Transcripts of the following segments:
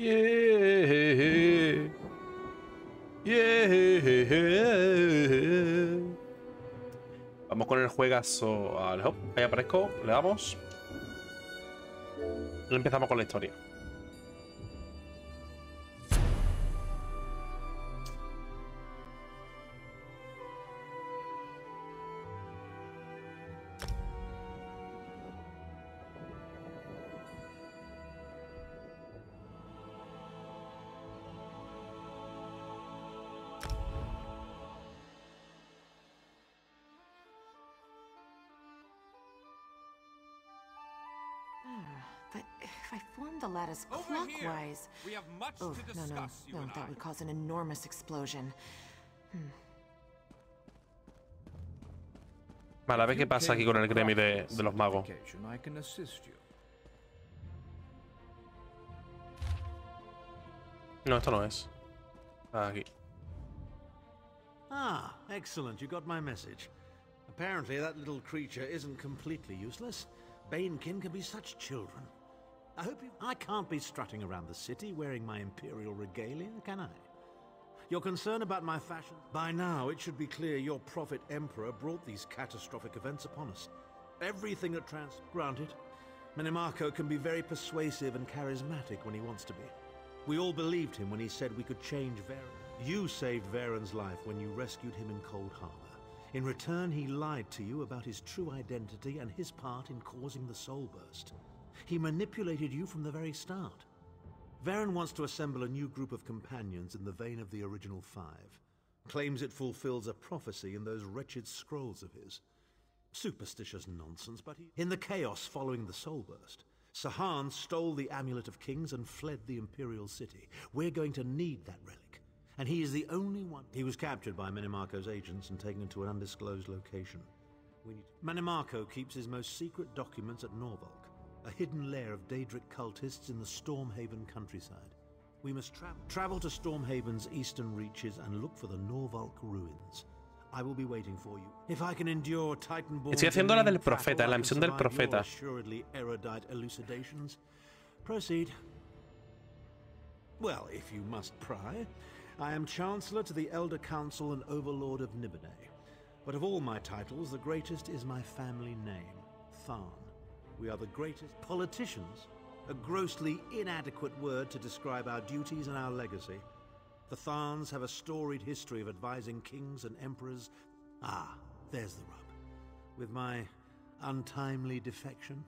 Yeah. Yeah. Vamos con el juegazo al hop. Ahí aparezco, le damos. Y empezamos con la historia. But if I form the lattice clockwise... We have much Oh, to no, discuss, you and that I. would cause an enormous explosion. Vale, a ver qué pasa aquí con el gremio de los magos. I can assist you. No, esto no es. Aquí. Ah, excellent. You got my message. Apparently that little creature isn't completely useless. Banekin can be such children. I can't be strutting around the city wearing my imperial regalia, can I? You're concerned about my fashion? By now, it should be clear your prophet emperor brought these catastrophic events upon us. Everything that granted. Minimarco can be very persuasive and charismatic when he wants to be. We all believed him when he said we could change Varen. You saved Varen's life when you rescued him in Cold Harbor. In return, he lied to you about his true identity and his part in causing the soul burst. He manipulated you from the very start. Varen wants to assemble a new group of companions in the vein of the original five. Claims it fulfills a prophecy in those wretched scrolls of his. Superstitious nonsense, but in the chaos following the soul burst, Sahan stole the Amulet of Kings and fled the Imperial City. We're going to need that relic. And he is the only one. He was captured by Minimarco's agents and taken to an undisclosed location. Minimarco keeps his most secret documents at Norvalk, a hidden lair of Daedric cultists in the Stormhaven countryside. We must travel to Stormhaven's eastern reaches and look for the Norvalk ruins. I will be waiting for you. If I can endure Titanborn. Estoy haciendo la del profeta, la misión del profeta. Assuredly erudite elucidations. Proceed. Well, if you must pry, I am Chancellor to the Elder Council and Overlord of Nibene. But of all my titles, the greatest is my family name, Tharn. We are the greatest politicians, a grossly inadequate word to describe our duties and our legacy. The Tharns have a storied history of advising kings and emperors. Ah, there's the rub. With my untimely defection,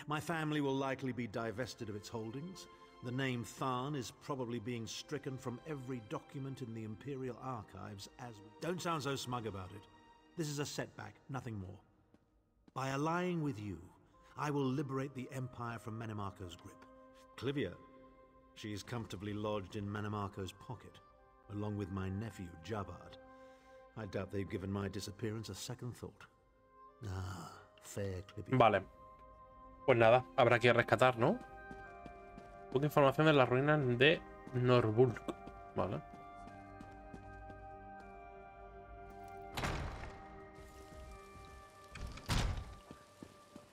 my family will likely be divested of its holdings. The name Tharn is probably being stricken from every document in the Imperial Archives as we... Don't sound so smug about it. This is a setback, nothing more. By allying with you, I will liberate the Empire from Minimarco's grip. Clivia, she is comfortably lodged in Minimarco's pocket, along with my nephew, Jabard. I doubt they've given my disappearance a second thought. Ah, fair Clivia. Vale. Pues nada, habrá que rescatar, ¿no? Busca información de las ruinas de Norvulk. Vale.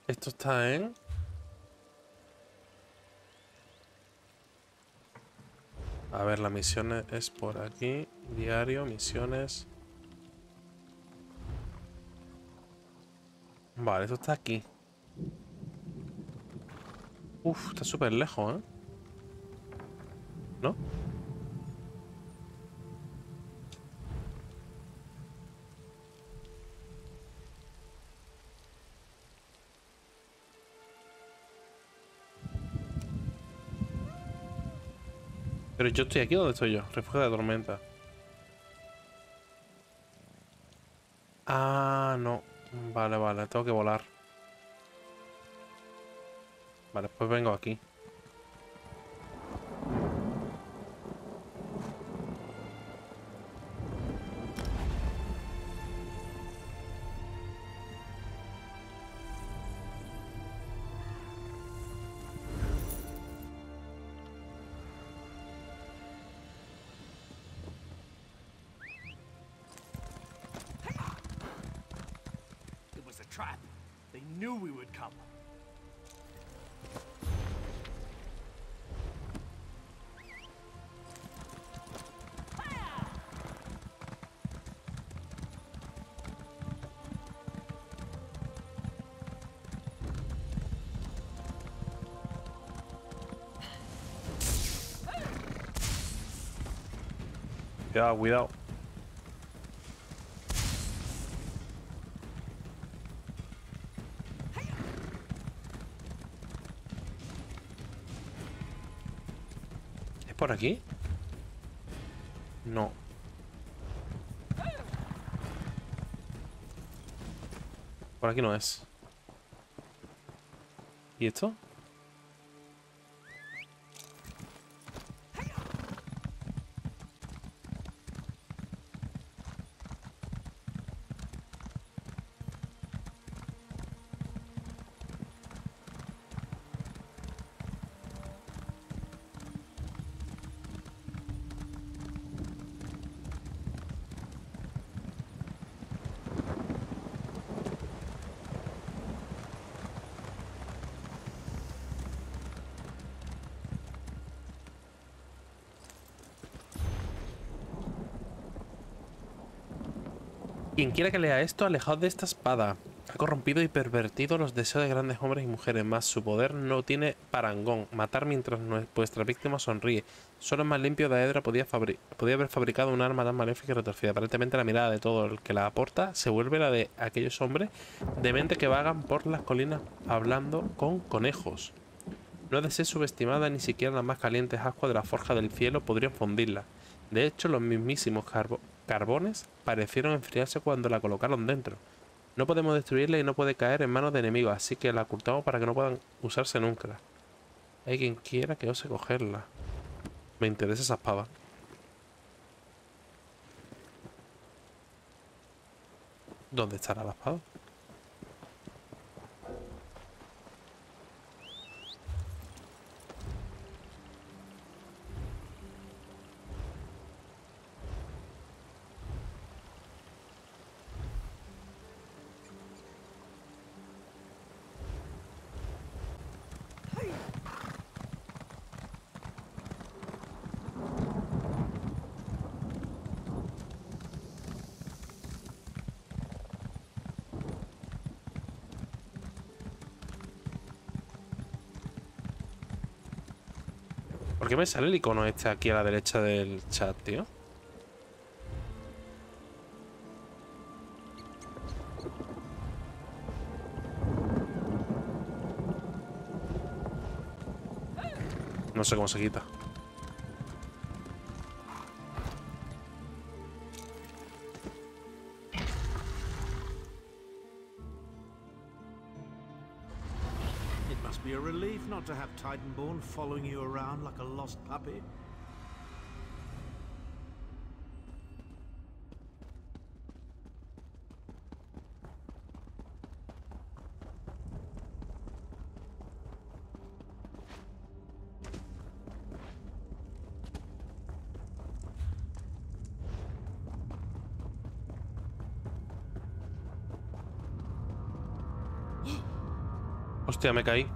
Esto está en... A ver, la misión es por aquí. Diario, misiones. Vale, esto está aquí. Uf, está súper lejos, ¿eh? ¿No? Pero yo estoy aquí, ¿dónde estoy yo? Refugio de tormenta. Ah, no. Vale, vale, tengo que volar. Vale, pues vengo aquí. Trap. They knew we would come. Cuidado, cuidado. ¿Es por aquí? No. Por aquí no es. ¿Y esto? Quien quiera que lea esto, alejaos de esta espada. Ha corrompido y pervertido los deseos de grandes hombres y mujeres, más su poder no tiene parangón. Matar mientras vuestra víctima sonríe. Solo el más limpio de Edra podía haber fabricado un arma tan maléfica y retorcida. Aparentemente la mirada de todo el que la aporta se vuelve la de aquellos hombres de mente que vagan por las colinas hablando con conejos. No ha de ser subestimada, ni siquiera las más calientes ascuas de la forja del cielo podrían fundirla. De hecho, los mismísimos carbones parecieron enfriarse cuando la colocaron dentro. No podemos destruirla y no puede caer en manos de enemigos, así que la ocultamos para que no puedan usarse nunca. Hay quien quiera que ose cogerla. Me interesa esa espada. ¿Dónde estará la espada? ¿Por qué me sale el icono este aquí a la derecha del chat, tío? No sé cómo se quita. It must be a relief not to have Titanborn following you around like a lost puppy. Hostia, me caí.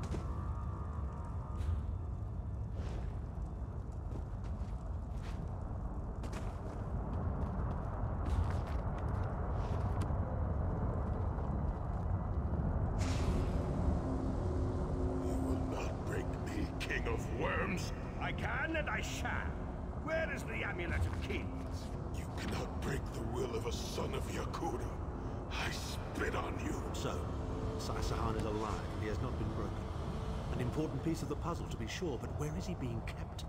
I can and I shall. Where is the amulet of kings? You cannot break the will of a son of Yakuda. I spit on you. So, Saisahan is alive and he has not been broken. An important piece of the puzzle to be sure, but where is he being kept?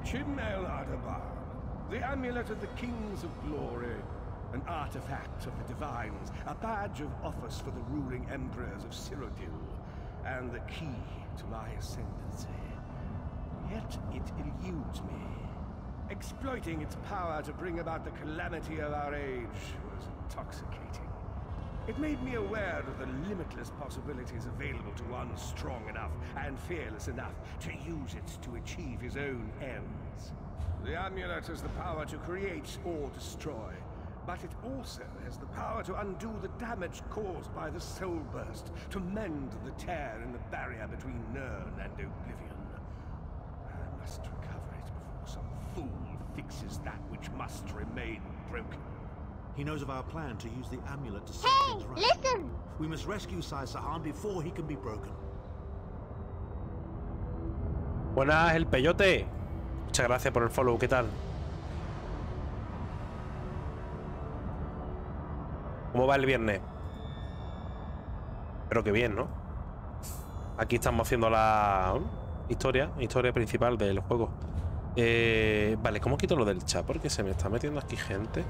Chimel Adabar, the amulet of the kings of glory, an artifact of the divines, a badge of office for the ruling emperors of Cyrodiil, and the key to my ascendancy. Yet it eludes me. Exploiting its power to bring about the calamity of our age was intoxicating. It made me aware of the limitless possibilities available to one strong enough and fearless enough to use it to achieve his own ends. The amulet has the power to create or destroy, but it also has the power to undo the damage caused by the soul burst, to mend the tear in the barrier between Nirn and oblivion. And must recover it before some fool fixes that which must remain broken. He knows of our plan to use the amulet to set Hey, things right. listen! We must rescue Sai Sahan before he can be broken. Buenas, el peyote. Muchas gracias por el follow, ¿qué tal? ¿Cómo va el viernes? Espero que bien, ¿no? Aquí estamos haciendo la historia principal del juego. Vale, ¿cómo quito lo del chat? Porque se me está metiendo aquí gente.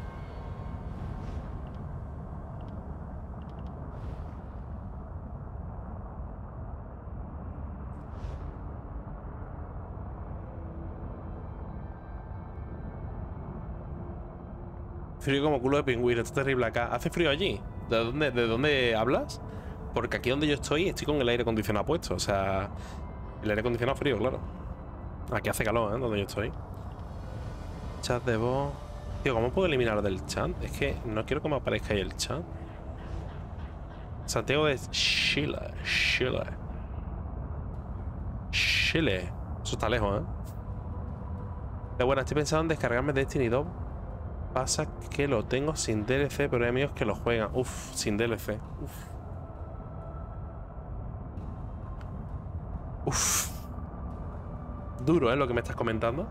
Frío como culo de pingüino, está terrible acá. ¿Hace frío allí? ¿De dónde hablas? Porque aquí donde yo estoy con el aire acondicionado puesto. O sea, el aire acondicionado frío, claro. Aquí hace calor, ¿eh? Donde yo estoy. Chat de voz. Tío, ¿cómo puedo eliminar del chat? Es que no quiero que me aparezca ahí el chat. Santiago de Chile. Eso está lejos, ¿eh? Pero bueno, estoy pensando en descargarme Destiny 2. Pasa que lo tengo sin DLC, pero hay amigos que lo juegan. Uf, sin DLC. Uf. Duro, ¿eh? Lo que me estás comentando.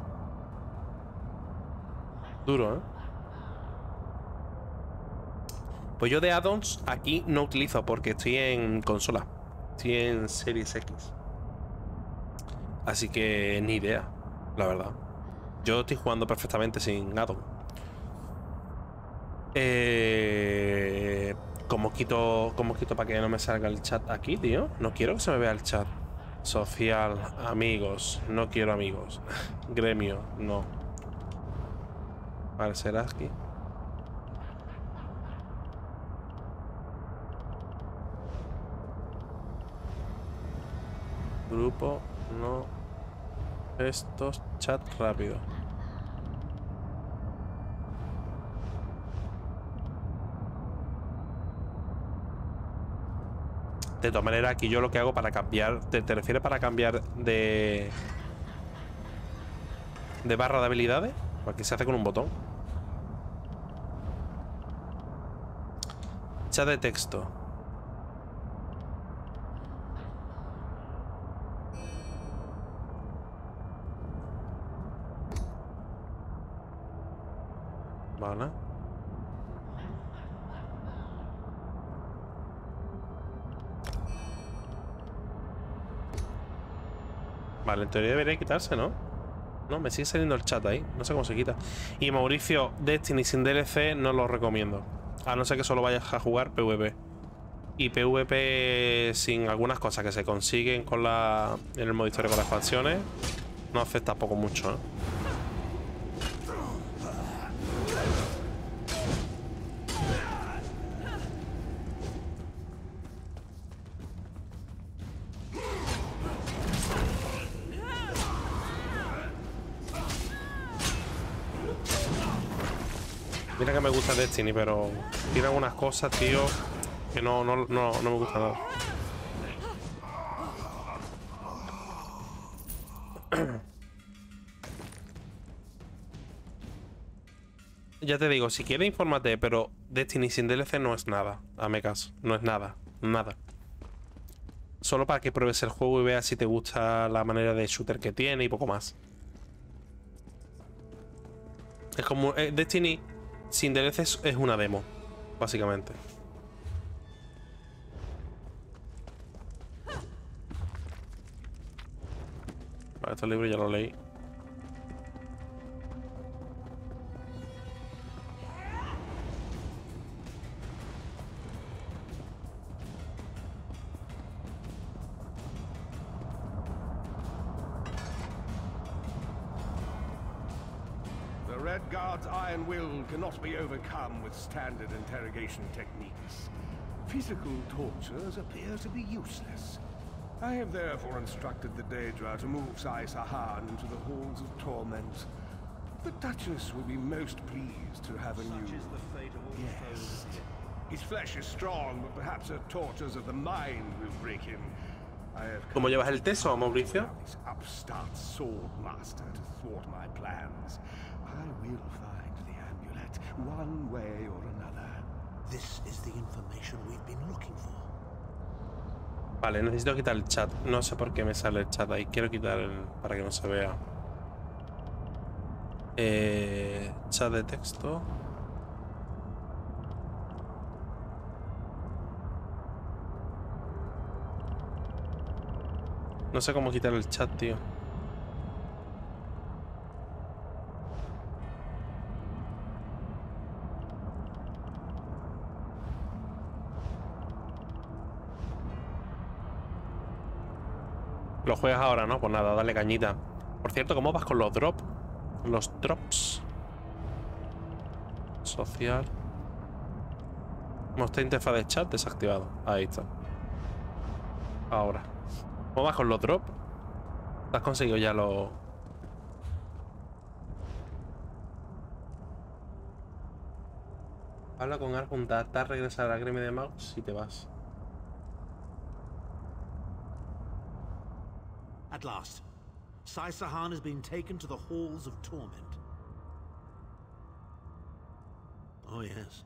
Duro, ¿eh? Pues yo de add-ons aquí no utilizo porque estoy en consola. Estoy en Series X. Así que ni idea, la verdad. Yo estoy jugando perfectamente sin add-on. ¿Cómo quito para que no me salga el chat aquí, tío? No quiero que se me vea el chat. Social, amigos, no quiero amigos. Gremio, no. Vale, será aquí. Grupo, no. Estos, chat rápido. De todas maneras, aquí yo lo que hago para cambiar... ¿Te refieres para cambiar de barra de habilidades? Aquí se hace con un botón. Chat de texto. Vale. Vale, en teoría debería quitarse, ¿no? No, me sigue saliendo el chat ahí. No sé cómo se quita. Y Mauricio, Destiny sin DLC no lo recomiendo. A no ser que solo vayas a jugar PvP. Y PvP sin algunas cosas que se consiguen con en el modo historia con las expansiones, no hace tampoco mucho, ¿eh? Mira que me gusta Destiny, pero tiene algunas cosas, tío, que no me gusta nada. Ya te digo, si quieres infórmate, pero Destiny sin DLC no es nada. Hazme caso, no es nada, nada. Solo para que pruebes el juego y veas si te gusta la manera de shooter que tiene y poco más. Es como Destiny sin DLC es una demo, básicamente. Vale, este libro ya lo leí. The Red Guard's iron will cannot be overcome with standard interrogation techniques. Physical tortures appear to be useless. I have therefore instructed the Daedra to move Sai Sahan into the halls of torment. The Duchess will be most pleased to have a new guest. His flesh is strong, but perhaps her tortures of the mind will break him. ¿Cómo llevas el teso, Mauricio? This upstart sword master to thwart my plans. I will find the amulet one way or another. This is the information we've been looking for. Vale, necesito quitar el chat. No sé por qué me sale el chat ahí. Quiero quitar el... para que no se vea. Chat de texto. No sé cómo quitar el chat, tío. Lo juegas ahora, ¿no? Pues nada, dale cañita. Por cierto, ¿cómo vas con los drops? Los drops. Social. Mostrar interfaz de chat desactivado. Ahí está. Ahora. ¿Cómo vas con los drops? ¿Has conseguido ya los...? Habla con Arjun, a regresar al gremio de magos si te vas. At last, Sai-Sahan has been taken to the halls of torment. Oh yes,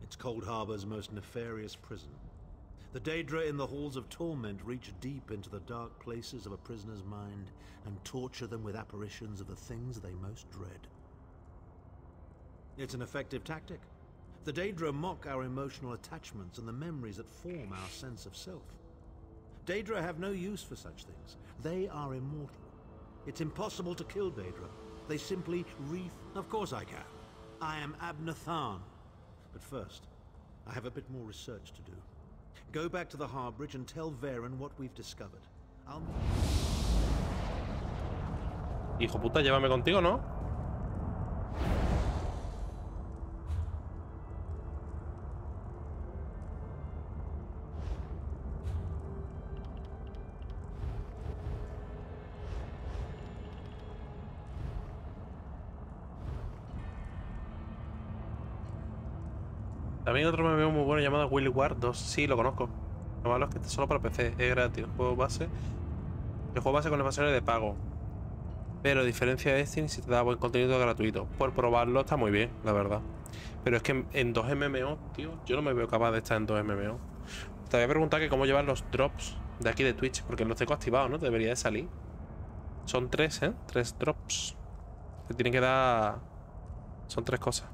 it's Cold Harbor's most nefarious prison. The Daedra in the halls of torment reach deep into the dark places of a prisoner's mind and torture them with apparitions of the things they most dread. It's an effective tactic. The Daedra mock our emotional attachments and the memories that form our sense of self. Daedra have no use for such things. They are immortal. It's impossible to kill Daedra. They simply Of course I can. I am Abnathan. But first, I have a bit more research to do. Go back to the Harbridge and tell Varen what we've discovered. Hijo puta, llévame contigo, ¿no? También otro MMO muy bueno llamado Willy War 2. Sí, lo conozco. Lo malo es que está solo para PC. Es gratis. El juego base con expansiones de pago. Pero a diferencia de Destiny, si te da buen contenido gratuito. Por probarlo está muy bien, la verdad. Pero es que en 2 MMO, tío, yo no me veo capaz de estar en 2 MMO. Te voy a preguntar que cómo llevar los drops de aquí de Twitch. Porque los tengo activados, ¿no? Debería de salir. Son 3, ¿eh? 3 drops. Te tienen que dar... Son 3 cosas.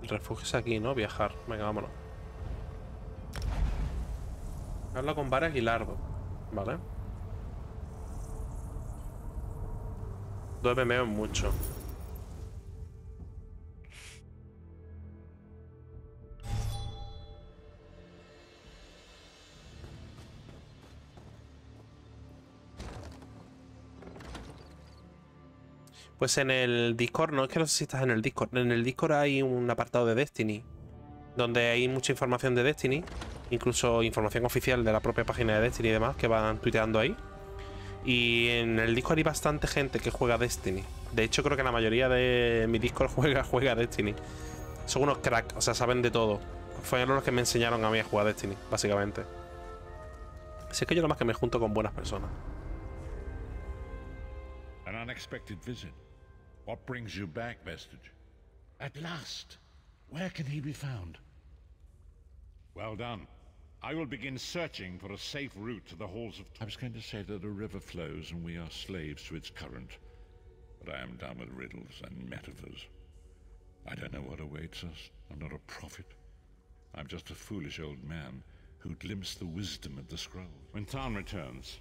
Refugio es aquí, ¿no? Viajar. Venga, vámonos. Habla con Vara Aguilardo. Vale. 2 MMO es mucho. Pues en el Discord, no es que no sé si estás en el Discord. En el Discord hay un apartado de Destiny, donde hay mucha información de Destiny, incluso información oficial de la propia página de Destiny y demás, que van tuiteando ahí. Y en el Discord hay bastante gente que juega Destiny. De hecho, creo que la mayoría de mi Discord juega Destiny. Son unos cracks, o sea, saben de todo. Fueron los que me enseñaron a mí a jugar Destiny, básicamente. Así es que yo nomás que me junto con buenas personas. An unexpected visit. What brings you back, Vestige? At last. Where can he be found? Well done. I will begin searching for a safe route to the halls of... I was going to say that a river flows and we are slaves to its current. But I am done with riddles and metaphors. I don't know what awaits us. I'm not a prophet. I'm just a foolish old man who glimpsed the wisdom of the scrolls. When Tarn returns,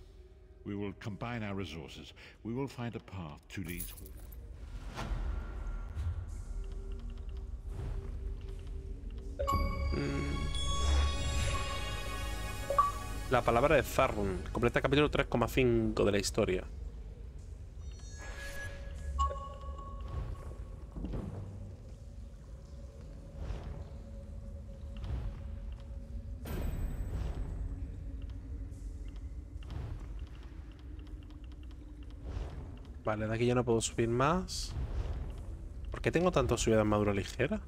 we will combine our resources. We will find a path to these halls. La palabra de Zarrun. Completa el capítulo 3,5 de la historia. Vale, de aquí ya no puedo subir más. ¿Por qué tengo tanto subida de armadura ligera?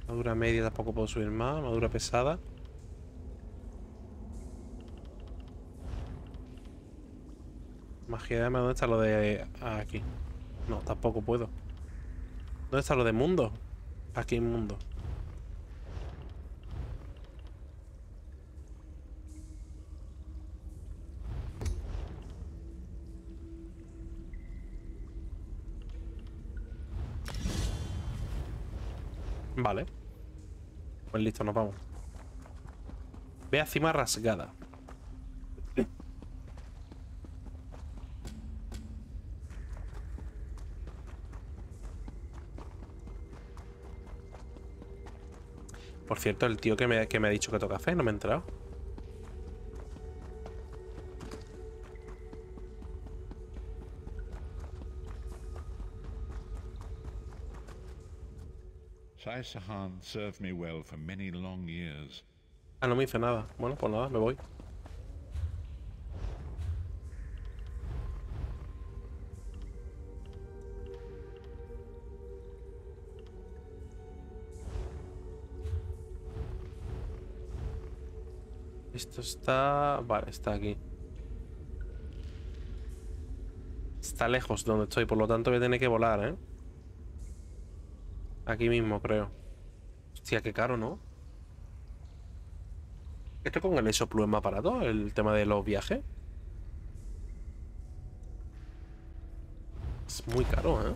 Armadura media tampoco puedo subir más. Armadura pesada. Magia de arma, ¿dónde está lo de...? Aquí. No, tampoco puedo. ¿Dónde está lo de mundo? Aquí en mundo. Vale. Pues listo, nos vamos. Ve a cima rasgada. Por cierto, el tío que me ha dicho que toca café, no me he enterado. Sai Sahan served me well for many long years. Ah, no me dice nada. Bueno, pues nada, me voy. Esto está... Vale, está aquí. Está lejos de donde estoy, por lo tanto voy a tener que volar, ¿eh? Aquí mismo, creo. Hostia, qué caro, ¿no? ¿Esto con el ESO Plus es más barato? ¿El tema de los viajes? Es muy caro, ¿eh?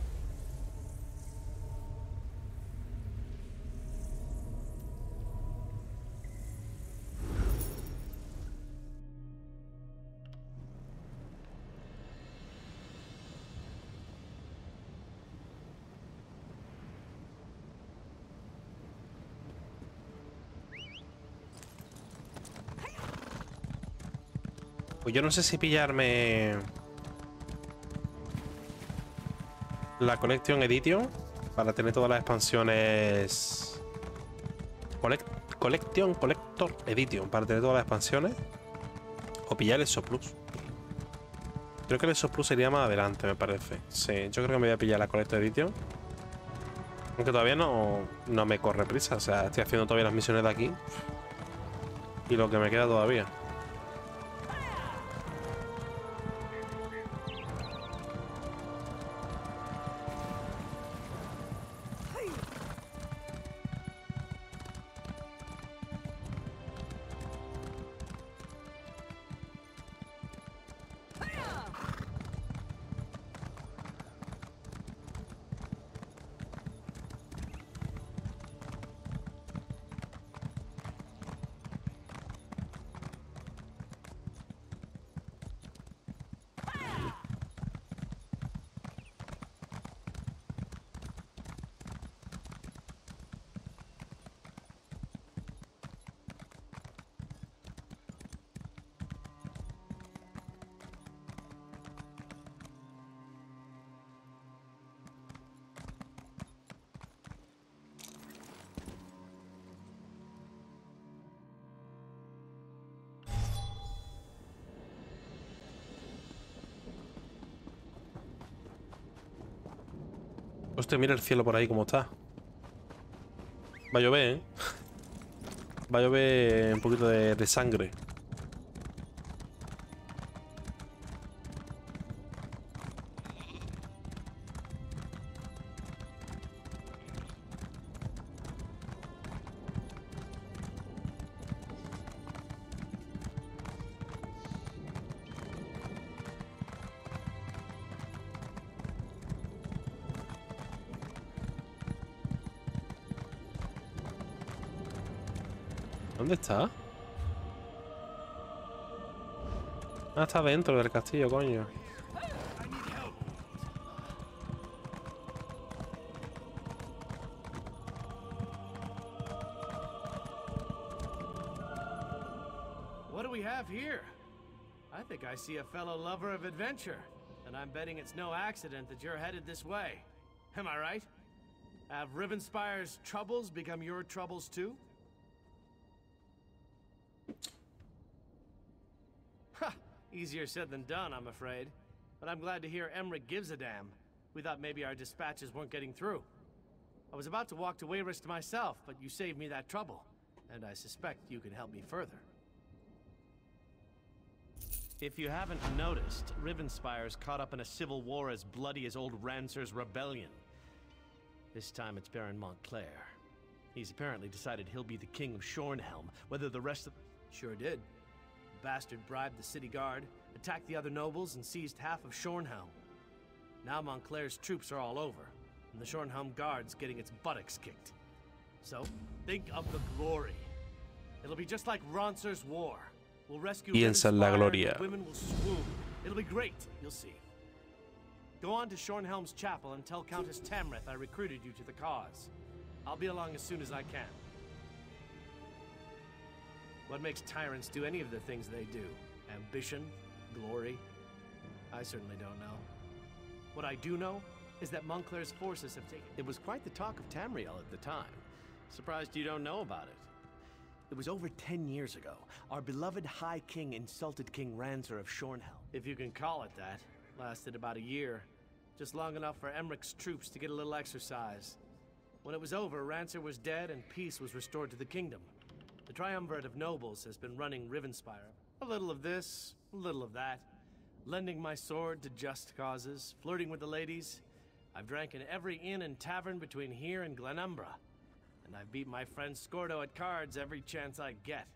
Pues yo no sé si pillarme la Collection Edition para tener todas las expansiones. Collector Edition para tener todas las expansiones. O pillar el ESO Plus. Creo que el ESO Plus sería más adelante, me parece. Sí, yo creo que me voy a pillar la Collector Edition. Aunque todavía no me corre prisa. O sea, estoy haciendo todavía las misiones de aquí. Y lo que me queda todavía. Hostia, mira el cielo por ahí como está. Va a llover, ¿eh? Va a llover un poquito de sangre. ¿Dónde está? Ah, está dentro del castillo, coño. What do we have here? I think I see a fellow lover of adventure, and I'm betting it's no accident that you're headed this way. Am I right? Have Rivenspire's troubles become your troubles too? Ha! Easier said than done, I'm afraid. But I'm glad to hear Emmerich gives a damn. We thought maybe our dispatches weren't getting through. I was about to walk to Wayrest myself, but you saved me that trouble. And I suspect you can help me further. If you haven't noticed, Rivenspire's caught up in a civil war as bloody as old Rancer's rebellion. This time it's Baron Montclair. He's apparently decided he'll be the king of Shornhelm, whether the rest of... Sure did. The bastard bribed the city guard, attacked the other nobles, and seized half of Shornhelm. Now Montclair's troops are all over, and the Shornhelm guard's getting its buttocks kicked. So, think of the glory. It'll be just like Rancer's war. We'll rescue Piensa en la Rivenspire, gloria. and the women will swoon. It'll be great, you'll see. Go on to Shornhelm's chapel and tell Countess Tamrith I recruited you to the cause. I'll be along as soon as I can. What makes tyrants do any of the things they do? Ambition? Glory? I certainly don't know. What I do know is that Montclair's forces have taken... It was quite the talk of Tamriel at the time. Surprised you don't know about it. It was over 10 years ago. Our beloved High King insulted King Rancer of Shornhelm. If you can call it that. Lasted about a year. Just long enough for Emmerich's troops to get a little exercise. When it was over, Rancer was dead and peace was restored to the kingdom. The triumvirate of nobles has been running Rivenspire. A little of this, a little of that. Lending my sword to just causes, flirting with the ladies. I've drank in every inn and tavern between here and Glenumbra. And I've beat my friend Scordo at cards every chance I get.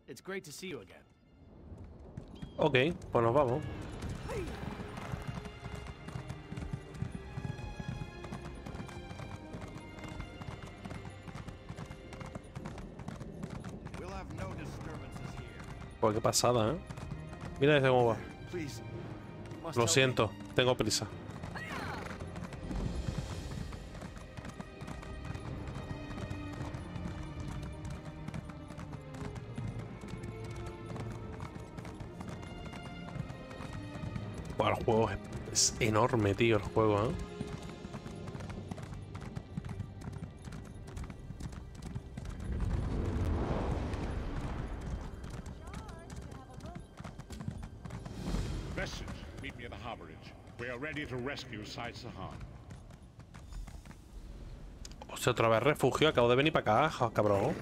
It's great to see you again. Ok, pues nos vamos. We'll have no disturbances here. Pues qué pasada, ¿eh? Mira ese cómo va. Please. Lo siento, tengo prisa. Buah, el juego es enorme, tío, el juego, ¿eh? Message, meet me at the harborage. We are ready to rescue Side Sahan. O sea, otra vez refugio, acabo de venir para acá, cabrón.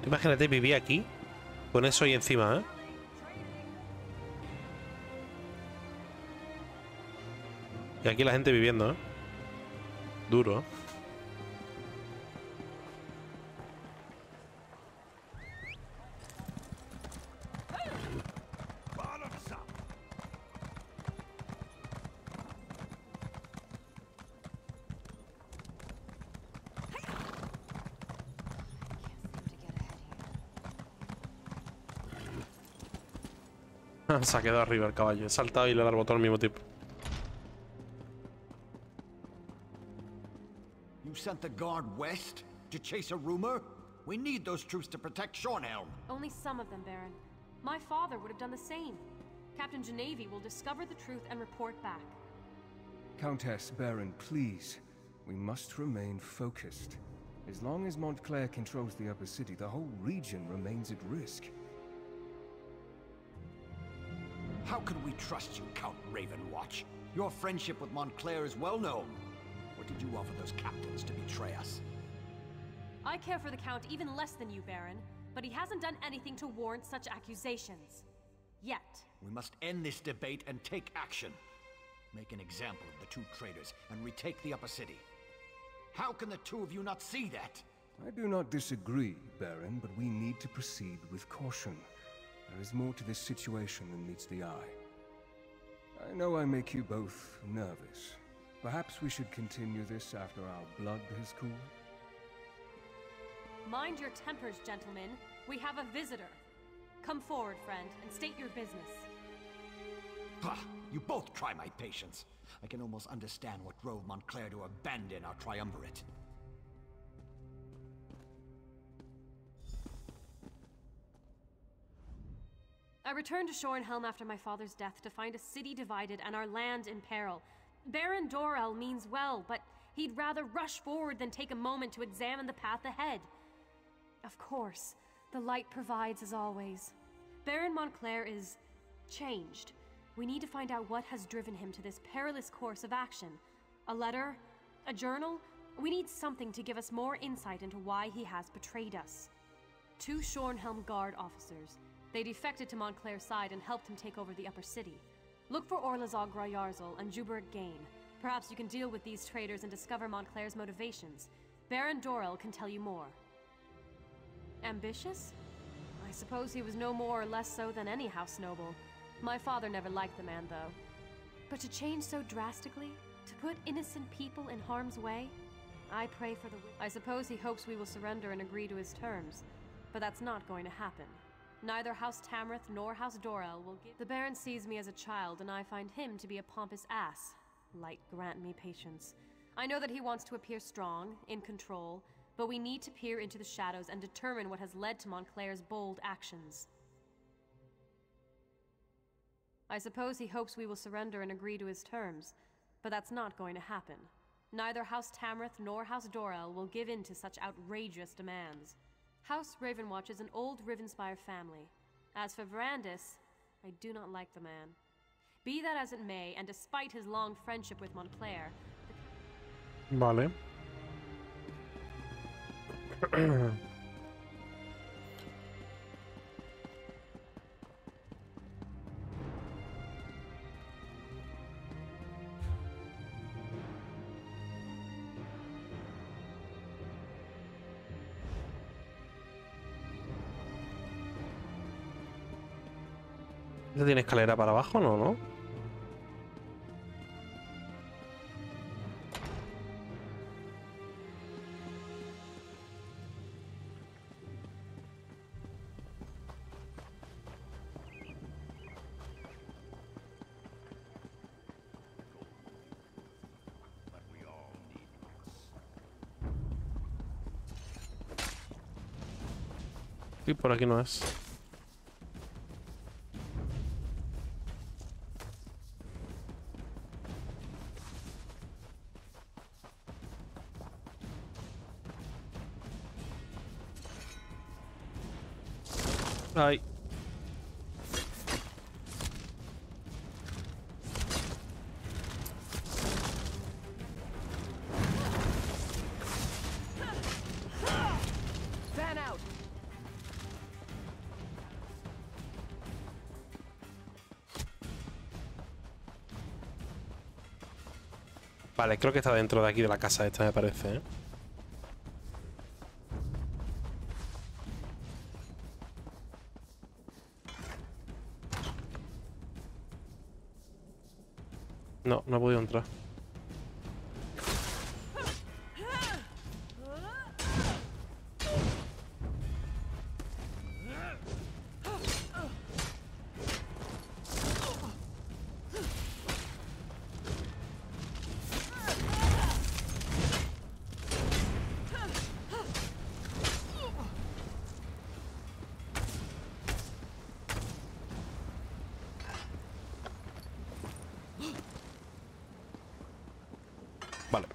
Imagínate vivir aquí con eso ahí encima, ¿eh? Y aquí la gente viviendo, ¿eh? Duro, ¿eh? Se ha quedado arriba el caballo. He saltado y le he dado el botón al mismo tiempo. You sent the guard west to chase a rumor? We need those troops to protect Shornhelm. Only some of them, Baron. My father would have done the same. Captain Genevieve will discover the truth and report back. Countess, Baron, please. We must remain focused. As long as Montclair controls the upper city, the whole region remains at risk. How can we trust you, Count Ravenwatch? Your friendship with Montclair is well known. What did you offer those captains to betray us? I care for the Count even less than you, Baron, but he hasn't done anything to warrant such accusations. Yet. We must end this debate and take action. Make an example of the two traitors and retake the upper city. How can the two of you not see that? I do not disagree, Baron, but we need to proceed with caution. There is more to this situation than meets the eye. I know I make you both nervous. Perhaps we should continue this after our blood has cooled? Mind your tempers, gentlemen. We have a visitor. Come forward, friend, and state your business. Bah! You both try my patience. I can almost understand what drove Montclair to abandon our triumvirate. returned to Shorenhelm after my father's death to find a city divided and our land in peril. Baron Dorel means well, but he'd rather rush forward than take a moment to examine the path ahead. Of course, the light provides as always. Baron Montclair is changed. We need to find out what has driven him to this perilous course of action. A letter? A journal? We need something to give us more insight into why he has betrayed us. 2 Shorenhelm Guard officers. They defected to Montclair's side and helped him take over the upper city. Look for Orlazog Grayarzal and Juberik Gain. Perhaps you can deal with these traitors and discover Montclair's motivations. Baron Dorel can tell you more. Ambitious? I suppose he was no more or less so than any house noble. My father never liked the man, though. But to change so drastically? To put innocent people in harm's way? I pray for the... I suppose he hopes we will surrender and agree to his terms. But that's not going to happen. Neither House Tamrith nor House Dorel will give... The Baron sees me as a child, and I find him to be a pompous ass. Light grant me patience. I know that he wants to appear strong, in control, but we need to peer into the shadows and determine what has led to Montclair's bold actions. I suppose he hopes we will surrender and agree to his terms, but that's not going to happen. Neither House Tamrith nor House Dorel will give in to such outrageous demands. House Ravenwatch is an old Rivenspire family. As for Verandis, I do not like the man. Be that as it may, and despite his long friendship with Montclair... Vale. ¿No tiene escalera para abajo? No, ¿no? Y por aquí no es. Ay. Vale, creo que está dentro de aquí de la casa esta, me parece, ¿eh? No, no he podido entrar. Vale.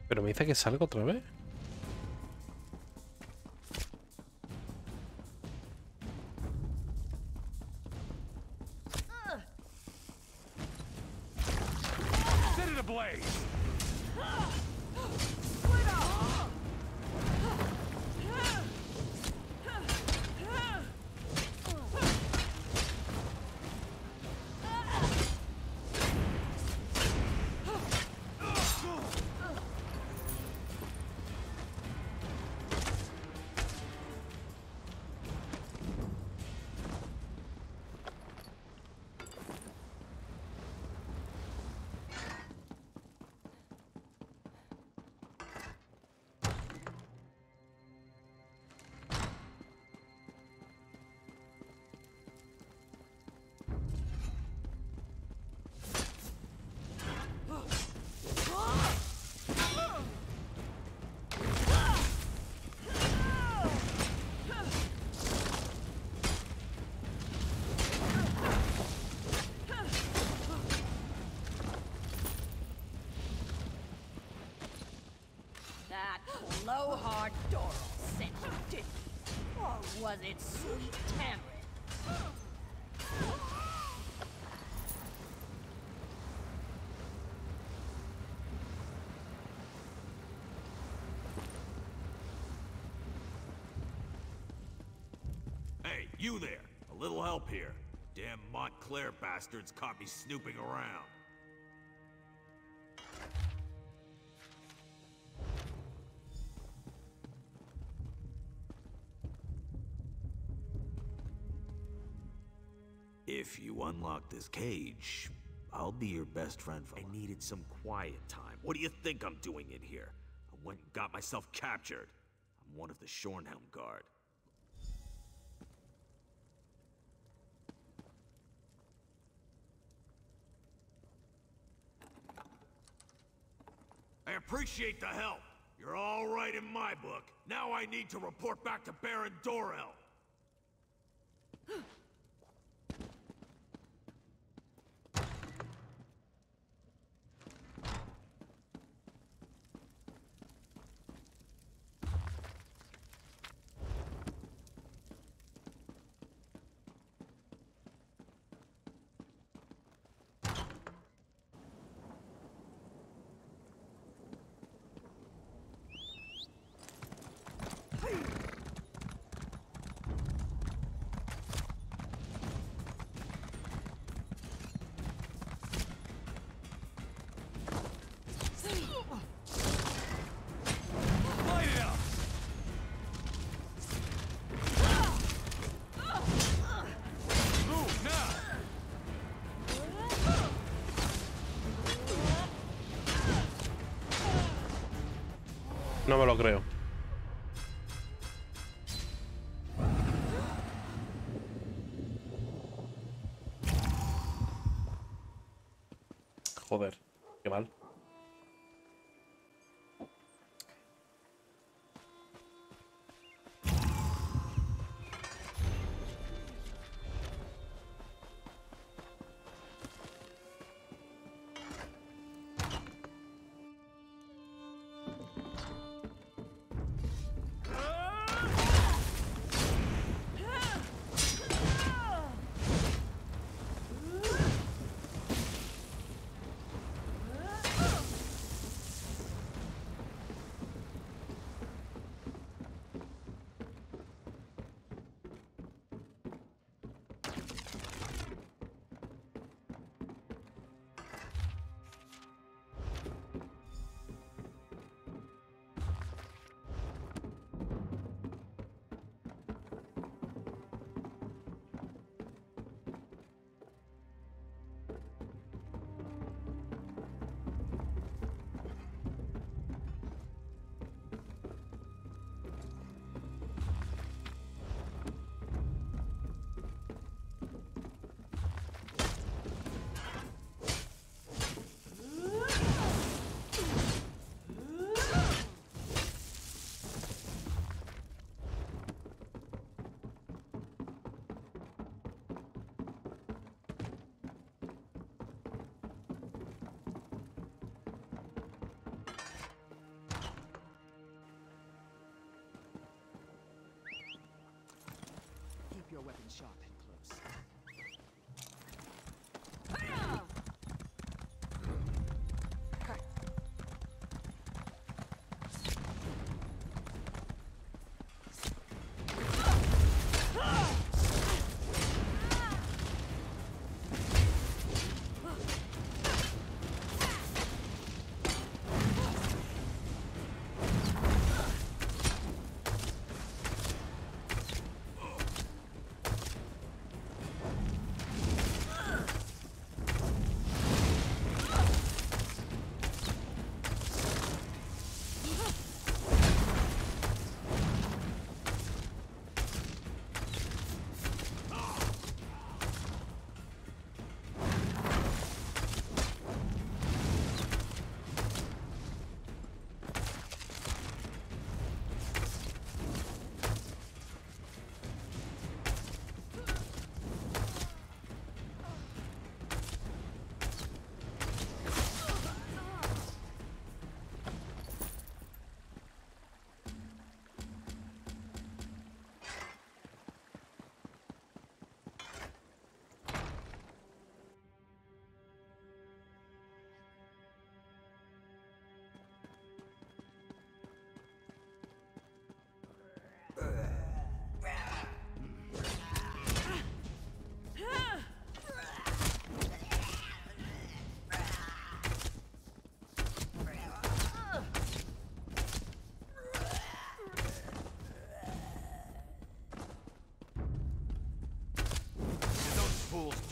Pero me dice que salga otra vez. Set it ablaze! blowhard Doral sent you, didn't he? Or was it sweet Tamriel? Hey, you there! A little help here. Damn Montclair bastards caught me snooping around. If you unlock this cage, I'll be your best friend. I needed some quiet time. What do you think I'm doing in here? I went and got myself captured. I'm one of the Shornhelm Guard. I appreciate the help. You're all right in my book. Now I need to report back to Baron Dorel. No me lo creo. Joder, qué mal.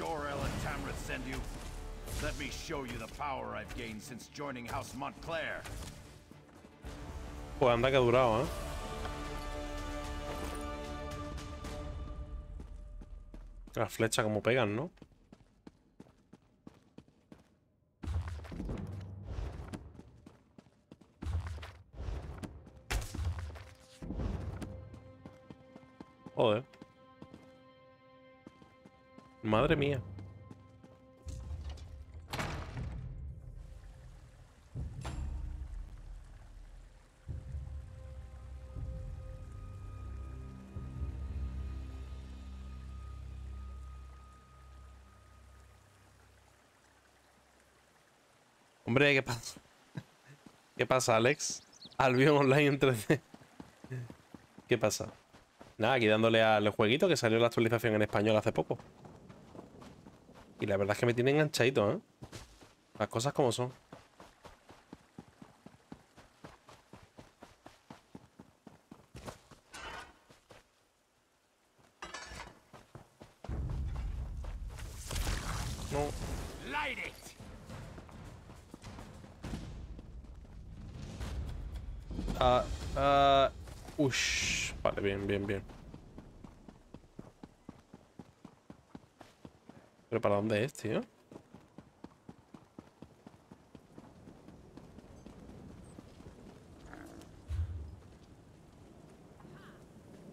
Dorel and Tamriel send you? Let me show you the power I've gained since joining House Montclair. Pues anda que ha durado, ¿eh? Las flechas como pegan, ¿no? Joder. Madre mía. Hombre, ¿qué pasa? ¿Qué pasa, Alex? Albion Online en 3D. ¿Qué pasa? Nada, aquí dándole al jueguito que salió la actualización en español hace poco. Y la verdad es que me tiene enganchadito, ¿eh? Las cosas como son. No. Light it. Ush. Vale, bien, bien, bien. ¿Pero para dónde es, tío?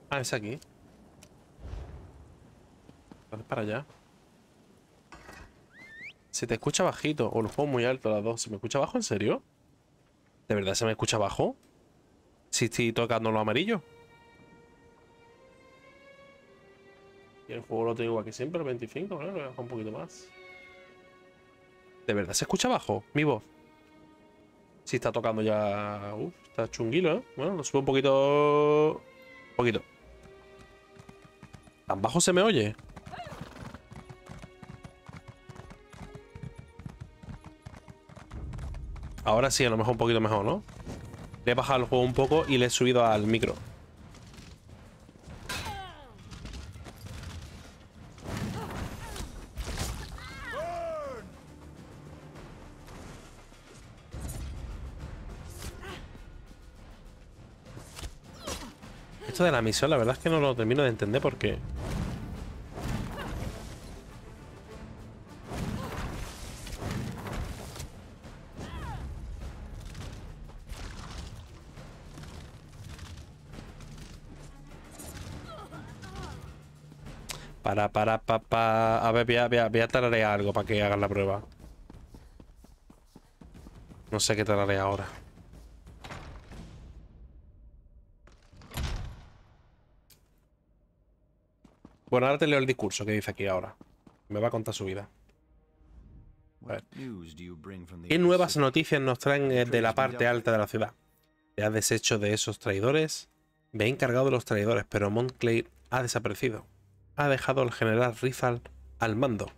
Ah, es aquí. Entonces para allá. Se te escucha bajito. O lo pongo muy alto las dos. ¿Se me escucha bajo? ¿En serio? ¿De verdad se me escucha bajo? Si estoy tocando lo amarillo. Y el juego lo tengo igual que siempre, el 25, ¿no? Lo voy a bajar un poquito más. ¿De verdad se escucha bajo mi voz? Si está tocando ya... está chunguilo, ¿eh? Bueno, lo subo un poquito... Un poquito. ¿Tan bajo se me oye? Ahora sí, a lo mejor un poquito mejor, ¿no? Le he bajado el juego un poco y le he subido al micro. Esto de la misión, la verdad es que no lo termino de entender porque... A ver, voy a tararear algo para que hagan la prueba. No sé qué tararea ahora. Bueno, ahora te leo el discurso que dice aquí ahora. Me va a contar su vida. A ver. ¿Qué nuevas noticias nos traen de la parte alta de la ciudad? ¿Te has deshecho de esos traidores? Me he encargado de los traidores, pero Montclair ha desaparecido. Ha dejado al general Rizal al mando.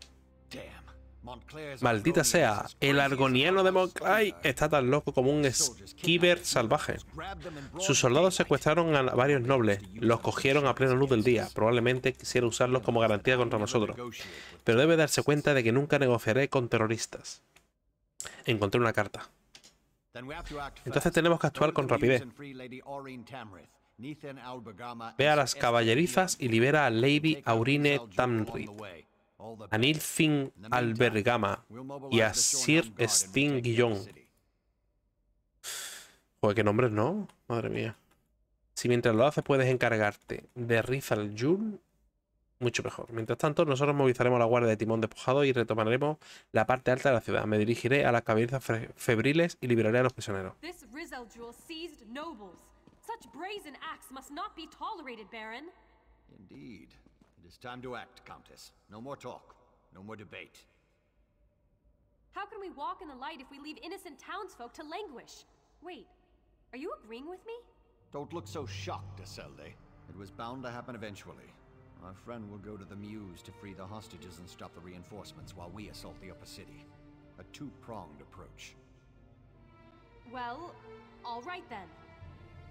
Maldita sea, el argoniano de Montclair está tan loco como un esquiver salvaje. Sus soldados secuestraron a varios nobles, los cogieron a plena luz del día. Probablemente quisiera usarlos como garantía contra nosotros. Pero debe darse cuenta de que nunca negociaré con terroristas. Encontré una carta. Entonces tenemos que actuar con rapidez. Ve a las caballerizas y libera a Lady Aurine Tamriel, a Nilfin Albergama y a Sir Sting Guillón. Joder, qué nombres, ¿no? Madre mía. Si mientras lo haces puedes encargarte de Rizal Jul, mucho mejor. Mientras tanto, nosotros movilizaremos la guardia de timón despojado y retomaremos la parte alta de la ciudad. Me dirigiré a las caballerizas febriles y liberaré a los prisioneros. Such brazen acts must not be tolerated, Baron. Indeed. It is time to act, Countess. No more talk. No more debate. How can we walk in the light if we leave innocent townsfolk to languish? Wait, are you agreeing with me? Don't look so shocked, Isolde. It was bound to happen eventually. Our friend will go to the Mews to free the hostages and stop the reinforcements while we assault the upper city. A two-pronged approach. Well, all right then.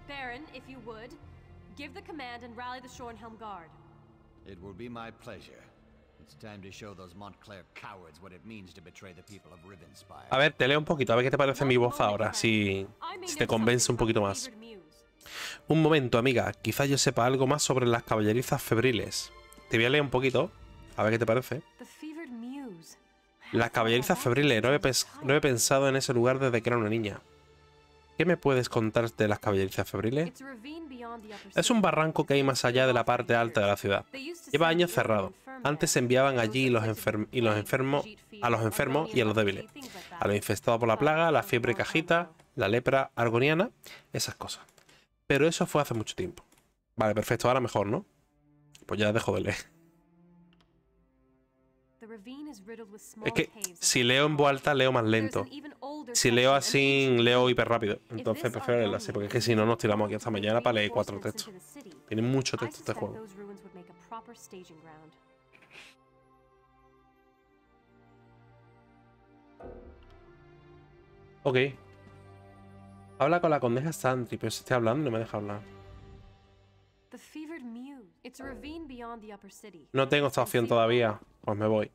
Baron, if you would, give the command and rally the Schornhelm Guard. It will be my pleasure. It's time to show those Montclair cowards what it means to betray the people of Rivenspire. A ver, te leo un poquito, a ver qué te parece mi voz ahora, si te convence un poquito más. Un momento, amiga. Quizá yo sepa algo más sobre las caballerizas febriles. Te voy a leer un poquito, a ver qué te parece. Las caballerizas febriles. No he pensado en ese lugar desde que era una niña. ¿Qué me puedes contar de las caballerizas febriles? Es un barranco que hay más allá de la parte alta de la ciudad. Lleva años cerrado. Antes se enviaban allí a los enfermos y a los débiles. A los infestados por la plaga, la fiebre cajita, la lepra argoniana, esas cosas. Pero eso fue hace mucho tiempo. Vale, perfecto, ahora mejor, ¿no? Pues ya dejo de leer. Es que si leo en voz alta, leo más lento. Si leo así, leo hiper rápido. Entonces prefiero leerlo así, porque es que si no nos tiramos aquí hasta mañana para leer 4 textos. Tiene mucho texto este juego. Ok. Habla con la condesa Santry, pero si estoy hablando no me deja hablar. No tengo esta opción todavía. Pues me voy.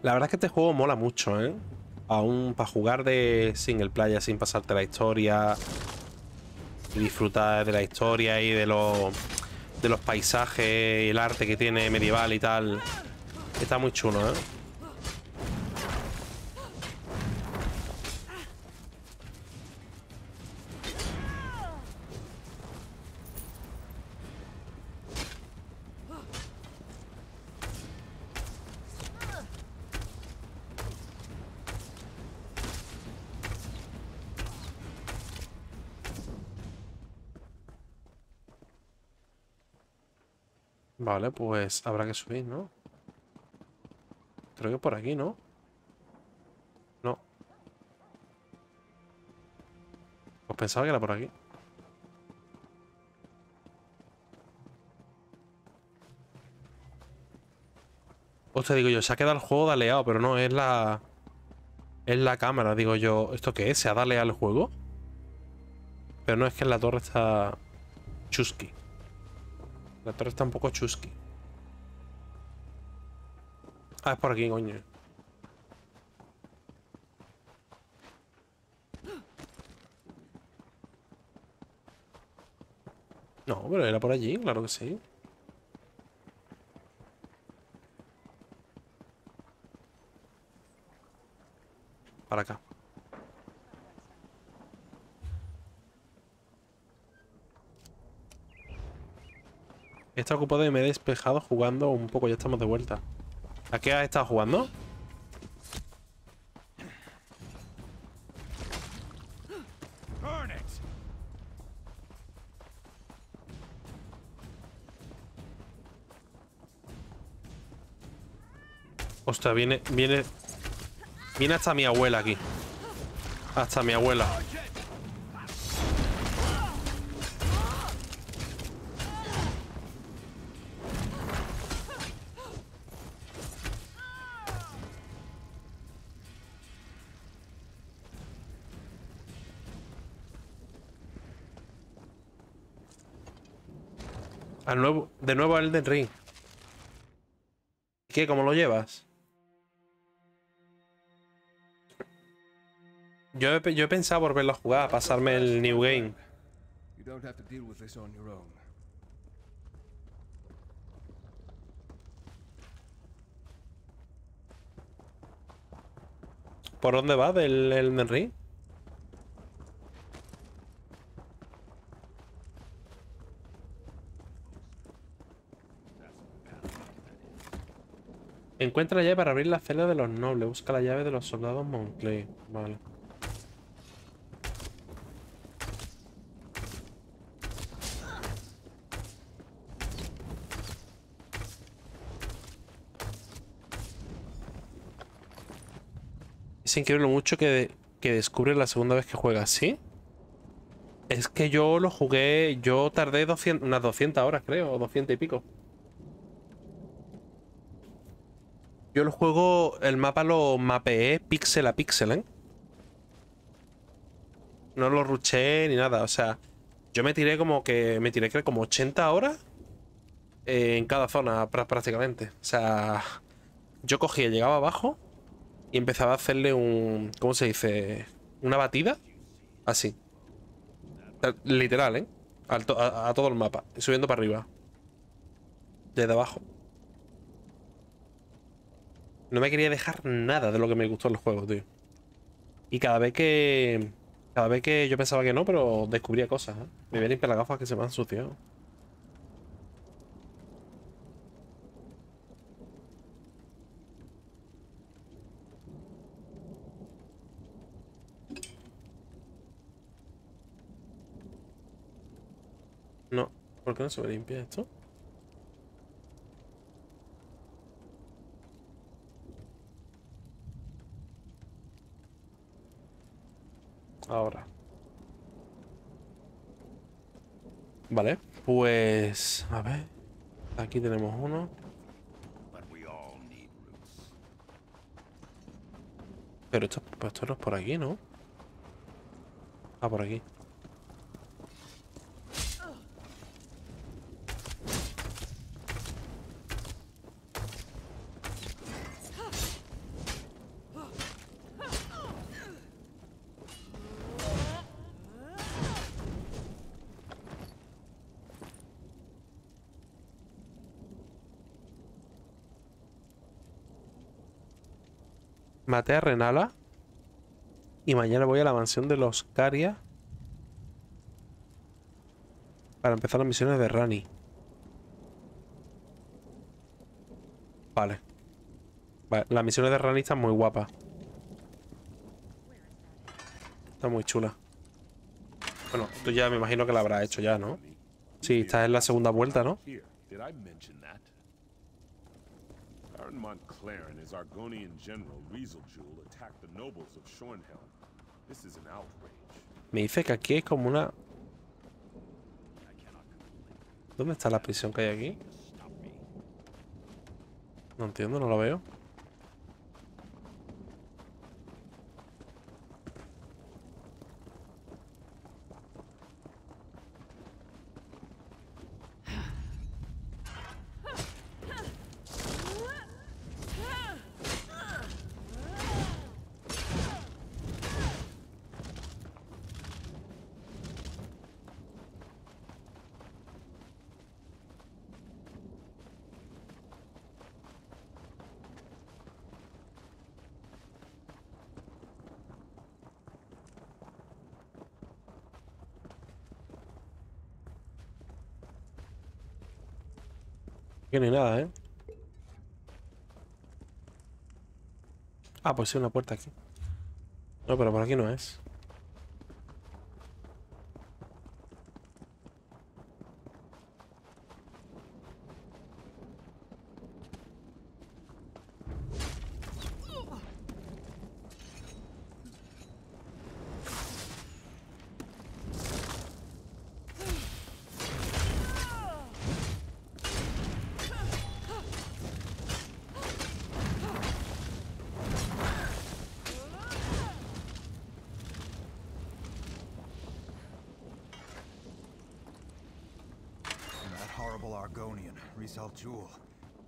La verdad es que este juego mola mucho, ¿eh? Aún para jugar de single player sin pasarte la historia y disfrutar de la historia y de los paisajes y el arte que tiene medieval y tal. Está muy chulo, ¿eh? Vale, pues habrá que subir, ¿no? Creo que por aquí, ¿no? No. Pues pensaba que era por aquí. Hostia, digo yo, se ha quedado el juego daleado, pero no, es la... Es la cámara, digo yo. ¿Esto qué es? ¿Se ha daleado el juego? Pero no, es que la torre está... chusqui. La torre está un poco chusqui. Ah, es por aquí, coño. No, pero era por allí, claro que sí. Para acá. Está ocupado y me he despejado jugando un poco. Ya estamos de vuelta. ¿A qué has estado jugando? Ostras, viene hasta mi abuela aquí. Hasta mi abuela. De nuevo al Elden Ring. ¿Qué? ¿Cómo lo llevas? Yo he pensado volverlo a jugar, pasarme el New Game. ¿Por dónde va del Elden Ring? Encuentra la llave para abrir la celda de los nobles. Busca la llave de los soldados Montclair. Vale. Es increíble lo mucho que que descubre la segunda vez que juegas, ¿sí? Es que yo lo jugué, yo tardé unas 200 horas, creo, o 200 y pico. Yo el juego, el mapa lo mapeé píxel a píxel, ¿eh? No lo ruché ni nada, o sea, yo me tiré creo como 80 horas en cada zona prácticamente. O sea, yo cogía, llegaba abajo y empezaba a hacerle ¿cómo se dice? Una batida, así. Literal, ¿eh? A todo el mapa, subiendo para arriba. Desde abajo. No me quería dejar nada de lo que me gustó en el juego, tío. Y cada vez que yo pensaba que no, pero descubría cosas, ¿eh? Me voy a limpiar las gafas que se me han ensuciado. No, ¿por qué no se me limpia esto? Ahora. Vale, pues... A ver. Aquí tenemos uno. Pero esto no es por aquí, ¿no? Ah, por aquí. Maté a Renala. Y mañana voy a la mansión de los Caria para empezar las misiones de Rani. Vale. Vale, las misiones de Rani están muy guapas. Está muy chula. Bueno, tú ya me imagino que la habrás hecho ya, ¿no? Sí, esta es la segunda vuelta, ¿no? Montclair and his Argonian general Rieseljul attacked the nobles of Shornhelm. This is an outrage. Me dice que aquí es como una... ¿Dónde está la prisión que hay aquí? No entiendo, no la veo. Aquí no hay nada, ¿eh? Ah, pues sí, una puerta aquí. No, pero por aquí no es. Argonian, Rieseljul,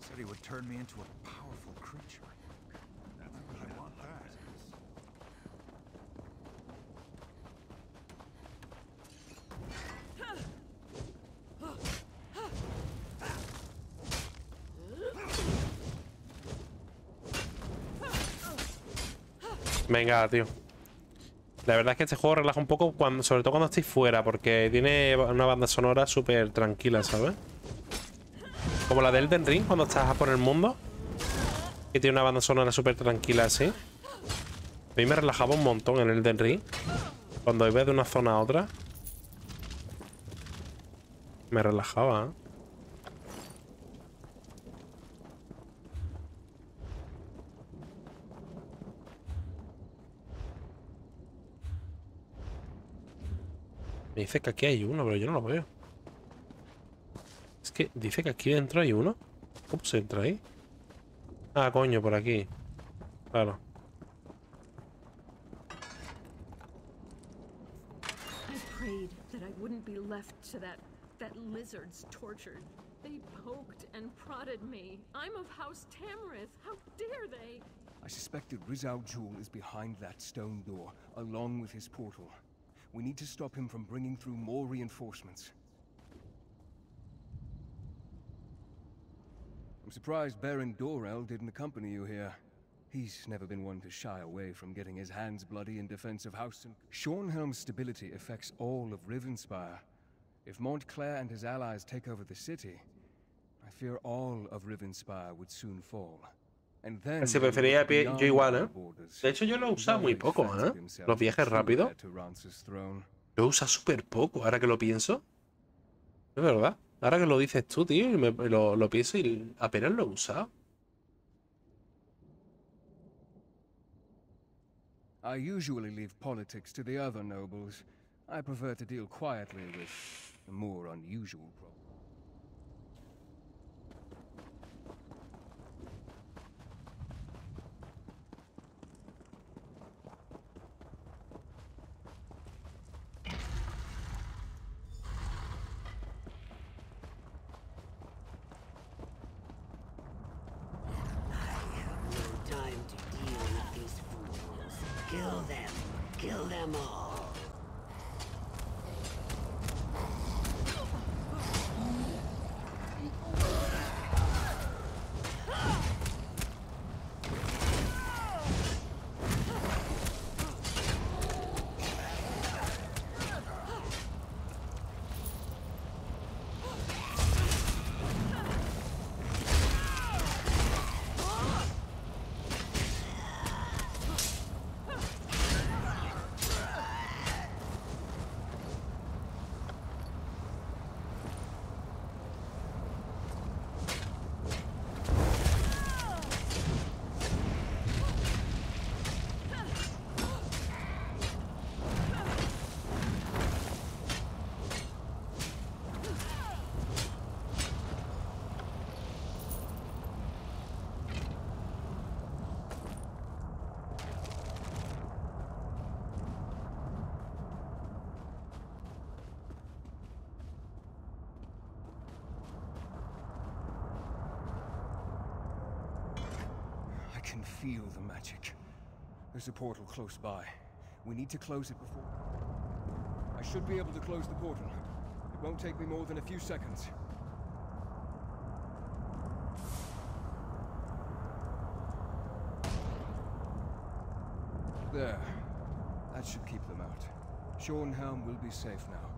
said he would turn me into a powerful creature. I want that. Venga, tío. La verdad es que este juego relaja un poco, sobre todo cuando estéis fuera, porque tiene una banda sonora súper tranquila, ¿sabes? Como la de Elden Ring, cuando estás por el mundo, que tiene una banda sonora súper tranquila así. A mí me relajaba un montón en Elden Ring. Cuando iba de una zona a otra, me relajaba, ¿eh? Me dice que aquí hay uno, pero yo no lo veo. Es que dice que aquí dentro hay uno. ¿Cómo se entra ahí? Ah, coño, por aquí. Claro. I prayed that I wouldn't be left to that lizard's torture. They poked and prodded me. I'm of House Tamrith. How dare they? I suspect that Riz Al Jul is behind that stone door, along with his portal. We need to stop him from bringing through more reinforcements. I'm surprised Baron Dorel didn't accompany you here. He's never been one to shy away from getting his hands bloody in defense of House and... Shornhelm's stability affects all of Rivenspire. If Montclair and his allies take over the city, I fear all of Rivenspire would soon fall. And then... Si prefería a pie, yo igual, ¿eh? De hecho, yo lo he usado muy poco, ¿eh? Los viajes rápidos. Lo usa súper poco, ahora que lo pienso. Es verdad. Ahora que lo dices tú, tío, y lo pienso y apenas lo he usado. I usually leave politics to the other nobles. I prefer to deal quietly with the more unusual problems. Kill them all. I can feel the magic. There's a portal close by. We need to close it before... I should be able to close the portal. It won't take me more than a few seconds. There. That should keep them out. Shornhelm will be safe now.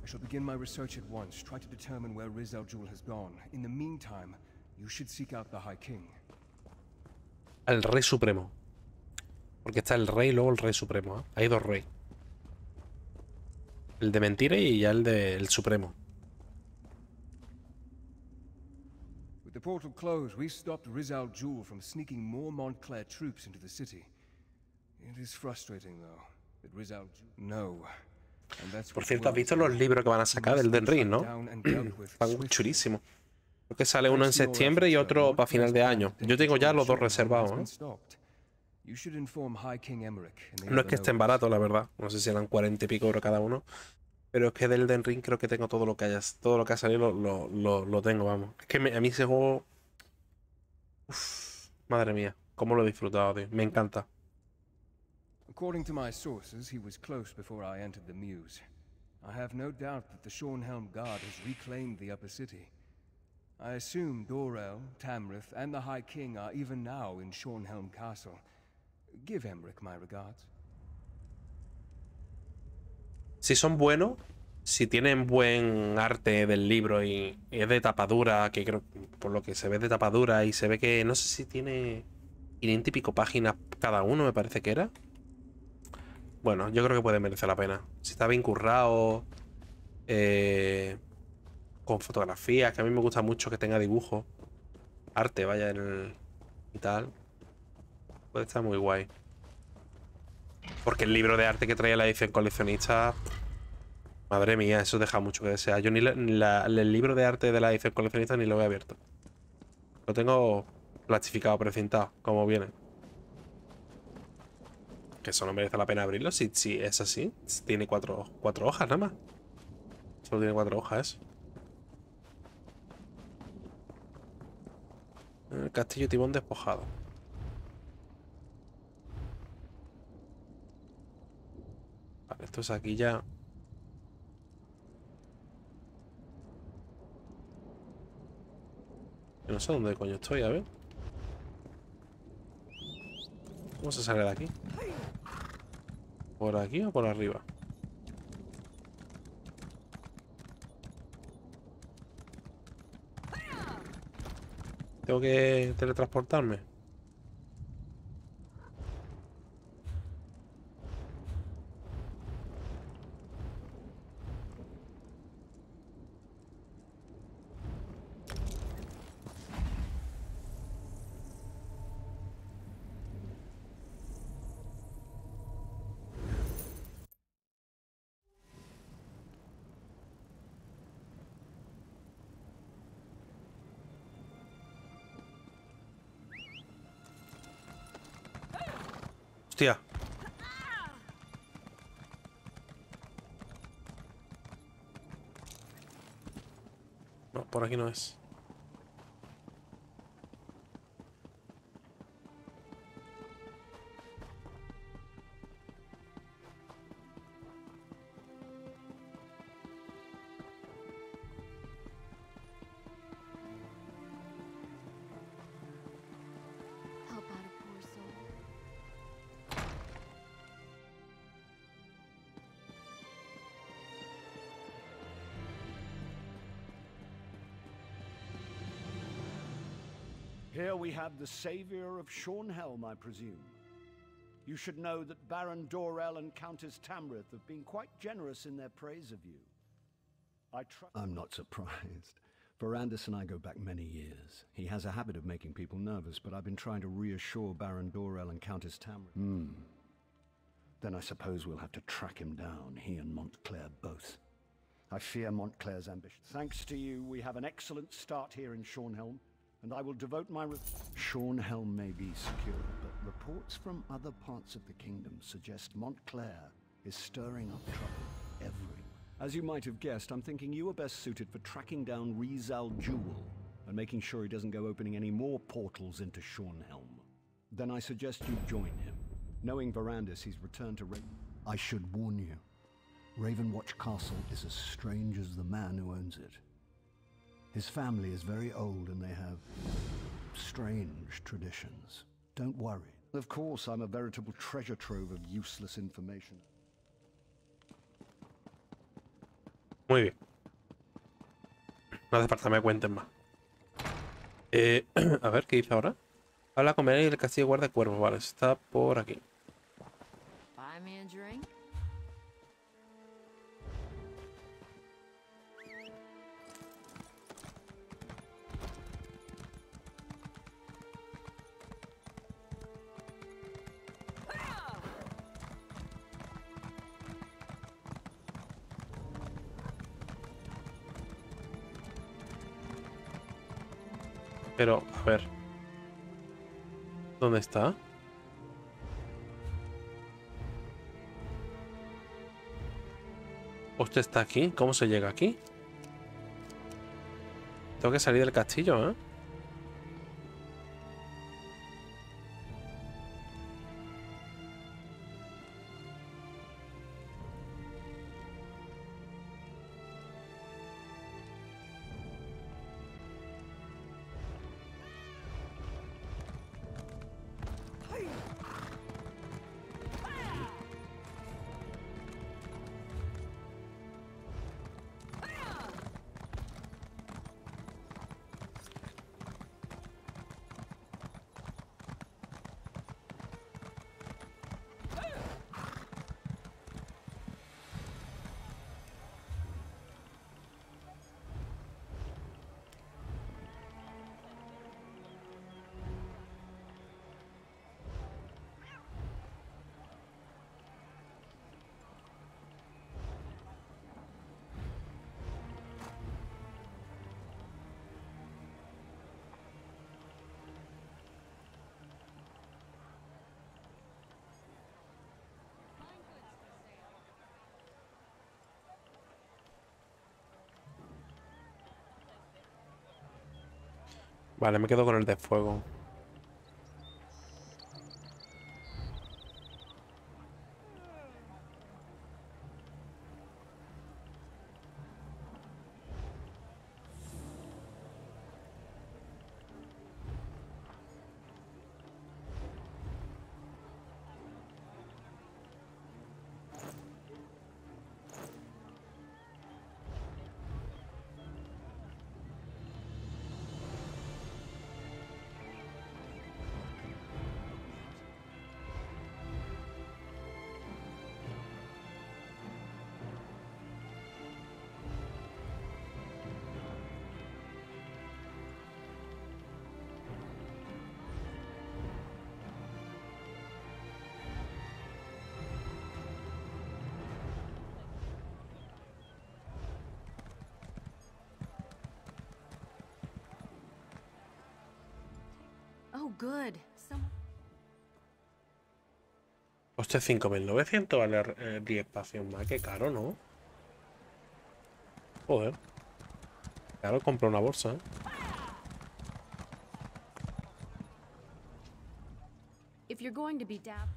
I shall begin my research at once, try to determine where Riz Al Jul has gone. In the meantime, you should seek out the High King. Al Rey Supremo. Porque está el Rey y luego el Rey Supremo, ¿eh? Hay dos reyes. El de mentira y ya el Supremo. With the portal closed, we stopped Riz Al Jul from sneaking more Montclair troops into the city. It is frustrating, though, that Riz Al Jul... No. Por cierto, ¿has visto los libros que van a sacar del Den Ring, no? Están chulísimos. Creo que sale uno en septiembre y otro para final de año. Yo tengo ya los dos reservados, ¿no? No es que estén baratos, la verdad. No sé si eran 40 y pico euros cada uno. Pero es que del Den Ring creo que tengo todo lo que ha salido, lo tengo, vamos. Es que a mí ese juego... Uf, madre mía, cómo lo he disfrutado, tío. Me encanta. According to my sources, he was close before I entered the Mews. I have no doubt that the Shornhelm Guard has reclaimed the upper city. I assume Dorel, Tamrith, and the High King are even now in Shornhelm Castle. Give Emmerich my regards. Si son buenos, si tienen buen arte del libro y es de tapadura, que creo, por lo que se ve de tapadura y se ve que, no sé si tiene 500 y pico páginas cada uno, me parece que era. Bueno, yo creo que puede merecer la pena. Si está bien currado, con fotografías, que a mí me gusta mucho que tenga dibujo, arte, vaya, y tal. Puede estar muy guay. Porque el libro de arte que traía la edición coleccionista... Madre mía, eso deja mucho que desear. Yo el libro de arte de la edición coleccionista ni lo he abierto. Lo tengo plastificado, precintado, como viene. Que eso no merece la pena abrirlo. Si es así, tiene cuatro hojas nada más. Solo tiene 4 hojas eso. El castillo Timón despojado. Vale, esto es aquí ya. Yo no sé dónde coño estoy, a ver. ¿Cómo se sale de aquí? ¿Por aquí o por arriba? Tengo que teletransportarme. Hostia. No, por aquí no es. Help out a poor soul. Here we have the savior of Shornhelm, I presume. You should know that Baron Dorell and Countess Tamrith have been quite generous in their praise of you. I'm not surprised. Verandis and I go back many years. He has a habit of making people nervous, but I've been trying to reassure Baron Dorell and Countess Tamrith. Then I suppose we'll have to track him down, he and Montclair both. I fear Montclair's ambition. Thanks to you, we have an excellent start here in Shornhelm, and I will devote my... Shornhelm may be secure, but reports from other parts of the kingdom suggest Montclair is stirring up trouble everywhere. As you might have guessed, I'm thinking you are best suited for tracking down Rizal Jewel and making sure he doesn't go opening any more portals into Shornhelm. Then I suggest you join him. Knowing Verandis, he's returned to I should warn you, Ravenwatch Castle is as strange as the man who owns it. His family is very old and they have strange traditions. Don't worry. Of course, I'm a veritable treasure trove of useless information. Muy bien. No hace falta que me cuenten más. A ver, ¿qué dice ahora? Habla con Belén y el castillo guarda cuervos. Vale, está por aquí. Buy me a drink? Pero, a ver. ¿Dónde está? ¿Usted está aquí? ¿Cómo se llega aquí? Tengo que salir del castillo, ¿eh? Vale, me quedo con el de fuego. Oh, good. Hostia, 5.900 vale 10 espacios más. Qué caro, ¿no? Joder. Claro, compro una bolsa, ¿eh? If you're going to be dabbed.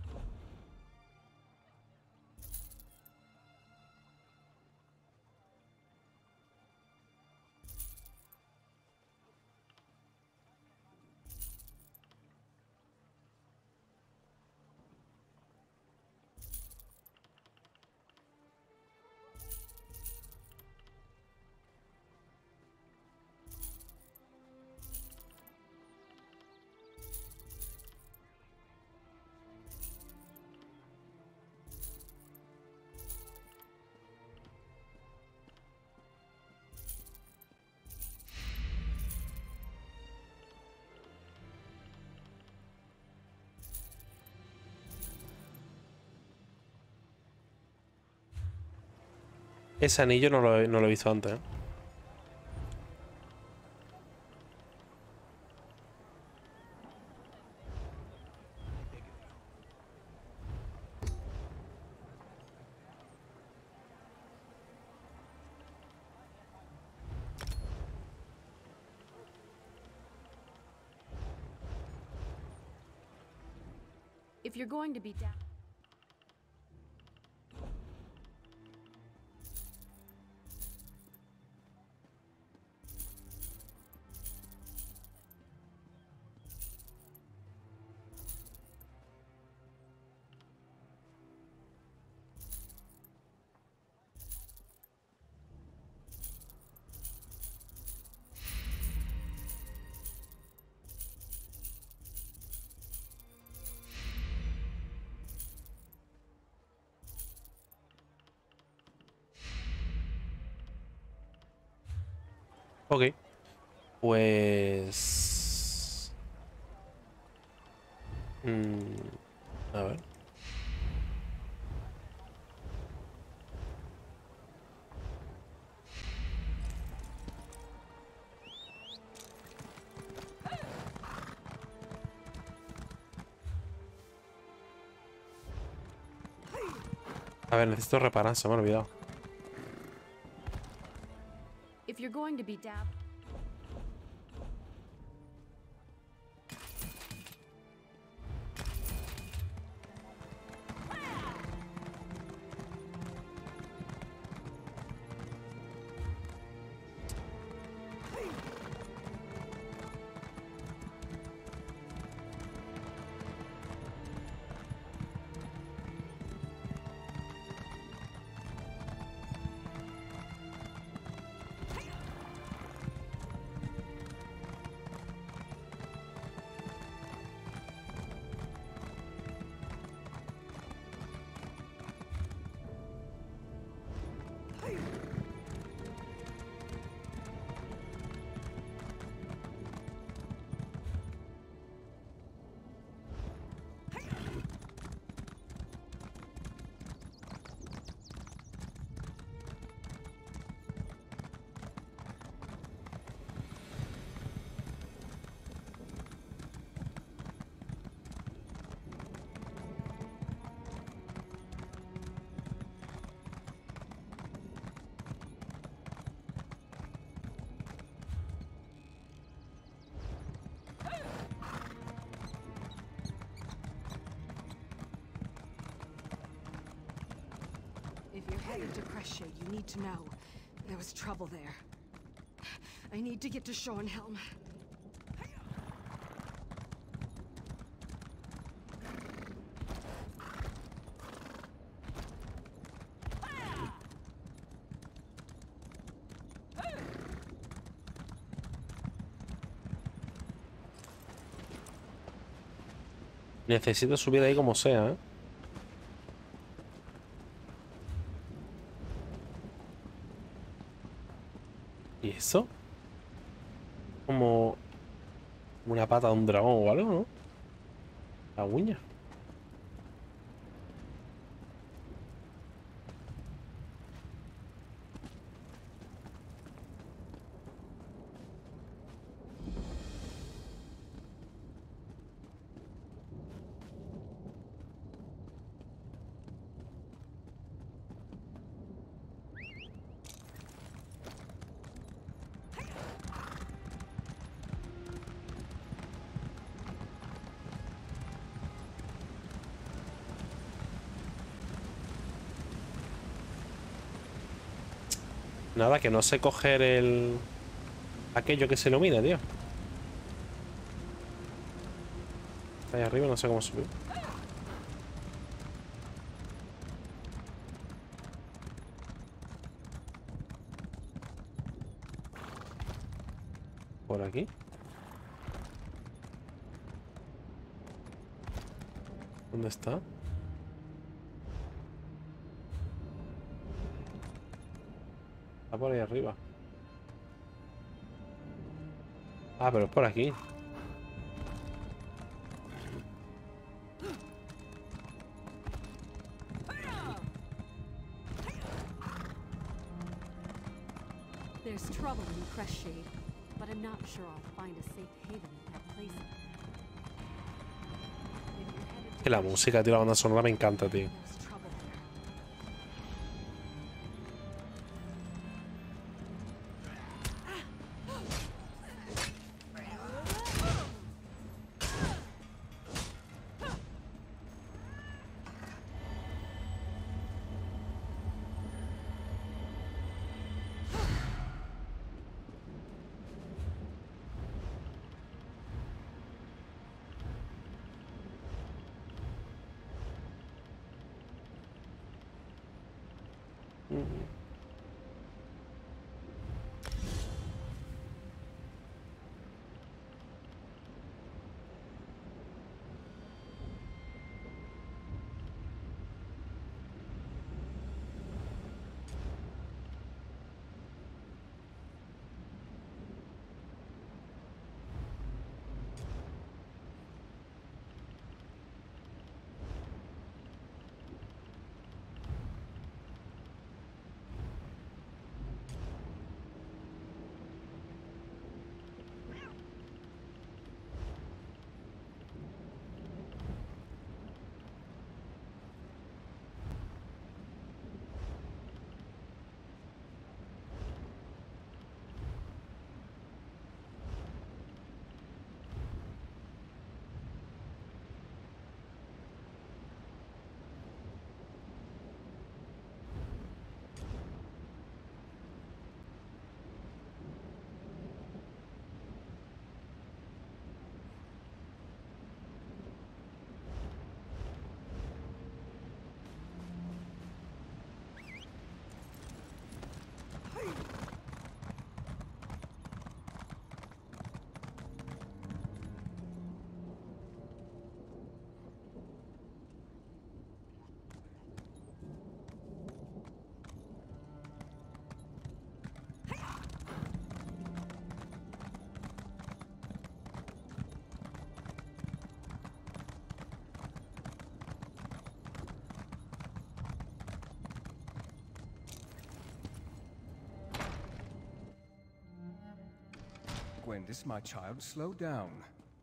Ese anillo no lo he visto antes, ¿eh? If you're going to be dabbed. Ok. Pues... a ver. A ver, necesito reparar, se me ha olvidado. If you're going to be dabbed. to Cresshay, you need to know. There was trouble there. I need to get to Schornhelm. Necesito subir ahí como sea, ¿eh? ¿Y eso? Como una pata de un dragón o algo, ¿no? La uña. Nada, que no sé coger el... aquello que se ilumina, tío. Está ahí arriba, no sé cómo subir. Por aquí. ¿Dónde está? Está por ahí arriba. Ah, pero es por aquí. There's trouble in Cresshay, but I'm not sure I'll find a safe haven at that place. Que la música, tío, la banda sonora me encanta, tío. Gwen, this, my child, slow down.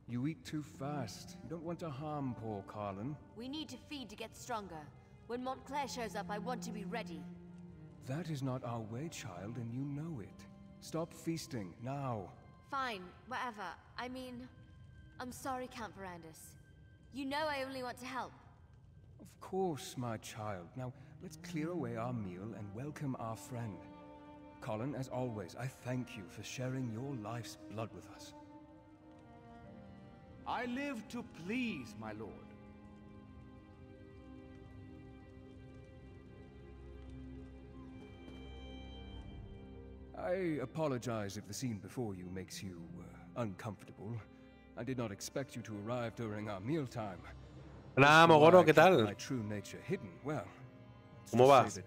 You eat too fast. You don't want to harm poor Carlin. We need to feed to get stronger. When Montclair shows up, I want to be ready. That is not our way, child, and you know it. Stop feasting, now. Fine, whatever. I mean, I'm sorry, Count Verandis. You know I only want to help. Of course, my child. Now, let's clear away our meal and welcome our friend. Colin, as always, I thank you for sharing your life's blood with us. I live to please, my lord. I apologize if the scene before you makes you uncomfortable. I did not expect you to arrive during our mealtime. Hola, Mogoro, ¿qué tal? My true nature hidden. Well, ¿Cómo vas?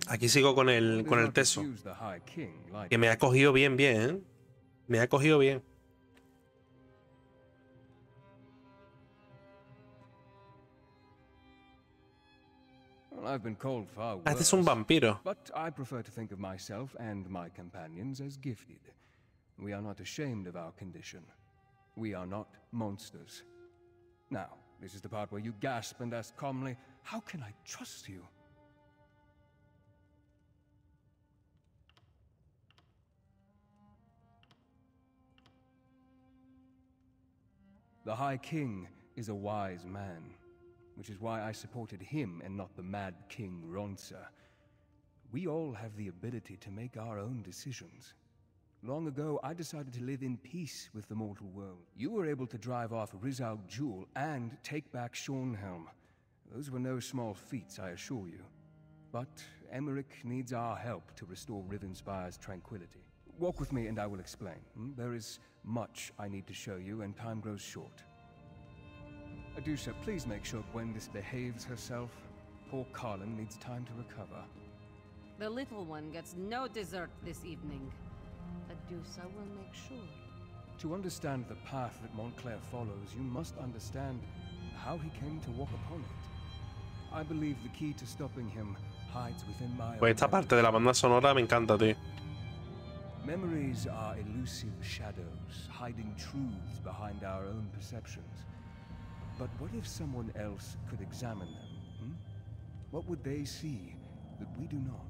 Aquí sigo con el teso. Que me ha cogido bien, ¿eh? Me ha cogido bien. I've been called far worse, este es un vampiro. but I prefer to think of myself and my companions as gifted. We are not ashamed of our condition. We are not monsters. Now, this is the part where you gasp and ask calmly, how can I trust you? The High King is a wise man, which is why I supported him and not the Mad King Ronsa. We all have the ability to make our own decisions. Long ago, I decided to live in peace with the mortal world. You were able to drive off Rizal Jewel and take back Shornhelm. Those were no small feats, I assure you. But Emmerich needs our help to restore Rivenspire's tranquility. Walk with me and I will explain. There is much I need to show you and time grows short. Adusa, please make sure Gwendis behaves herself. Poor Carlin needs time to recover. The little one gets no dessert this evening. Adusa will make sure. To understand the path that Montclair follows, you must understand how he came to walk upon it. I believe the key to stopping him hides within my Pues esta parte de la banda sonora me encanta, tío. Memories are elusive shadows, hiding truths behind our own perceptions. But what if someone else could examine them? What would they see that we do not?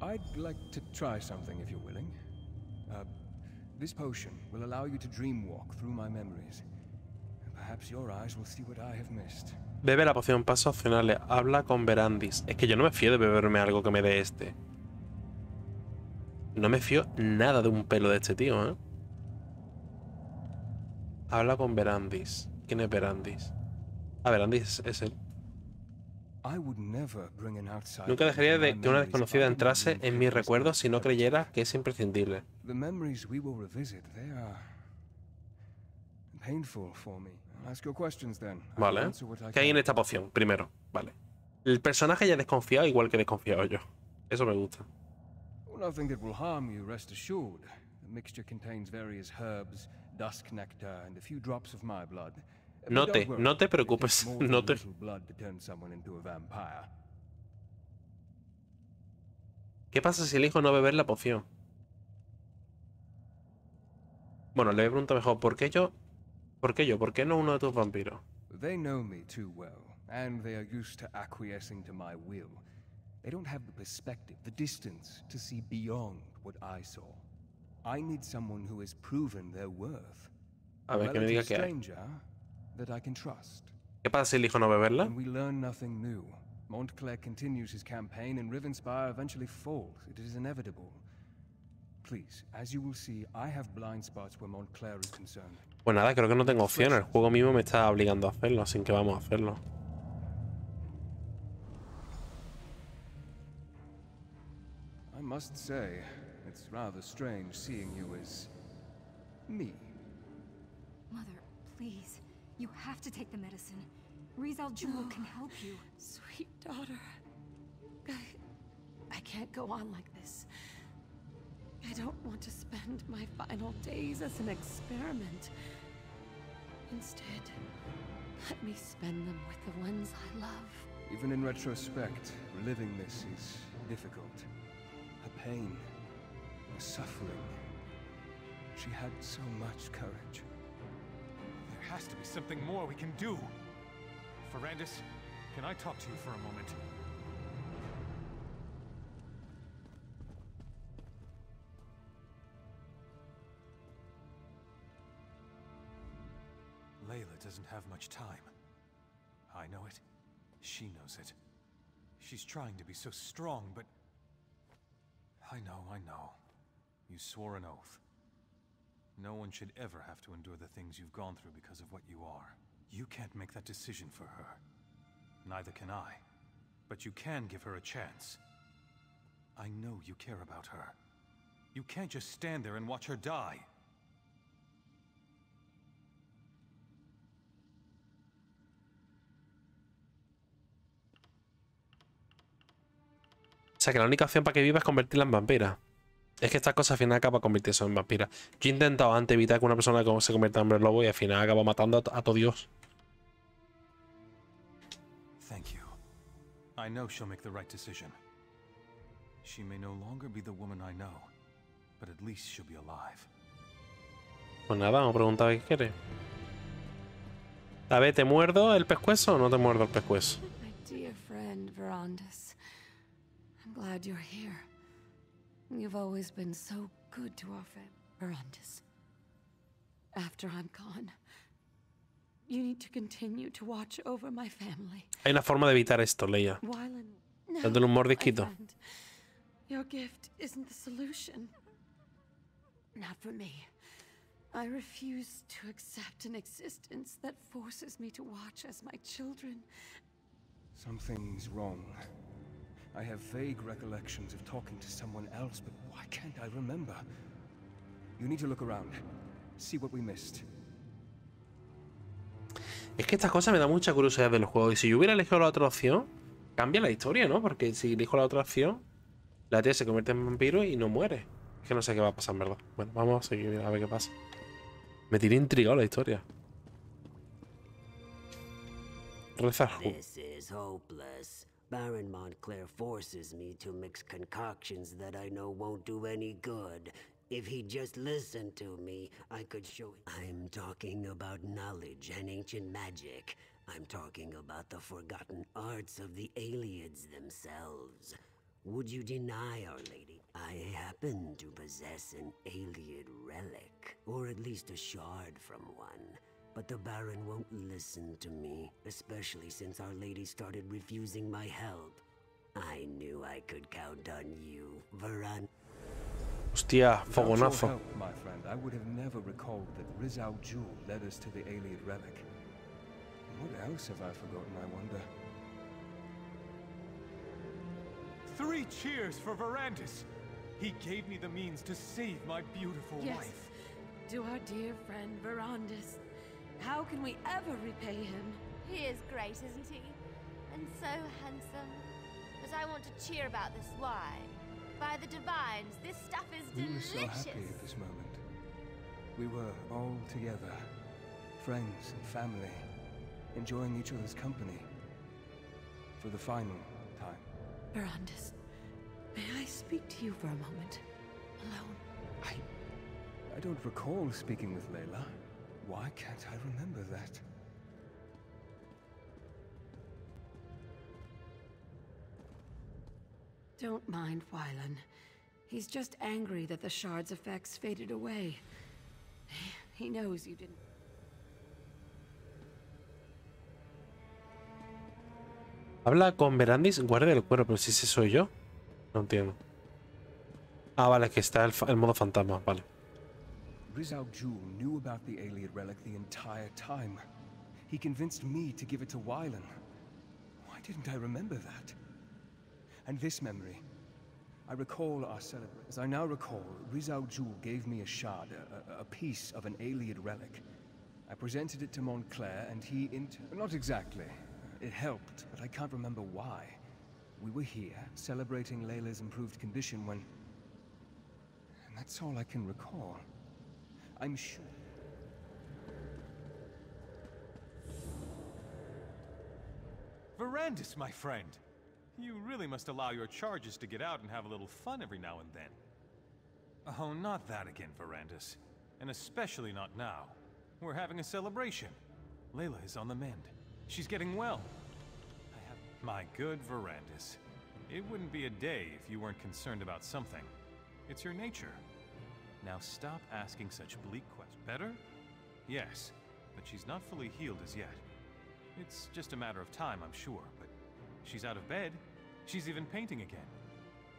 I'd like to try something if you're willing. This potion will allow you to dreamwalk through my memories. Perhaps your eyes will see what I have missed. Bebe la poción, pasos opcionales. Habla con Verandis. Es que yo no me fío de beberme algo que me dé este. No me fío nada de un pelo de este tío, ¿eh? Habla con Verandis. ¿Quién es Verandis? Ah, Verandis es él. Nunca dejaría de que una desconocida entrase en mis recuerdos si no creyera que es imprescindible. Vale. ¿Qué hay en esta poción? Primero. Vale. El personaje ya desconfiado igual que desconfiado yo. Eso me gusta. Nothing that will harm you, rest assured. The mixture contains various herbs, dusk nectar, and a few drops of my blood. No te preocupes, no te... ¿Qué pasa si elijo no beber la poción? Bueno, le voy a preguntar mejor, ¿por qué yo? ¿Por qué yo? ¿Por qué no uno de tus vampiros? They know me too well, and they are used to acquiescing to my will. They don't have the perspective, the distance, to see beyond what I saw. I need someone who has proven their worth. A ver, que me diga qué hay. That I can trust. ¿Qué pasa si elijo no beberla? And we learn nothing new. Montclair continues his campaign and Rivenspire eventually falls. It is inevitable. Please, as you will see, I have blind spots where Montclair is concerned. Pues nada, creo que no tengo opción. El juego mismo me está obligando a hacerlo, así que vamos a hacerlo. I must say, it's rather strange seeing you as me. Mother, please. You have to take the medicine. Rizal Jewel can help you. Sweet daughter. I can't go on like this. I don't want to spend my final days as an experiment. Instead, let me spend them with the ones I love. Even in retrospect, reliving this is difficult. Her pain, her suffering. She had so much courage. There has to be something more we can do. Ferrandis, can I talk to you for a moment? Layla doesn't have much time. I know it. She knows it. She's trying to be so strong, but... I know. You swore an oath. No one should ever have to endure the things you've gone through because of what you are. You can't make that decision for her. Neither can I. But you can give her a chance. I know you care about her. You can't just stand there and watch her die. O sea que la única opción para que viva es convertirla en vampira. Es que estas cosas al final acaban convirtiéndose en vampira. Yo he intentado antes evitar que una persona se convierta en hombre lobo y al final acaba matando a todo Dios. Thank you. I know she'll make the right decision. She may no longer be the woman I know, but at least she'll be alive. Pues nada, vamos a preguntar qué quiere. A ver, ¿te muerdo el pescuezo o no te muerdo el pescuezo? My dear friend, Verandis. I'm glad you're here. You've always been so good to our family. Verandis. After I'm gone, you need to continue to watch over my family. Hay una forma de evitar esto, Leia. Wylan, Dándole un mordisquito. my friend. Your gift isn't the solution. Not for me. I refuse to accept an existence that forces me to watch as my children... Something's wrong. I have vague recollections of talking to someone else, but why can't I remember? You need to look around. See what we missed. Es que estas cosas me dan mucha curiosidad del juego. Y si yo hubiera elegido la otra opción, cambia la historia, ¿no? Porque si elijo la otra opción, la tía se convierte en vampiro y no muere. Es que no sé qué va a pasar, en verdad. Bueno, vamos a seguir a ver qué pasa. Me tiene intrigado la historia. Rezar. This is hopeless. Baron Montclair forces me to mix concoctions that I know won't do any good. If he'd just listen to me, I could show him. I'm talking about knowledge and ancient magic. I'm talking about the forgotten arts of the Aliads themselves. Would you deny, Our Lady? I happen to possess an Aliad relic, or at least a shard from one. But the Baron won't listen to me, especially since Our Lady started refusing my help. I knew I could count on you, Varan. Hostia, fogonazo. Without your help, my friend, I would have never recalled that Rizal Jul led us to the Aliad relic. What else have I forgotten, I wonder? 3 cheers for Verandis! He gave me the means to save my beautiful wife. To our dear friend Verandis. How can we ever repay him? He is great, isn't he? And so handsome. But I want to cheer about this wine. By the divines, this stuff is delicious. We were so happy at this moment. We were all together. Friends and family. Enjoying each other's company. For the final time. Verandis, may I speak to you for a moment? Alone. I don't recall speaking with Layla. Why can't I remember that? Don't mind Wylan. He's just angry that the shard's effects faded away. He knows you didn't... Habla con Verandis, guardia del cuero, pero si ese soy yo. No entiendo. Ah, vale, que está el modo fantasma, vale. Rizal Jul knew about the Aliad relic the entire time. He convinced me to give it to Wylan. Why didn't I remember that? And this memory. I recall our celebration. As I now recall, Rizal Jul gave me a shard, a piece of an Aliad relic. I presented it to Montclair, and he Not exactly. It helped, but I can't remember why. We were here, celebrating Layla's improved condition when... And that's all I can recall. I'm sure... Verandis, my friend! You really must allow your charges to get out and have a little fun every now and then. Oh, not that again, Verandis. And especially not now. We're having a celebration. Layla is on the mend. She's getting well. My good Verandis. It wouldn't be a day if you weren't concerned about something. It's your nature. Now stop asking such bleak questions. Better? Yes, but she's not fully healed as yet. It's just a matter of time, I'm sure, but she's out of bed. She's even painting again.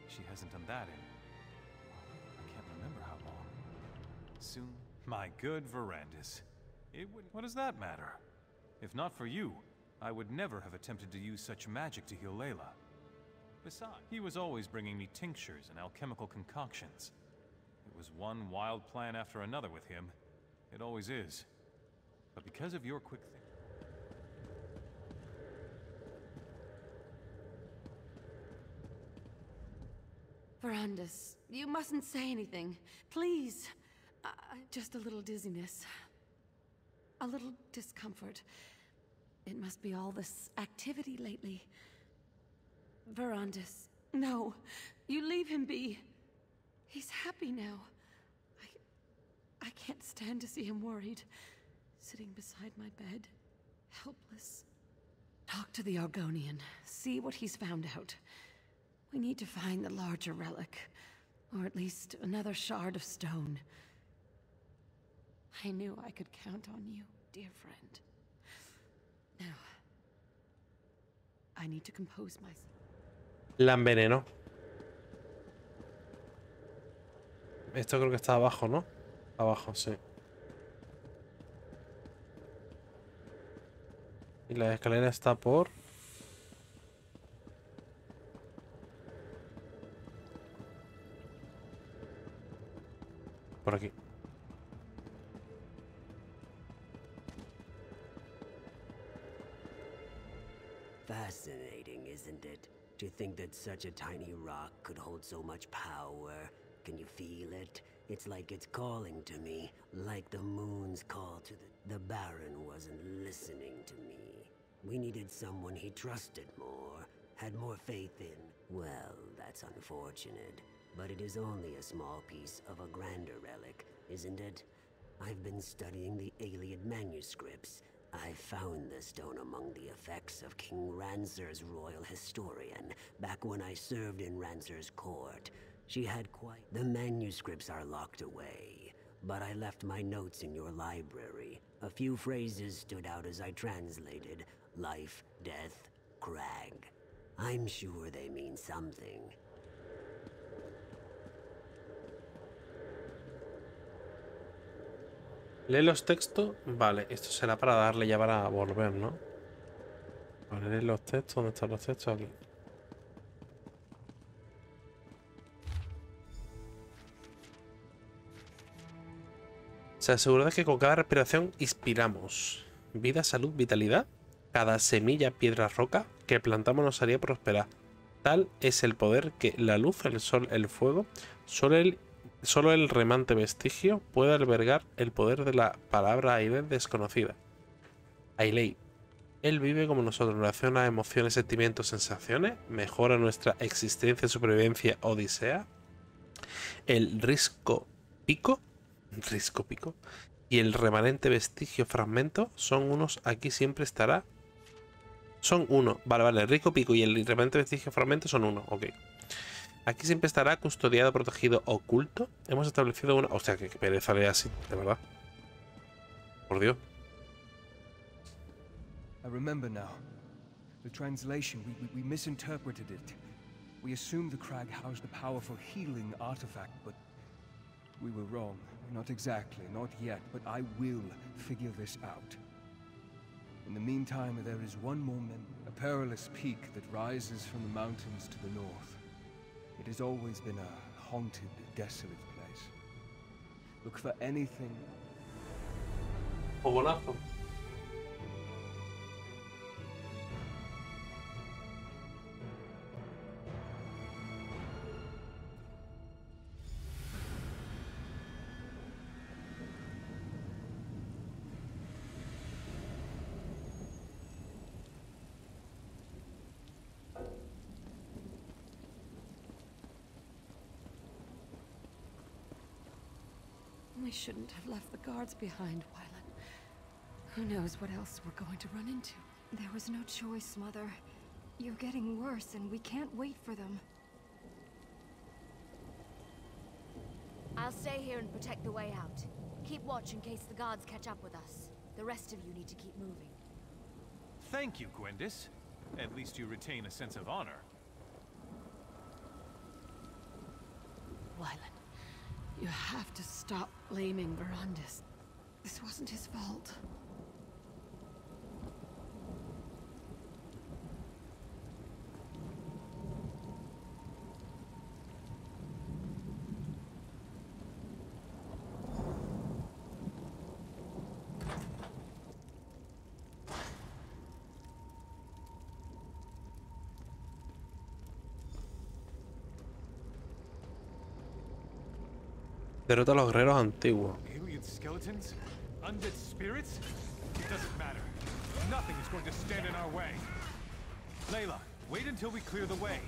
She hasn't done that in... I can't remember how long. Soon... My good Verandis. It would... What does that matter? If not for you, I would never have attempted to use such magic to heal Layla. Besides, he was always bringing me tinctures and alchemical concoctions. It was one wild plan after another with him. It always is. But because of your quick thinking... Verandis, you mustn't say anything. Please. Just a little dizziness. A little discomfort. It must be all this activity lately. Verandis, no. You leave him be. He's happy now. I can't stand to see him worried. Sitting beside my bed. Helpless. Talk to the Argonian. See what he's found out. We need to find the larger relic. Or at least another shard of stone. I knew I could count on you, dear friend. Now, I need to compose myself. La envenenó. Esto creo que está abajo, ¿no? Abajo, sí. Y la escalera está por... Por aquí. Fascinating, isn't it? To think that such a tiny rock could hold so much power. Can you feel it? It's like it's calling to me, like the moon's call to the Baron wasn't listening to me. We needed someone he trusted more, had more faith in. Well, that's unfortunate. But it is only a small piece of a grander relic, isn't it? I've been studying the Iliad manuscripts. I found the stone among the effects of King Ranzer's royal historian, back when I served in Ranzer's court. She had quite... The manuscripts are locked away, but I left my notes in your library. A few phrases stood out as I translated. Life, death, crag. I'm sure they mean something. Lee los textos. Vale, esto será para darle ya para volver, ¿no? Vale, lee los textos. ¿Dónde están los textos? Aquí. Se asegura de que con cada respiración inspiramos vida, salud, vitalidad. Cada semilla, piedra, roca que plantamos nos haría prosperar. Tal es el poder que la luz, el sol, el fuego, solo el remante vestigio puede albergar el poder de la palabra Ailey desconocida. Ailey. Él vive como nosotros, relaciona emociones, sentimientos, sensaciones, mejora nuestra existencia, supervivencia, odisea. El risco pico y el remanente vestigio fragmento son unos, aquí siempre estará. Son uno, vale, el rico pico y el remanente vestigio fragmento son uno, ok. Aquí siempre estará custodiado, protegido, oculto. Hemos establecido una... Hostia, que pereza leer así, de verdad. Por Dios. I remember now. The translation, we misinterpreted it. We assumed the crag housed a powerful healing artifact, but we were wrong. Not exactly, not yet, but I will figure this out. In the meantime, there is one more a perilous peak that rises from the mountains to the north. It has always been a haunted, desolate place. Look for anything. Fogonazo. We shouldn't have left the guards behind, Wylan. Who knows what else we're going to run into? There was no choice, Mother. You're getting worse, and we can't wait for them. I'll stay here and protect the way out. Keep watch in case the guards catch up with us. The rest of you need to keep moving. Thank you, Gwendis. At least you retain a sense of honor. Wylan. You have to stop blaming Verandis. This wasn't his fault. Derrota a los guerreros antiguos. Alien skeletons? Undead spirits? It doesn't matter. Nothing is going to stand in our way. Layla, wait until we clear the way.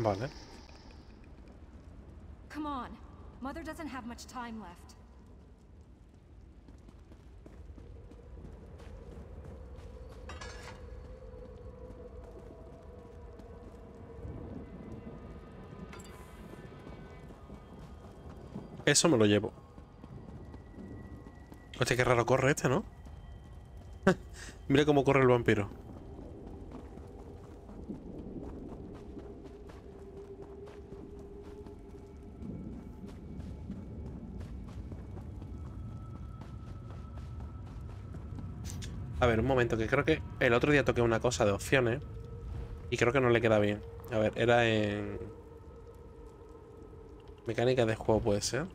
Vale. Come on. Mother doesn't have much time left. Eso me lo llevo. Hostia, qué raro corre este, ¿no? Mira cómo corre el vampiro. A ver, un momento, que creo que el otro día toqué una cosa de opciones y creo que no le queda bien. A ver, era en... mecánica de juego, puede ser.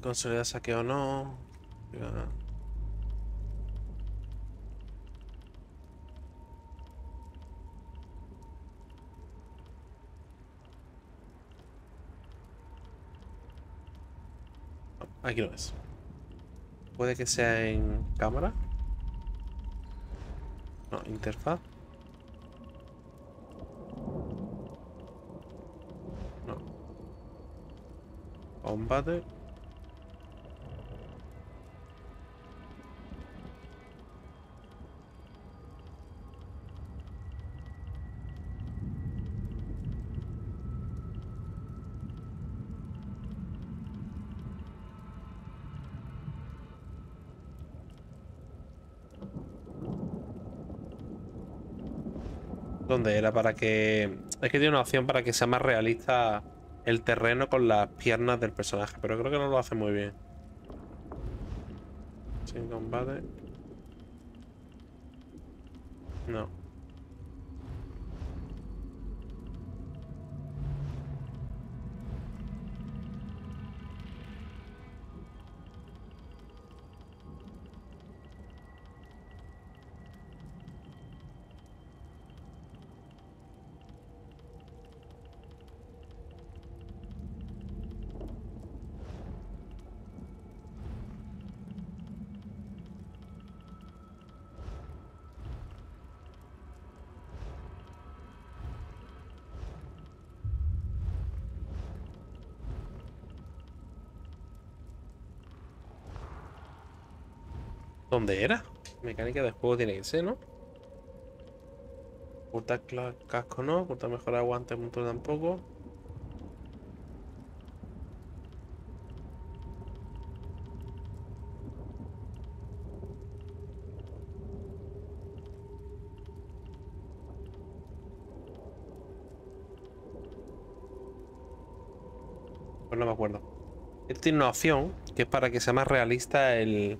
Consolidar saque o no. Aquí no es. Puede que sea en cámara. No, interfaz. No. Combate. Donde era para que... Es que tiene una opción para que sea más realista el terreno con las piernas del personaje, pero creo que no lo hace muy bien. Sin combate. No. ¿Dónde era? Mecánica del juego tiene que ser, ¿no? Ocultar casco no, ocultar mejor aguante punto tampoco. Pues no me acuerdo. Esto tiene una opción que es para que sea más realista el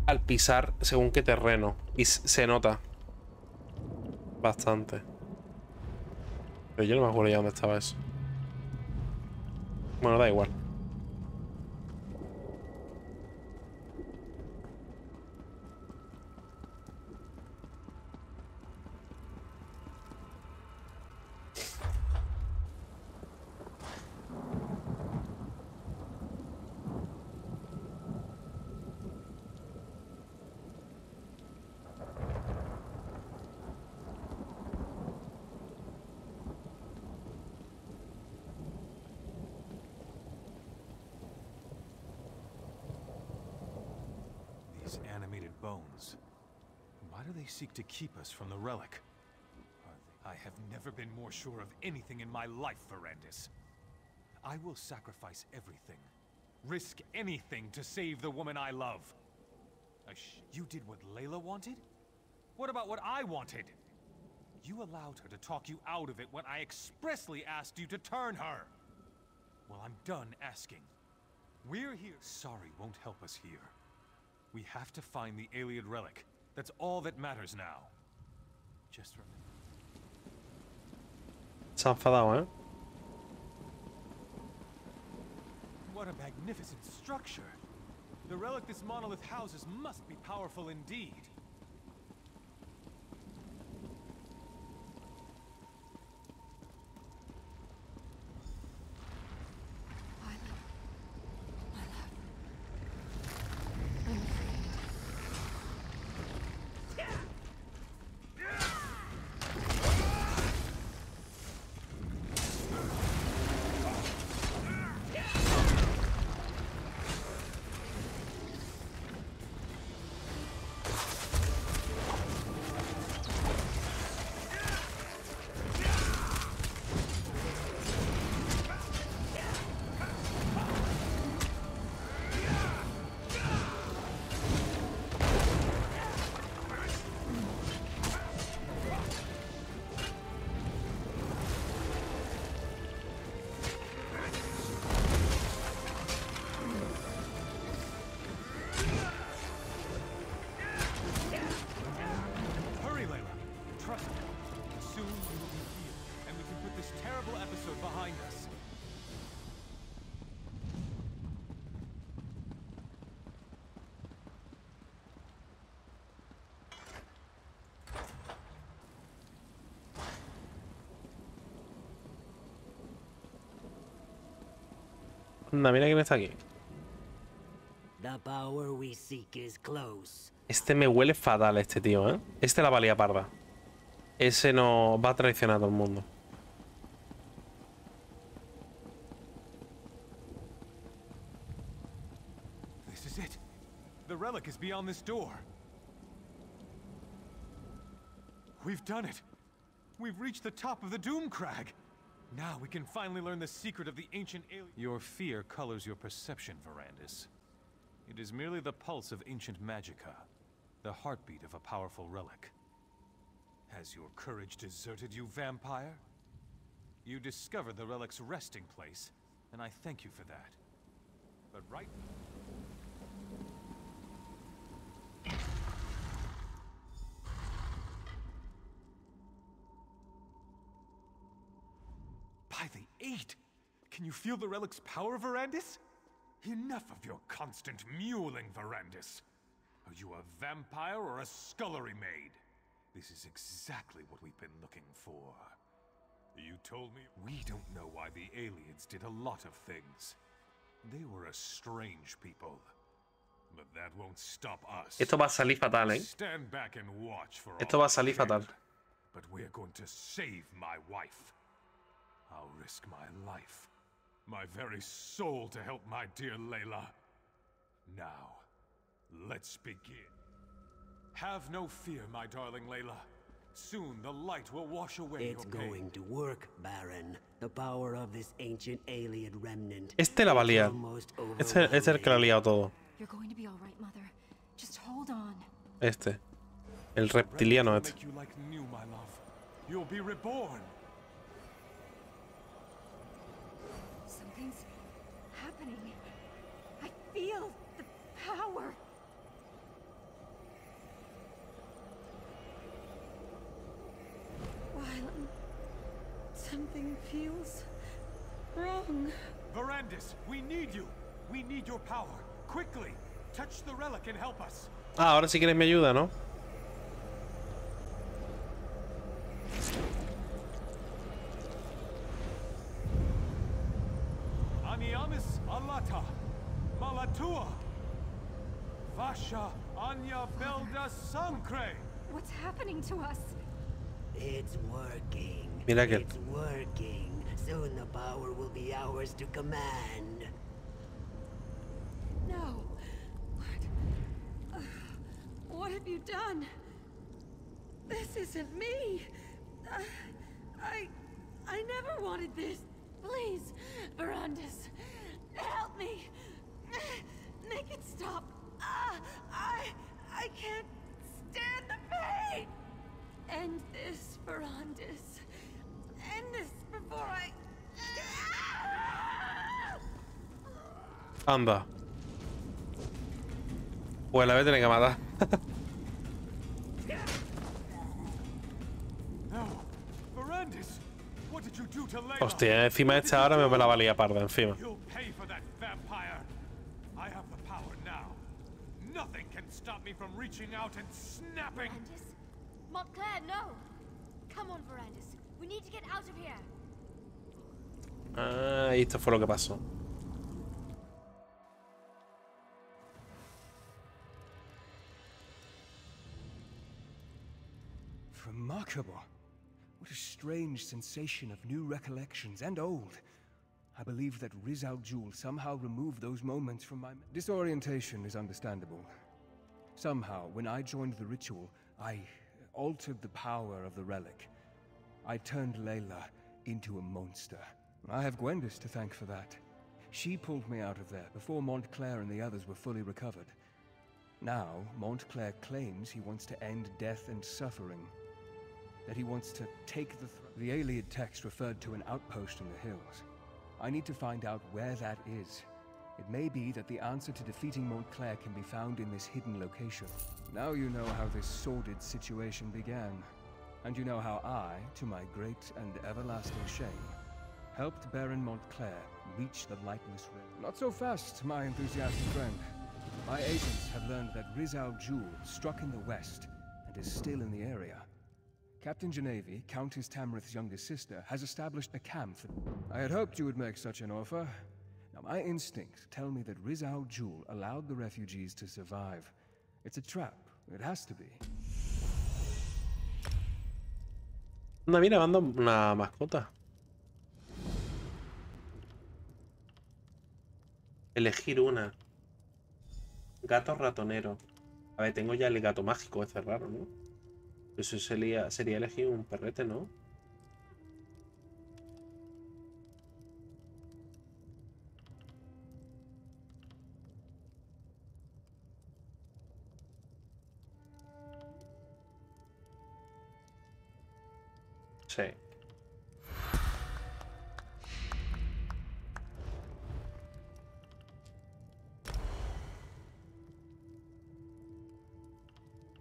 al pisar según qué terreno. Y se nota bastante. Pero yo no me acuerdo ya dónde estaba eso. Bueno, da igual. These animated bones. Why do they seek to keep us from the relic? I have never been more sure of anything in my life, Verandis. I will sacrifice everything, risk anything to save the woman I love. You did what Layla wanted? What about what I wanted? You allowed her to talk you out of it when I expressly asked you to turn her. Well, I'm done asking. We're here. Sorry won't help us here. We have to find the Ayleid relic. That's all that matters now. Just remember. Se ha enfadado, ¿eh? What a magnificent structure. The relic this monolith houses must be powerful indeed. Anda, mira quién está aquí. The power we seek is close. Este me huele fatal, este tío, ¿eh? Este la valía parda. Ese no va a traicionar a todo el mundo. This is it. The relic is beyond this door. We've done it. We've reached the top of the Doom Crag. Now we can finally learn the secret of the ancient alien. Your fear colors your perception, Verandis. It is merely the pulse of ancient magica, the heartbeat of a powerful relic. Has your courage deserted you, vampire? You discovered the relic's resting place, and I thank you for that. But right... By the Eight! Can you feel the relic's power, Verandis? Enough of your constant mewling, Verandis. Are you a vampire or a scullery maid? This is exactly what we've been looking for. You told me we don't know why the aliens did a lot of things. They were a strange people. But that won't stop us. Esto va a salir fatal, ¿eh? Stand back and watch for Esto va a salir fatal. But we're going to save my wife. I'll risk my life, my very soul to help my dear Layla. Now, Let's begin. Have no fear, my darling Layla. Soon the light will wash away It's your pain. going to work, Baron. The power of this ancient alien remnant. Este la va a liar. Es el que la ha liado todo. You're going to be all right, Mother. Just hold on. Este. El reptiliano este. Make you like new, my love. You'll be reborn. Something's happening. I feel the power. Wylan, something feels wrong. Verandis, we need you. We need your power. Quickly, touch the relic and help us. Ah, ahora si quieres me ayuda, ¿no? Aniamis alata, malatua, vasha anya belda sancre. What's happening to us? It's working. Mira que It's working. Soon the power will be ours to command. No. What have you done? This isn't me. I never wanted this. Please, Verandis, help me. Make it stop. I can't stand the pain. End this, Verandis. End this before I... Anda. Pues la voy a tener que matar. No, Verandis, what did you do to Layla? Hostia, encima esta ahora me la valía parda, encima. You'll pay for that, vampire. I have the power now. Nothing can stop me from reaching out and snapping. Verandis? Montclair, no. Come on, Verandis. We need to get out of here. Ah, y esto fue lo que pasó. Remarkable. What a strange sensation of new recollections and old. I believe that Riz al-Jul somehow removed those moments from my... Disorientation is understandable. Somehow, when I joined the ritual, I altered the power of the relic. I turned Layla into a monster. I have Gwendis to thank for that. She pulled me out of there before Montclair and the others were fully recovered. Now, Montclair claims he wants to end death and suffering. That he wants to take the throne. The Iliad text referred to an outpost in the hills. I need to find out where that is. It may be that the answer to defeating Montclair can be found in this hidden location. Now you know how this sordid situation began. And you know how I, to my great and everlasting shame, helped Baron Montclair reach the lightless rim. Not so fast, my enthusiastic friend. My agents have learned that Riz al-Jul struck in the west and is still in the area. Captain Genevieve, Countess Tamrith's youngest sister, has established a camp for... I had hoped you would make such an offer. Now, my instincts tell me that Riz al-Jul allowed the refugees to survive. It's a trap. It has to be. Anda, mira, mando una mascota. Elegir una. Gato ratonero. A ver, tengo ya el gato mágico, ese raro, ¿no? Eso sería elegir un perrete, ¿no? Sí.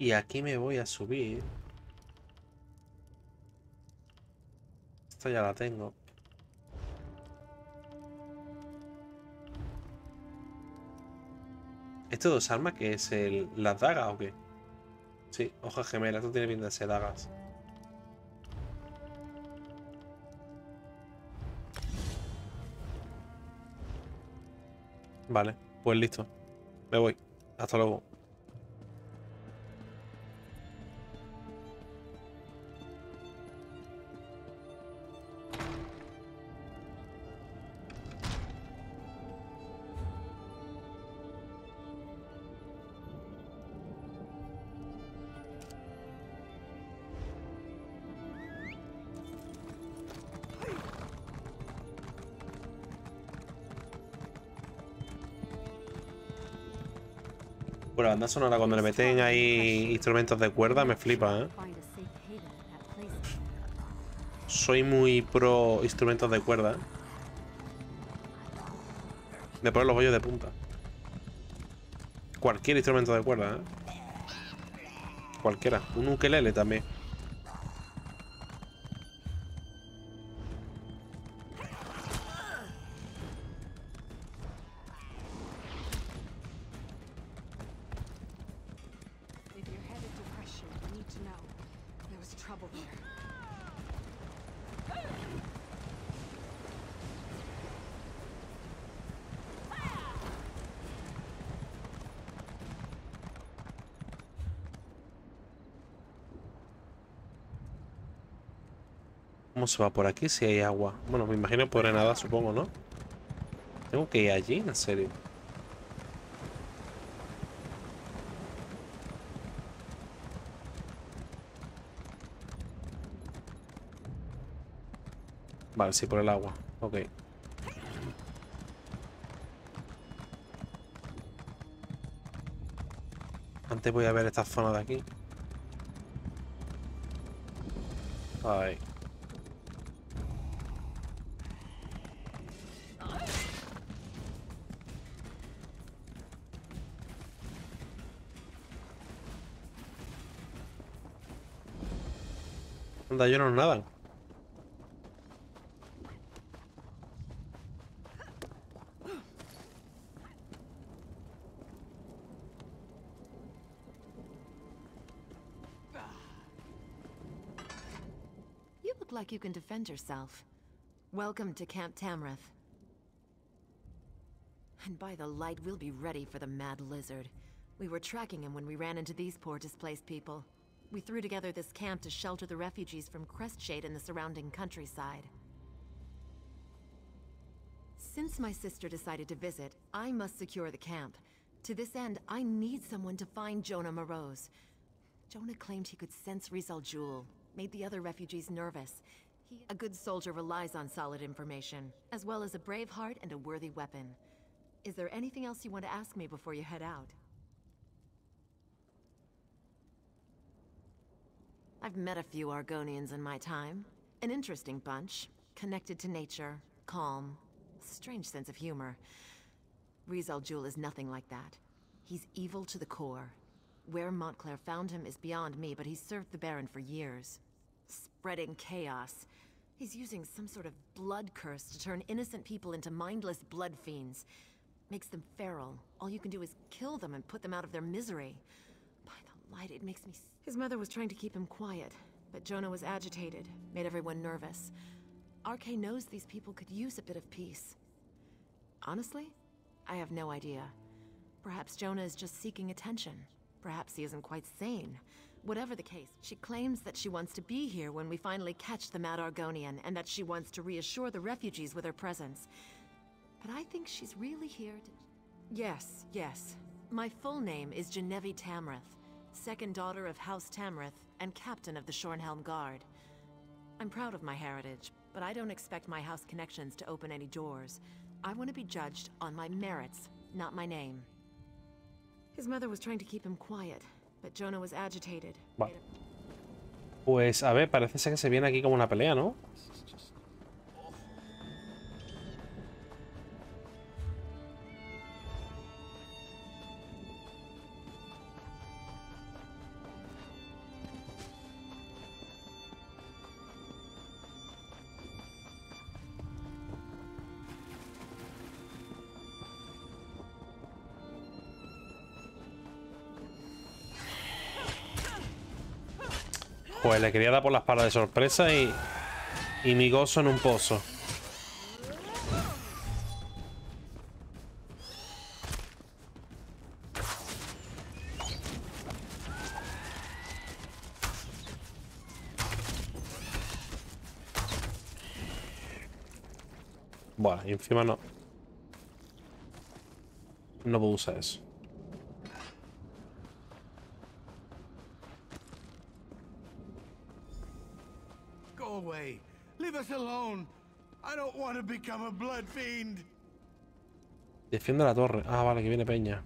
Y aquí me voy a subir. Esta ya la tengo. ¿Esto dos armas que es las dagas o qué? Sí, hojas gemelas. Esto tiene pinta de ser dagas. Vale, pues listo. Me voy. Hasta luego. Bueno, banda sonora cuando le meten ahí instrumentos de cuerda me flipa, ¿eh? Soy muy pro instrumentos de cuerda, ¿eh? Me ponen los bollos de punta. Cualquier instrumento de cuerda, ¿eh? Cualquiera. Un ukelele también. ¿Cómo se va por aquí si hay agua? Bueno, me imagino que podré nadar, supongo, ¿no? ¿Tengo que ir allí? ¿En serio? Vale, sí, por el agua. Ok. Antes voy a ver esta zona de aquí. Ahí. Anda, yo no nadan. You look like you can defend yourself. Welcome to Camp Tamrith. And by the light, we'll be ready for the mad lizard. We were tracking him when we ran into these poor displaced people. We threw together this camp to shelter the refugees from Crestshade and the surrounding countryside. Since my sister decided to visit, I must secure the camp. To this end, I need someone to find Jonah Morose. Jonah claimed he could sense Rizal Jewel, made the other refugees nervous. A good soldier relies on solid information, as well as a brave heart and a worthy weapon. Is there anything else you want to ask me before you head out? I've met a few Argonians in my time. An interesting bunch. Connected to nature. Calm. Strange sense of humor. Rizal Jewel is nothing like that. He's evil to the core. Where Montclair found him is beyond me, but he's served the Baron for years. Spreading chaos. He's using some sort of blood curse to turn innocent people into mindless blood fiends. Makes them feral. All you can do is kill them and put them out of their misery. By the light, it makes me... His mother was trying to keep him quiet, but Jonah was agitated, made everyone nervous. RK knows these people could use a bit of peace. Honestly, I have no idea. Perhaps Jonah is just seeking attention. Perhaps he isn't quite sane. Whatever the case, she claims that she wants to be here when we finally catch the Mad Argonian, and that she wants to reassure the refugees with her presence. But I think she's really here to... Yes. My full name is Genevieve Tamrith, second daughter of House Tamrith and captain of the Shornhelm Guard. I'm proud of my heritage, but I don't expect my house connections to open any doors. I want to be judged on my merits, not my name. His mother was trying to keep him quiet, but Jonah was agitated. Va. Pues a ver, parece ser que se viene aquí como una pelea, ¿no? Pues le quería dar por la espalda de sorpresa y mi gozo en un pozo. Bueno, y encima no puedo usar eso. Away. Leave us alone. I don't want to become a blood fiend. Defiende la torre. Ah, vale, que viene peña.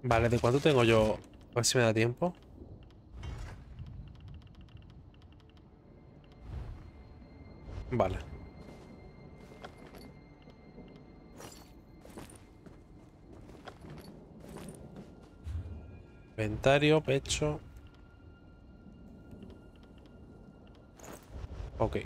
Vale, ¿de cuánto tengo yo? A ver si me da tiempo. Vale. Inventario, pecho. Ok.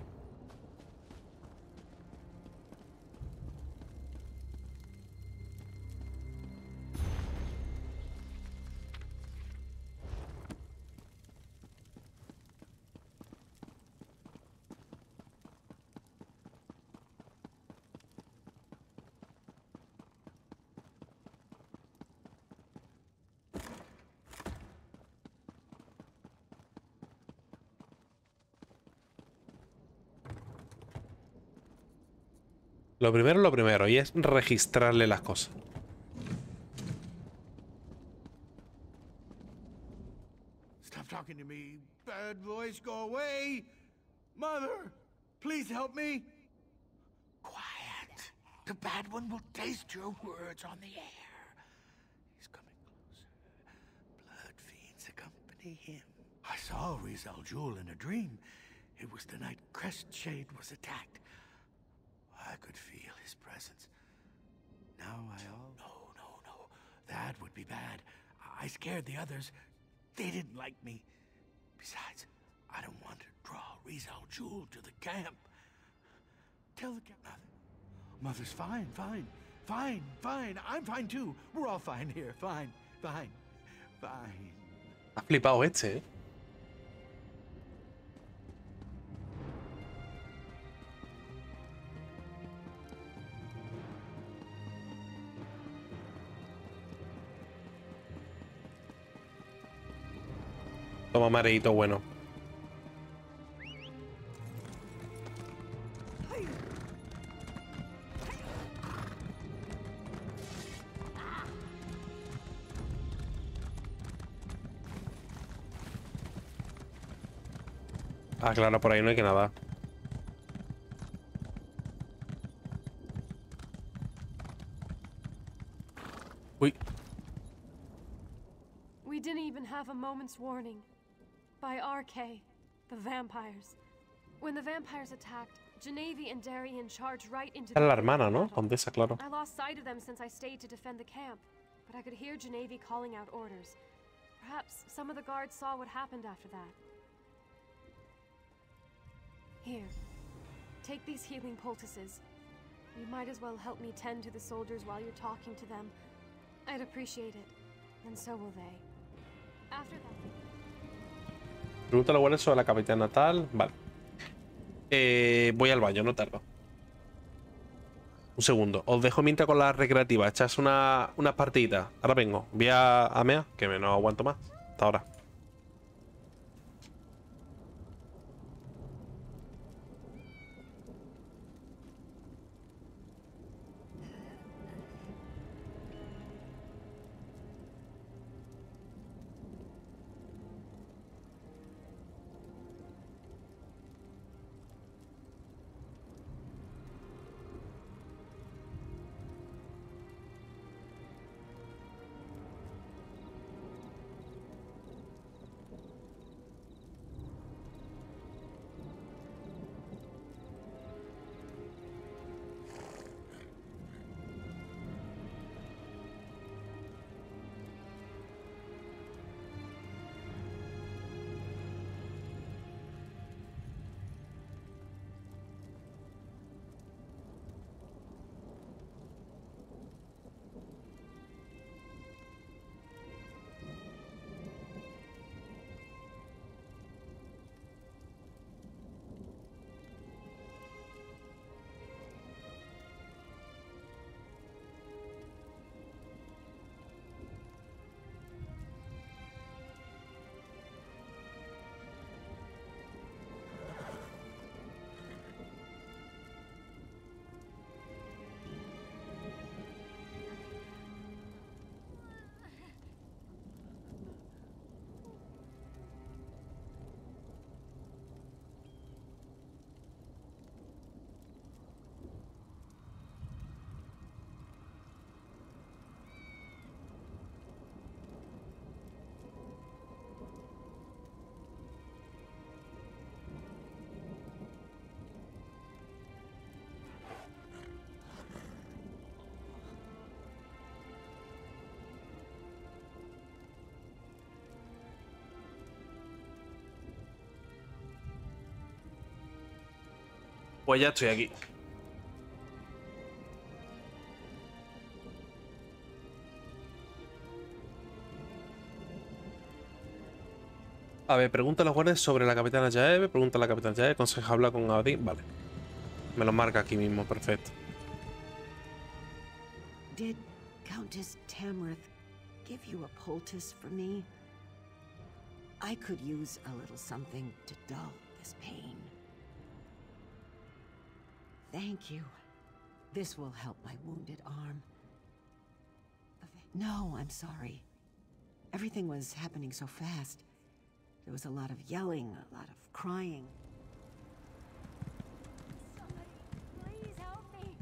Lo primero, y es registrarle las cosas. Stop talking to me, bad voice, go away! Mother, please help me! Quiet. The bad one will taste your words on the air. He's coming closer. Blood fiends accompany him. I saw Rizal Jul in a dream. It was the night Crestshade was attacked. I could feel his presence. Now No. That would be bad. I scared the others. They didn't like me. Besides, I don't want to draw Rizal Jul to the camp. Tell the camp nothing. Mother's fine. I'm fine too. We're all fine here. Fine. Ha flipado este, ¿eh? Toma mareito bueno. Ah, claro, por ahí no hay que nadar. Uy. We didn't even have a moment's warning. By RK, the vampires. When the vampires attacked, Genevieve and Darian charged right into Era la the hermana, ¿no? battle. Condesa, claro. I lost sight of them since I stayed to defend the camp, but I could hear Genevieve calling out orders. Perhaps some of the guards saw what happened after that. Here, take these healing poultices. You might as well help me tend to the soldiers while you're talking to them. I'd appreciate it, and so will they. After that... Pregunta lo bueno sobre la capitana tal. Vale. Voy al baño, no tardo. Un segundo. Os dejo mientras con la recreativa. Echas una partidita. Ahora vengo. Voy a mea, que me no aguanto más. Hasta ahora. Pues ya estoy aquí. A ver, pregunta a los guardias sobre la capitana Yaeve, pregunta a la capitana Yaeve, conseja hablar con Abadín. Vale. Me lo marca aquí mismo, perfecto. Did Countess Tamriel give you a poultice for me? I could use a little something to dull this pain. Thank you. This will help my wounded arm. No, I'm sorry. Everything was happening so fast. There was a lot of yelling, a lot of crying. Please help me.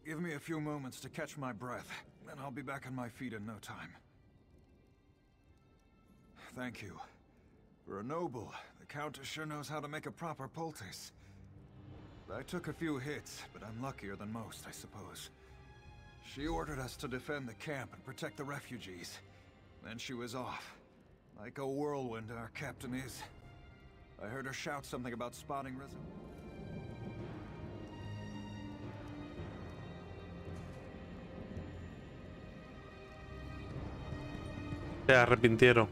Give me a few moments to catch my breath, then I'll be back on my feet in no time. Thank you. For a noble, the Countess sure knows how to make a proper poultice. I took a few hits, but I'm luckier than most, I suppose. She ordered us to defend the camp and protect the refugees. Then she was off. Like a whirlwind, our captain is. I heard her shout something about spotting risen. Se arrepintieron.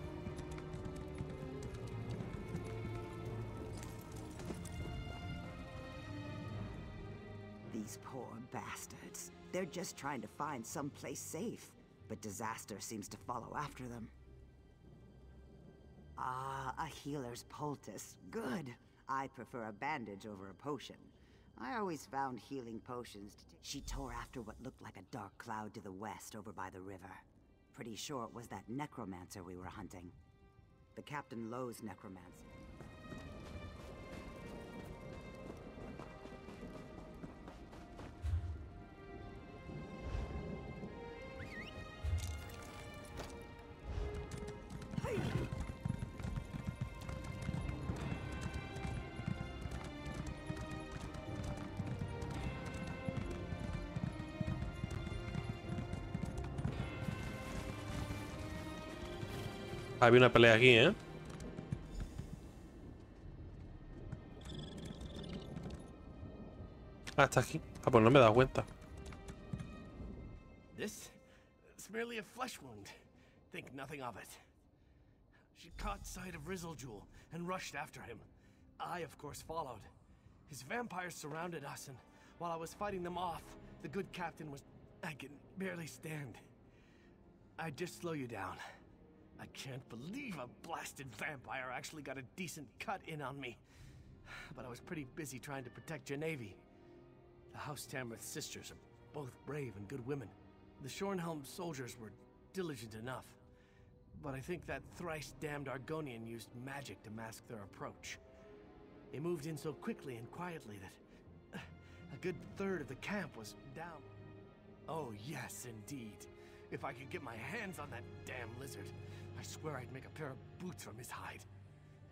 These poor bastards. They're just trying to find someplace safe, but disaster seems to follow after them. Ah, a healer's poultice. Good. I prefer a bandage over a potion. I always found healing potions to take. She tore after what looked like a dark cloud to the west over by the river. Pretty sure it was that necromancer we were hunting. The Captain Lowe's necromancer. Había una pelea aquí, ¿eh? Ah, está aquí. Ah, pues no me he dado cuenta. This? It's merely a flesh wound. Think nothing of it. She caught sight of Rizzlejewel and rushed after him. I, of course, followed. His vampires surrounded us, and while I was fighting them off, the good captain was... I can barely stand. I'd just slow you down. I can't believe a blasted vampire actually got a decent cut in on me. But I was pretty busy trying to protect Genevieve. The House Tamriel sisters are both brave and good women. The Shornhelm soldiers were diligent enough. But I think that thrice-damned Argonian used magic to mask their approach. They moved in so quickly and quietly that a good third of the camp was down. Oh yes, indeed. If I could get my hands on that damn lizard, I swear I'd make a pair of boots from his hide.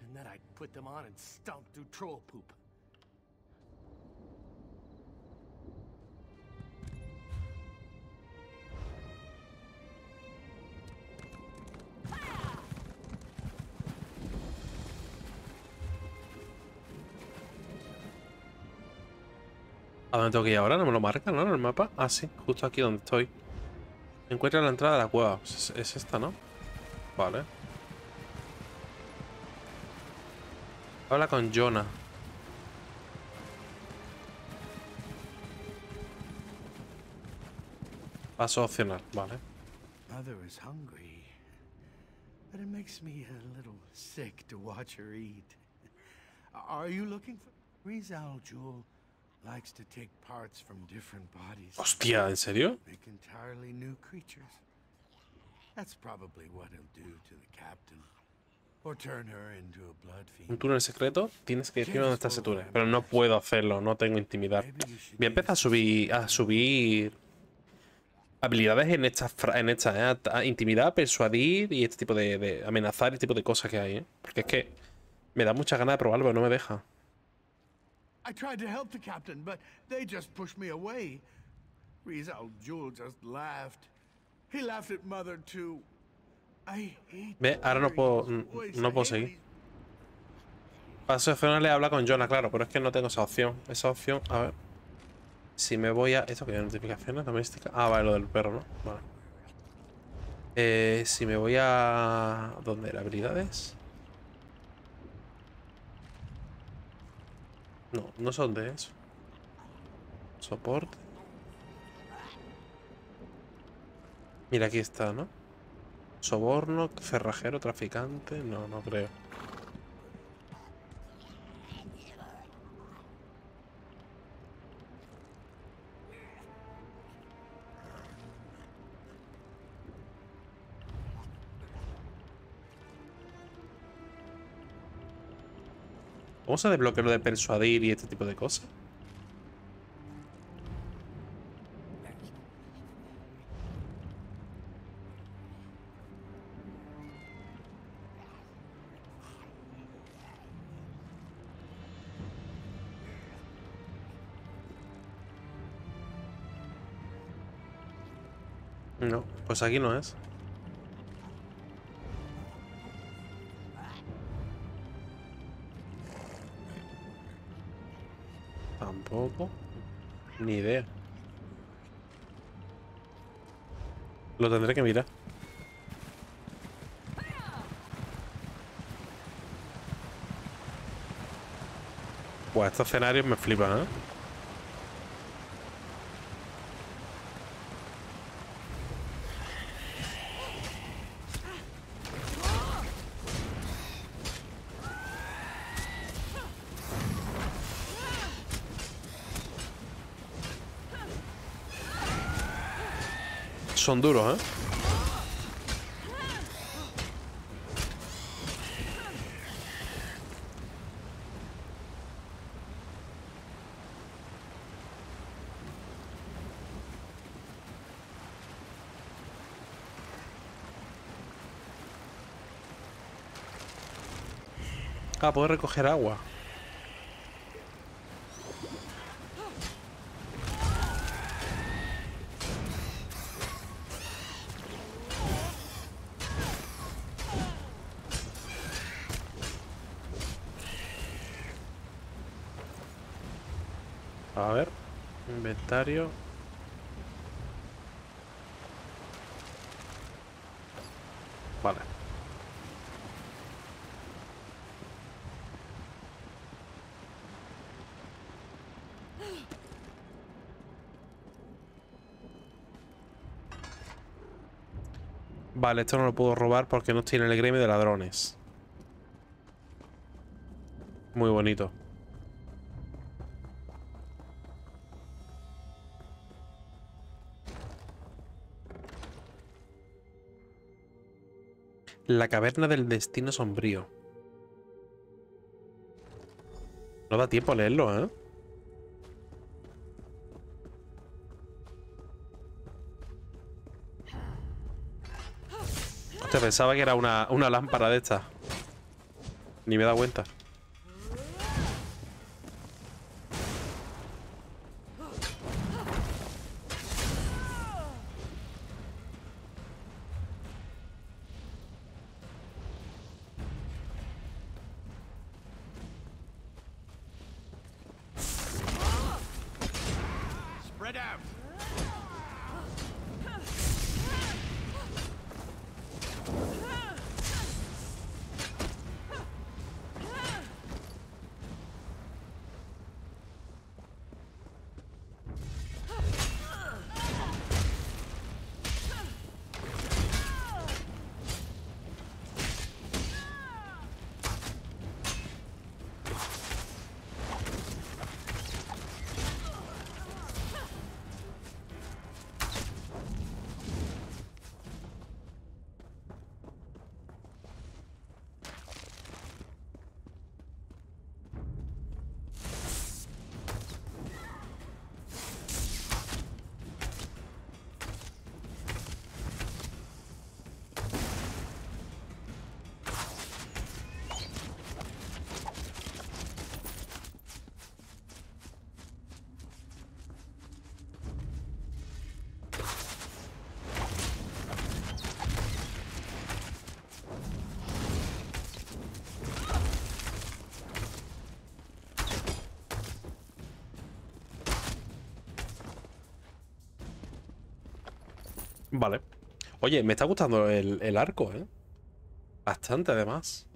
And then I'd put them on and stomp through troll poop. ¿A dónde tengo que ir ahora? ¿No me lo marca, no? En el mapa. Ah, sí, justo aquí donde estoy. Encuentra la entrada de la cueva. Es esta, ¿no? Vale. Habla con Jonah. Paso opcional, vale. Mother is hungry, but it makes me a little sick to watch her eat. Are you looking for... Rizzlejewel likes to take parts from different bodies. Hostia, ¿en serio? Make entirely new creatures. That's probably what he'll do to the captain. Or turn her into a blood fiend. Un túnel secreto. Tienes que decirme dónde está ese túnel. Pero no puedo hacerlo, no tengo intimidad. Voy a empezar a subir habilidades en esta, intimidad, persuadir y este tipo de amenazar y este tipo de cosas que hay, ¿eh? Porque es que me da mucha ganas de probarlo, pero no me deja. I tried to help the captain, but they just pushed me away. Rizzlejewel just laughed. He laughed at Mother too. I hate. Ve, ahora no puedo seguir. Paso de zona le habla con Jonah, claro, pero es que no tengo esa opción. Esa opción, a ver. Si me voy a... ¿Esto qué? ¿Notificaciones domésticas? Ah, vale, lo del perro, ¿no? Vale. Si me voy a... ¿Dónde era? ¿Habilidades? No, no sé dónde es. Soporte. Mira, aquí está, ¿no? Soborno, cerrajero, traficante. No, no creo. ¿Cómo se desbloquea lo de persuadir y este tipo de cosas? No, pues aquí no es. Tampoco. Ni idea. Lo tendré que mirar. Buah, estos escenarios me flipan, ¿eh? Son duros, ¿eh? Ah, puedo recoger agua. A ver, inventario. Vale. Vale, esto no lo puedo robar porque no estoy en el gremio de ladrones. Muy bonito. La caverna del destino sombrío. No da tiempo a leerlo, ¿eh? Hostia, pensaba que era una lámpara de estas. Ni me he dado cuenta. Vale. Oye, me está gustando el arco, ¿eh? Bastante, además.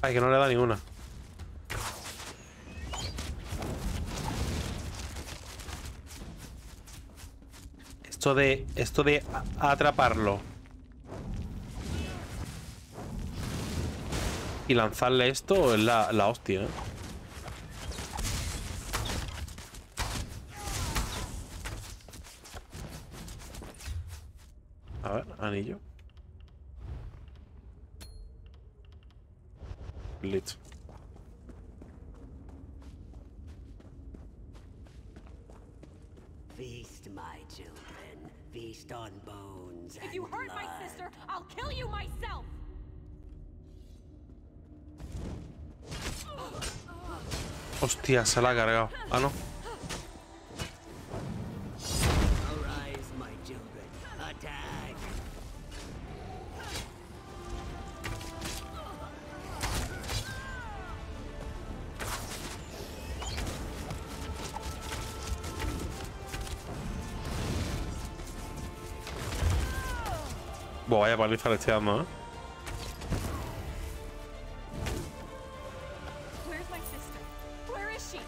Ay, que no le da ninguna. Esto de atraparlo y lanzarle esto es la hostia, ¿eh? A ver, anillo. Listo. Feast, my children. Feast on bones and If you hurt my sister, I'll kill you myself! Hostia, se la ha cargado. Ah, no. Arise, my children. Attack. Buah, vaya paliza le estoy dando, ¿eh? Where's my sister? Where is she?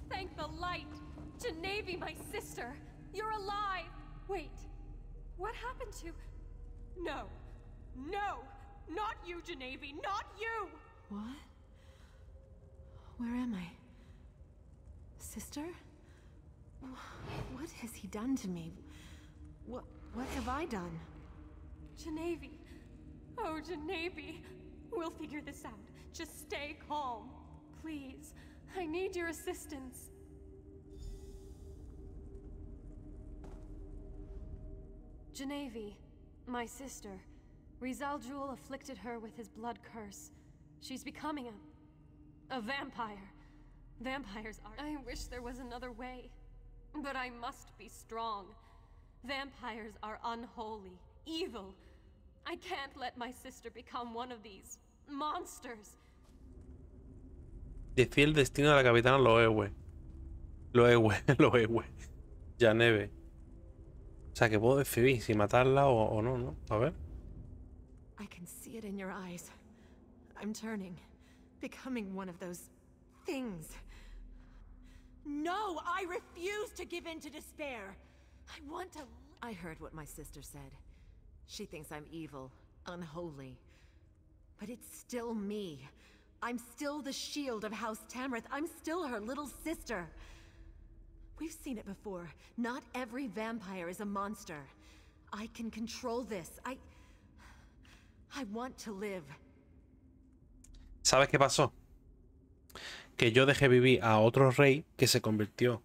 Thank the light! Genevieve, my sister! You're alive! Wait, what happened to... No! No! Not you, Genevieve! Not you! What? Where am I? Sister? What has he done to me? What have I done? Genevieve! Oh, Genevieve! We'll figure this out. Just stay calm. Please. I need your assistance. Genevieve, my sister. Rizal Jewel afflicted her with his blood curse. She's becoming a vampire. Vampires are... I wish there was another way. But I must be strong. Vampires are unholy, evil. I can't let my sister become one of these monsters. Decía el destino de la capitana Loewe. Loewe. Janeve. O sea, que puedo decidir si matarla o no, ¿no? A ver. I can see it in your eyes. I'm turning, becoming one of those things. No, I refuse to give in to despair. I want to... I heard what my sister said. She thinks I'm evil, unholy. But it's still me. I'm still the shield of House Tamriel. I'm still her little sister. We've seen it before. Not every vampire is a monster. I can control this. I want to live. ¿Sabes qué pasó? Que yo dejé vivir a otro rey que se convirtió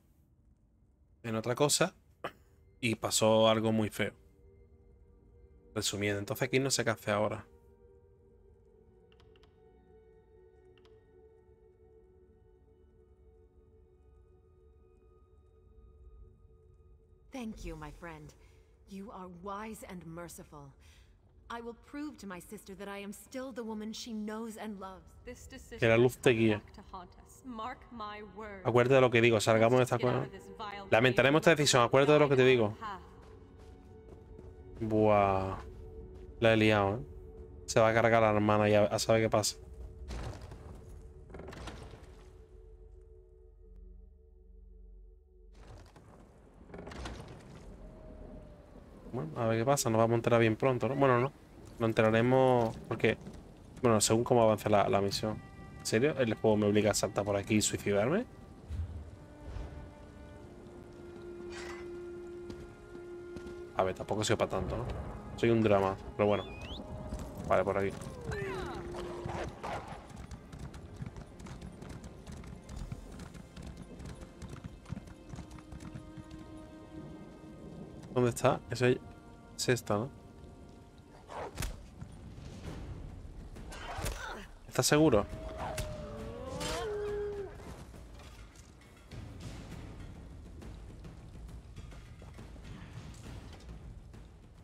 en otra cosa y pasó algo muy feo. Resumiendo, entonces aquí no sé qué hace ahora. Thank you, my friend. You are wise and merciful. I will prove to my sister that I am still the woman she knows and loves. This Que decision la luz te has come guíe. back to haunt us. Mark my words. Acuérdate de lo que digo, salgamos de esta cosa. Lamentaremos esta decisión, acuérdate de lo que te digo. Buah. La he liado, ¿eh? Se va a cargar la hermana y a saber qué pasa. Bueno, a ver qué pasa, nos vamos a enterar bien pronto, ¿no? Bueno, no. Nos enteraremos porque... Bueno, según cómo avance la misión. ¿En serio? ¿El juego me obliga a saltar por aquí y suicidarme? A ver, tampoco he sido para tanto, ¿no? Soy un drama, pero bueno. Vale, por aquí. ¿Dónde está? Ese es esta, ¿no? ¿Estás seguro?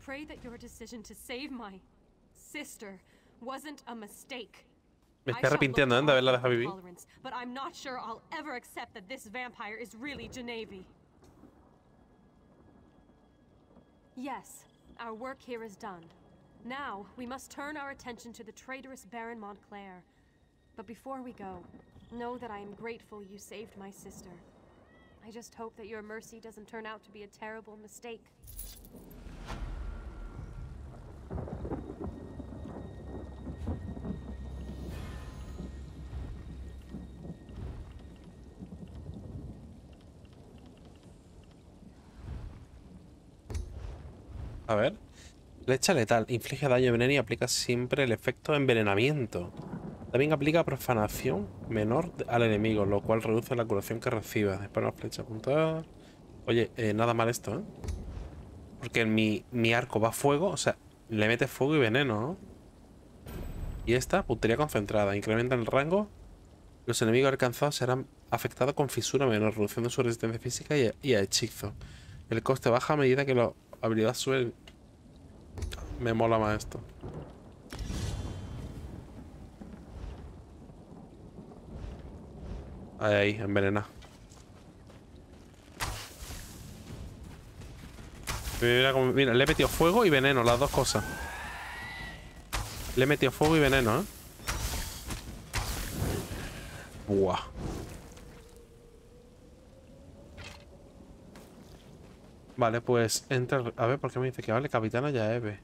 Pray that your decision to save my sister wasn't a mistake. Me estoy arrepintiendo, ¿eh? De haberla dejado vivir. But I'm not sure I'll ever accept that this vampire is really Genevieve. Yes, our work here is done. Now, we must turn our attention to the traitorous Baron Montclair. But before we go, know that I am grateful you saved my sister. I just hope that your mercy doesn't turn out to be a terrible mistake. A ver. Flecha letal. Inflige daño, veneno y aplica siempre el efecto envenenamiento. También aplica profanación menor al enemigo, lo cual reduce la curación que reciba. Después una flecha apuntada. Oye, nada mal esto, ¿eh? Porque mi arco va a fuego, o sea, le mete fuego y veneno, ¿no? Y esta, puntería concentrada. Incrementa el rango. Los enemigos alcanzados serán afectados con fisura menor, reduciendo su resistencia física y a hechizo. El coste baja a medida que la habilidad sube. Me mola más esto. Ahí, envenena. Mira, le he metido fuego y veneno, las dos cosas. Le he metido fuego y veneno, ¿eh? Buah. Vale, pues entra... A ver, ¿por qué me dice que vale? Capitana ya Eve.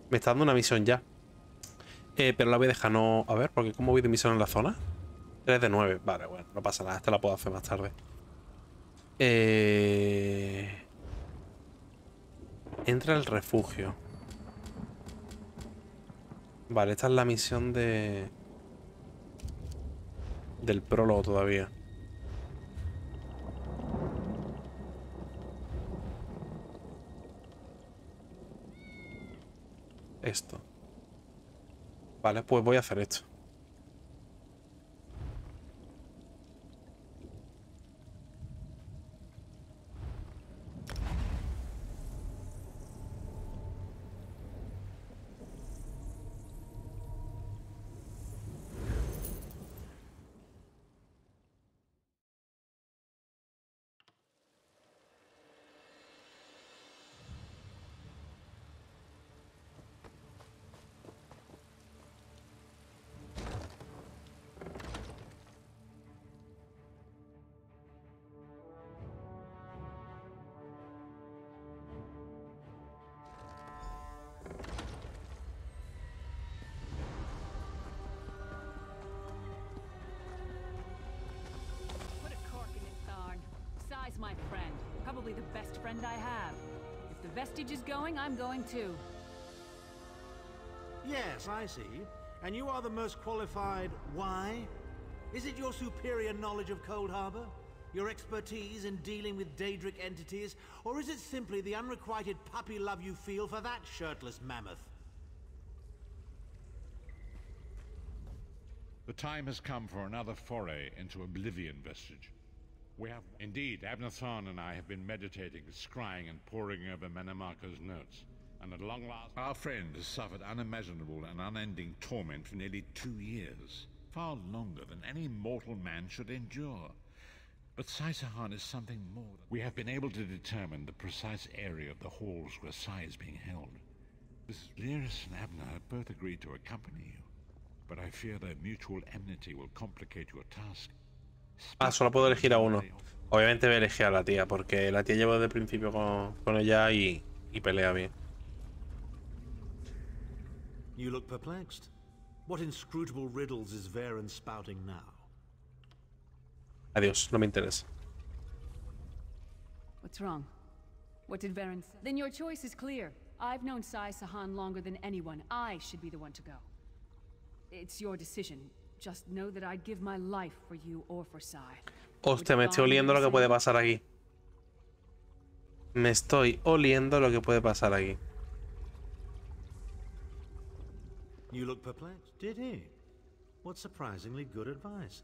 Me está dando una misión ya. Pero la voy a dejar no... A ver, porque ¿cómo voy de misión en la zona? 3 de 9. Vale, bueno, no pasa nada. Esta la puedo hacer más tarde. Entra al refugio. Vale, esta es la misión de... del prólogo todavía. Esto. Vale, pues voy a hacer esto. My friend. Probably the best friend I have. If the vestige is going, I'm going too. Yes, I see. And you are the most qualified. Why? Is it your superior knowledge of Cold Harbor? Your expertise in dealing with Daedric entities? Or is it simply the unrequited puppy love you feel for that shirtless mammoth? The time has come for another foray into Oblivion, Vestige. We have... Indeed, Abnathan and I have been meditating, scrying, and poring over Manamako's notes. And at long last, our friend has suffered unimaginable and unending torment for nearly 2 years. Far longer than any mortal man should endure. But Sai-Sahan is something more. We have been able to determine the precise area of the halls where Sai is being held. Lyris and Abner have both agreed to accompany you. But I fear their mutual enmity will complicate your task. Ah, solo puedo elegir a uno. Obviamente voy a elegir a la tía, porque la tía llevo desde el principio con ella y pelea bien. You look perplexed. What inscrutable riddles is Varen spouting now? Adiós, no me interesa. What's wrong? What did Varen say? Then your choice is clear. I've known Sai-Sahan longer than anyone. I should be the one to go. It's your decision. Just know that I'd give my life for you or for Sai. Hostia, me estoy oliendo lo que puede pasar aquí. Me estoy oliendo lo que puede pasar aquí. You look perplexed, did he? What surprisingly good advice.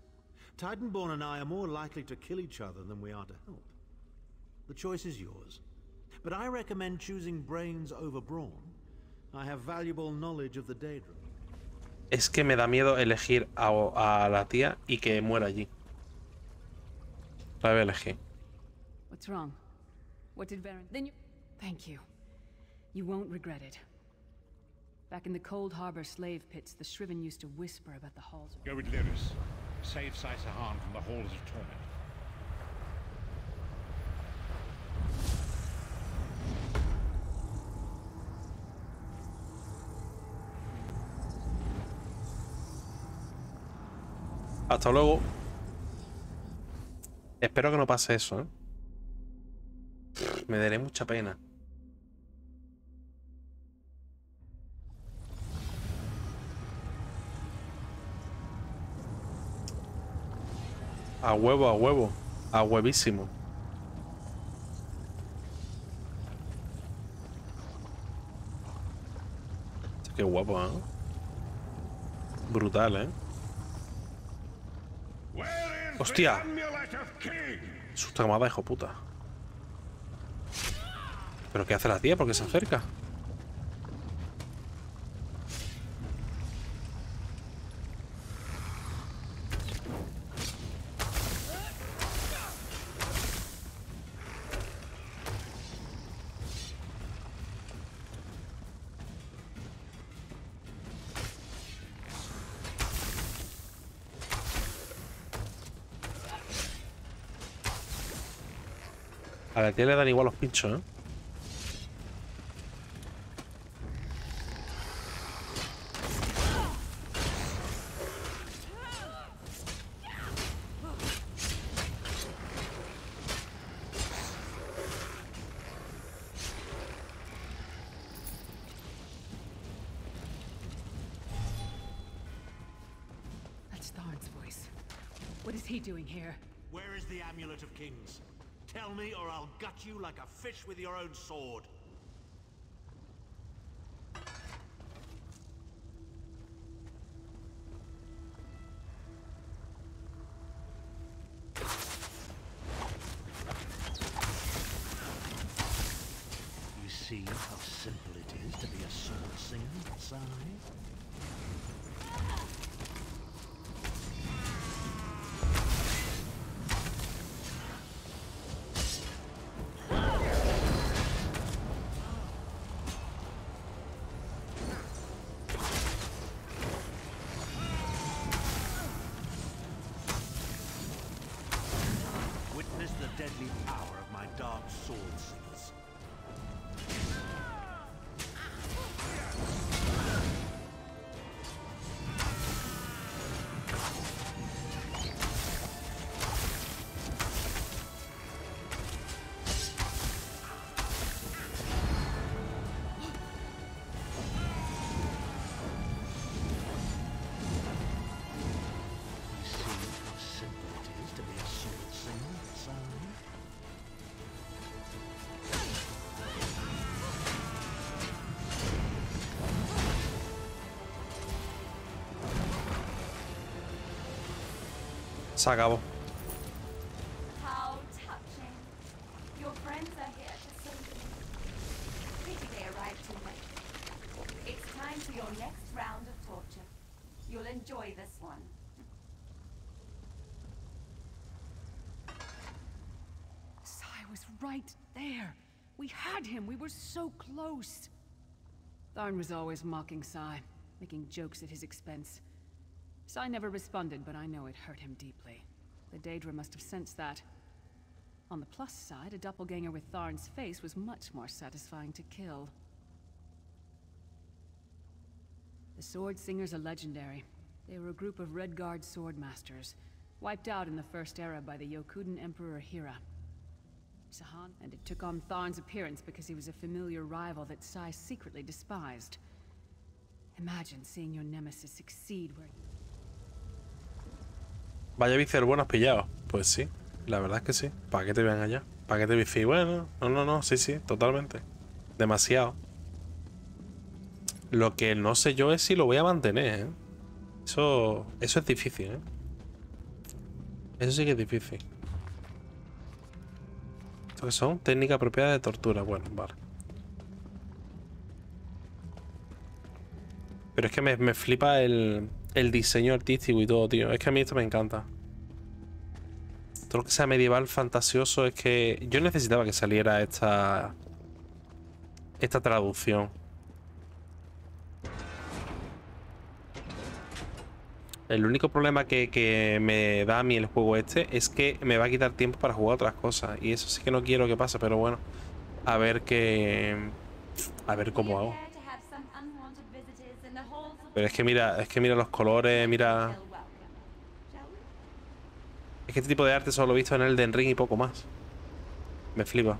Titanborn and I are more likely to kill each other than we are to help. The choice is yours. But I recommend choosing brains over brawn. I have valuable knowledge of the Daedra. Es que me da miedo elegir a la tía y que muera allí. La voy a elegir. What's wrong? What did Varen... Then you... Thank you. You won't regret it. Back in the Cold Harbor slave pits, the Shriven used to whisper about the halls. Go with Lyris. Save Sai-Sahan from the halls of torment. Hasta luego. Espero que no pase eso, ¿eh? Me daré mucha pena. A huevo, a huevo. A huevísimo. Qué guapo, ¿eh? Brutal, ¿eh? ¡Hostia! Susto que me ha dado, hijo puta. ¿Pero qué hace la tía? ¿Por qué se acerca? A la tía le dan igual los pinchos, ¿eh? That's Tharn's voice. What is he doing here? Where is the Amulet of Kings? Tell me, or I'll gut you like a fish with your own sword. You see how simple it is to be a sword singer, Sai? Deadly power of my dark sword singers. You see how simple it is to be a sword singer, Sai? Se acabó. How touching. Your friends are here to see you. Pity they arrived too late. enjoy this one. Sai was right there. We had him. We were so close. Tharn was always mocking Sai, making jokes at his expense. Sai never responded, but I know it hurt him deeply. The Daedra must have sensed that. On the plus side, a doppelganger with Tharn's face was much more satisfying to kill. The Sword Singers are legendary. They were a group of Red Guard sword masters, wiped out in the First Era by the Yokudan Emperor Hira. Sahan, and it took on Tharn's appearance because he was a familiar rival that Sai secretly despised. Imagine seeing your nemesis succeed where you... Vaya bicer buenos pillados. Pues sí, la verdad es que sí. ¿Para qué te vean allá? ¿Para qué te bici? Bueno, no, sí, totalmente. Demasiado. Lo que no sé yo es si lo voy a mantener, ¿eh? Eso es difícil, ¿eh? Eso sí que es difícil. ¿Esto qué son? Técnica apropiada de tortura. Bueno, vale. Pero es que me flipa el diseño artístico y todo, tío. Es que a mí esto me encanta. Todo lo que sea medieval, fantasioso, es que yo necesitaba que saliera esta traducción. El único problema que me da a mí el juego este es que me va a quitar tiempo para jugar otras cosas. Y eso sí que no quiero que pase, pero bueno. A ver cómo hago. Pero es que mira los colores, mira... Es que este tipo de arte solo lo he visto en Elden Ring y poco más. Me flipa.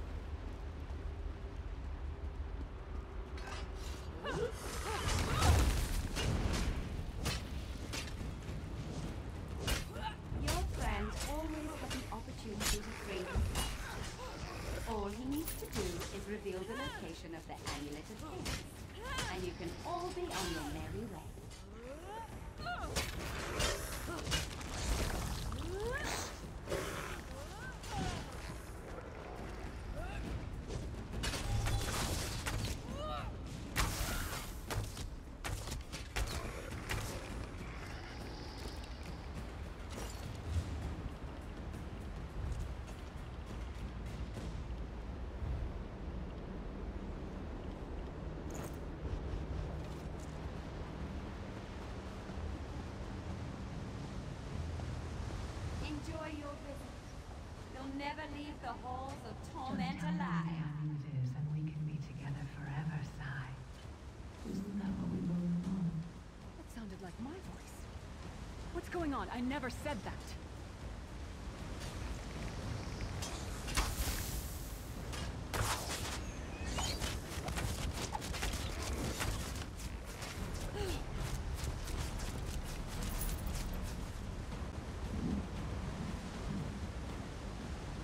I never said that.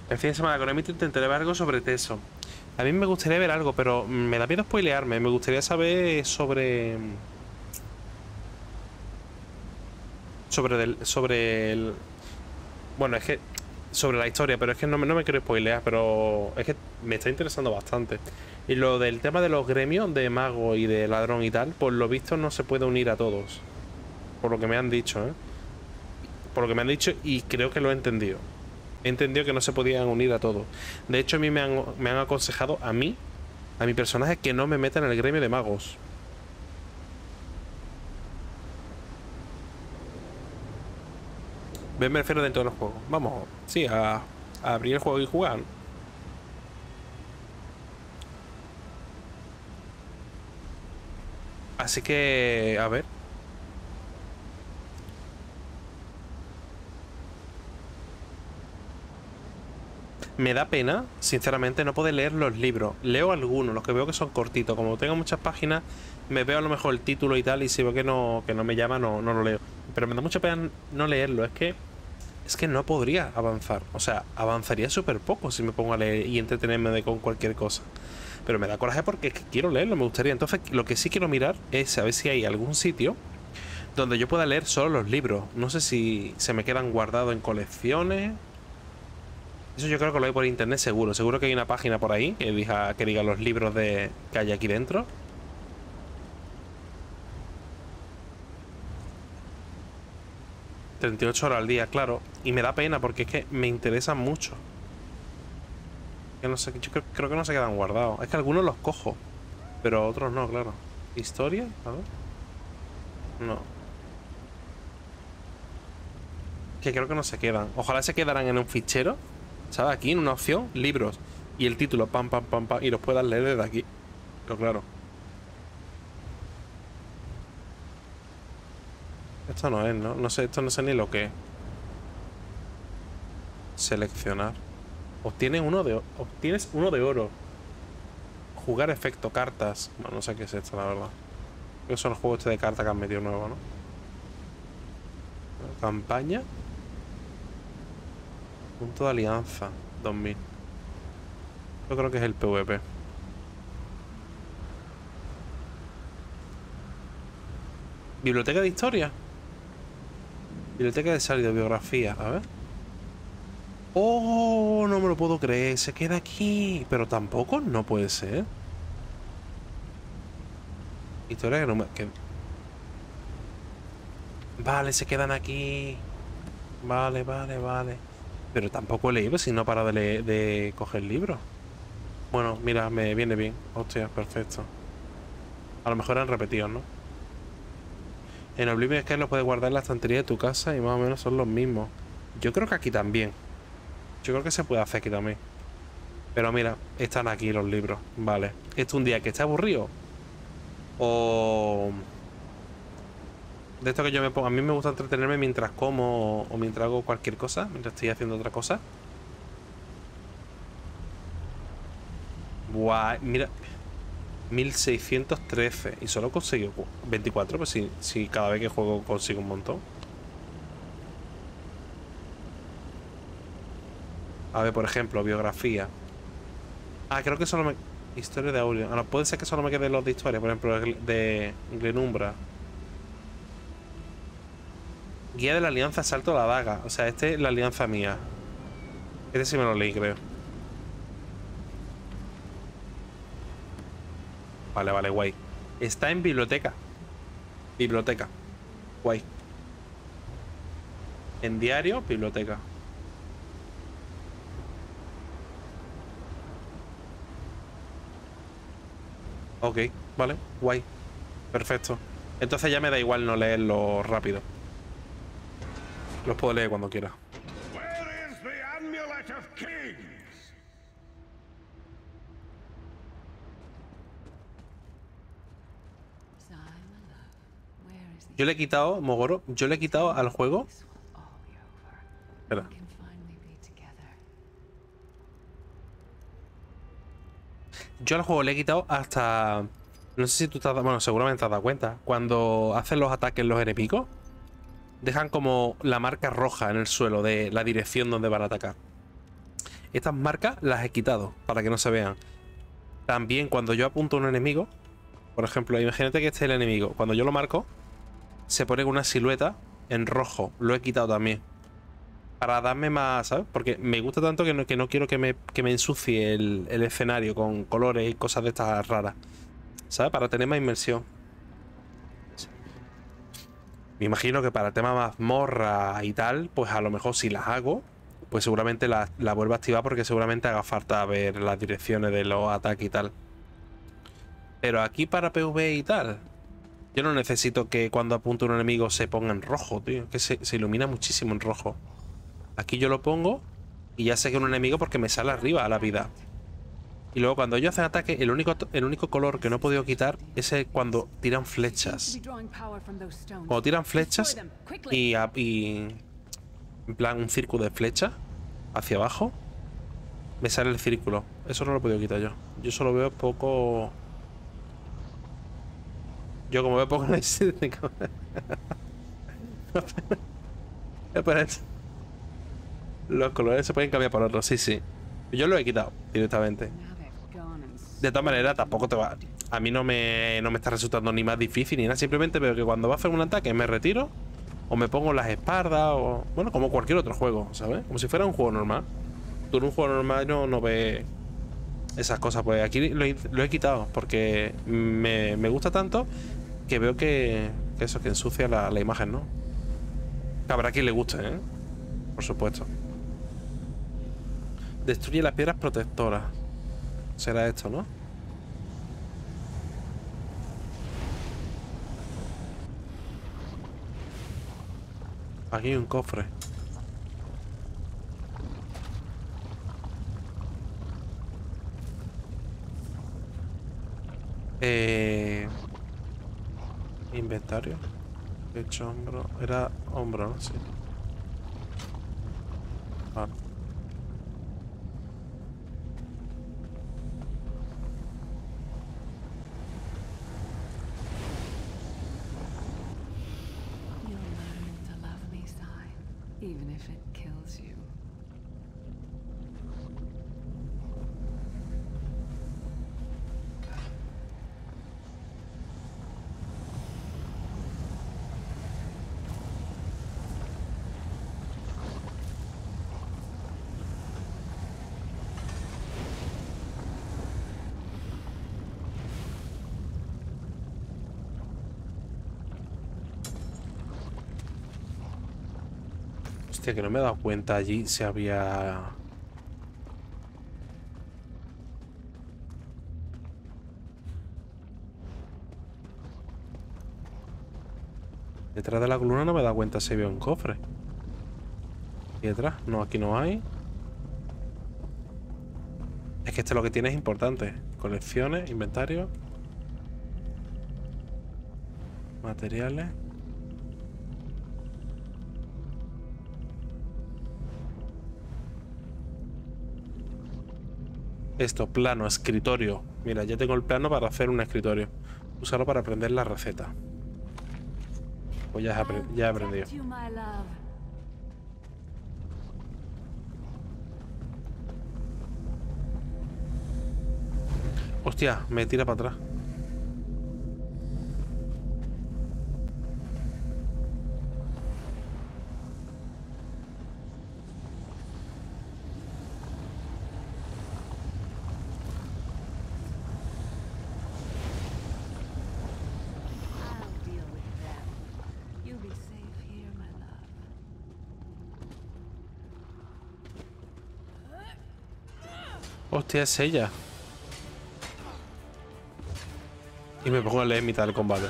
El fin de semana con Emito intentaré ver algo sobre Teso. A mí me gustaría ver algo, pero me da miedo spoilearme. Me gustaría saber sobre bueno, es que sobre la historia, pero es que no me quiero spoilear, pero es que me está interesando bastante. Y lo del tema de los gremios de mago y de ladrón y tal, por lo visto no se puede unir a todos, por lo que me han dicho, ¿eh? Por lo que me han dicho, y creo que lo he entendido. He entendido que no se podían unir a todos. De hecho, a mí me han aconsejado a mi personaje, que no me meta en el gremio de magos. Me refiero dentro de los juegos. Vamos, sí, a abrir el juego y jugar. Así que, a ver. Me da pena, sinceramente, no poder leer los libros. Leo algunos, los que veo que son cortitos. Como tengo muchas páginas, me veo a lo mejor el título y tal, y si veo que no me llama, no lo leo. Pero me da mucha pena no leerlo. Es que no podría avanzar. O sea, avanzaría súper poco si me pongo a leer y entretenerme con cualquier cosa. Pero me da coraje porque es que quiero leerlo, me gustaría. Entonces, lo que sí quiero mirar es a ver si hay algún sitio donde yo pueda leer solo los libros. No sé si se me quedan guardados en colecciones. Eso yo creo que lo hay por internet seguro. Seguro que hay una página por ahí que diga los libros que hay aquí dentro. 38 horas al día, claro. Y me da pena porque es que me interesan mucho. Que no sé, yo creo que no se quedan guardados. Es que algunos los cojo, pero otros no, claro. ¿Historia? A ver. No. Que creo que no se quedan. Ojalá se quedaran en un fichero, ¿sabes? Aquí en una opción, libros. Y el título, pam, pam, pam, pam. Y los puedas leer desde aquí. Pero claro. Esto no es, ¿no? No sé, esto no sé ni lo que es. Seleccionar. Obtienes uno de oro. Jugar efecto, cartas. Bueno, no sé qué es esto, la verdad. Creo que son los juegos de cartas que han metido nuevo, ¿no? Campaña. Punto de alianza. 2000. Yo creo que es el PvP. Biblioteca de historia. Biblioteca de salida, biografía. A ver. ¡Oh! No me lo puedo creer. Se queda aquí. Pero tampoco no puede ser. Historia que no me... Vale, se quedan aquí. Vale, vale, vale. Pero tampoco he leído, si no para de coger libros. Bueno, mira, me viene bien. Hostia, perfecto. A lo mejor eran repetidos, ¿no? En Oblivion Sky los puedes guardar en la estantería de tu casa y más o menos son los mismos. Yo creo que aquí también. Yo creo que se puede hacer aquí también. Pero mira, están aquí los libros. Vale. Esto es un día que está aburrido. O... De esto que yo me pongo. A mí me gusta entretenerme mientras como o mientras hago cualquier cosa. Mientras estoy haciendo otra cosa. Buah, mira. 1613. Y solo consigo 24. Pues si cada vez que juego consigo un montón. A ver, por ejemplo, biografía. Ah, creo que solo me... Historia de audio. Ahora, puede ser que solo me queden los de historia. Por ejemplo, de Glenumbra. Guía de la alianza, salto a la daga. O sea, este es la alianza mía. Este sí me lo leí, creo. Vale, vale, guay. Está en biblioteca. Biblioteca. Guay. En diario, biblioteca. Ok, vale, guay. Perfecto. Entonces ya me da igual no leerlo rápido. Los puedo leer cuando quiera. Yo le he quitado, Mogoro, yo le he quitado al juego. Espera. Yo al juego le he quitado hasta... No sé si tú te has dado... Bueno, seguramente te has dado cuenta. Cuando hacen los ataques los enemigos, dejan como la marca roja en el suelo de la dirección donde van a atacar. Estas marcas las he quitado para que no se vean. También cuando yo apunto a un enemigo, por ejemplo, imagínate que este es el enemigo. Cuando yo lo marco, se pone una silueta en rojo. Lo he quitado también. Para darme más, ¿sabes? Porque me gusta tanto que no quiero que me ensucie el escenario con colores y cosas de estas raras. ¿Sabes? Para tener más inmersión. Me imagino que para tema mazmorra y tal, pues a lo mejor si las hago, pues seguramente la vuelvo a activar porque seguramente haga falta ver las direcciones de los ataques y tal. Pero aquí para PvE y tal, yo no necesito que cuando apunto a un enemigo se ponga en rojo, tío. Que se ilumina muchísimo en rojo. Aquí yo lo pongo y ya sé que es un enemigo porque me sale arriba a la vida. Y luego cuando ellos hacen ataque, el único color que no he podido quitar es cuando tiran flechas. Cuando tiran flechas y en plan un círculo de flechas hacia abajo, me sale el círculo. Eso no lo he podido quitar yo. Yo solo veo poco... Yo como veo poco... Los colores se pueden cambiar por otros, sí, sí. Yo lo he quitado directamente. De todas maneras, tampoco te va... A mí no me está resultando ni más difícil ni nada. Simplemente veo que cuando va a hacer un ataque me retiro. O me pongo las espaldas o... Bueno, como cualquier otro juego, ¿sabes? Como si fuera un juego normal. Tú en un juego normal no ves esas cosas. Pues aquí lo he quitado porque me gusta tanto que veo que eso, que ensucia la imagen, ¿no? Habrá quien le guste, ¿eh? Por supuesto. Destruye las piedras protectoras. Será esto, ¿no? Aquí hay un cofre. Inventario. Pecho, hombro. Era hombro, ¿no? Sí. Vale. Even if it kills you. Hostia, que no me he dado cuenta allí si había... Detrás de la columna no me he dado cuenta si había un cofre. ¿Y detrás? No, aquí no hay. Es que lo que tiene es importante. Colecciones, inventario. Materiales. Esto, plano, escritorio. Mira, ya tengo el plano para hacer un escritorio. Usarlo para aprender la receta. Pues ya he aprendido. Hostia, me tira para atrás. Hostia, es ella. Y me pongo a leer en mitad del combate.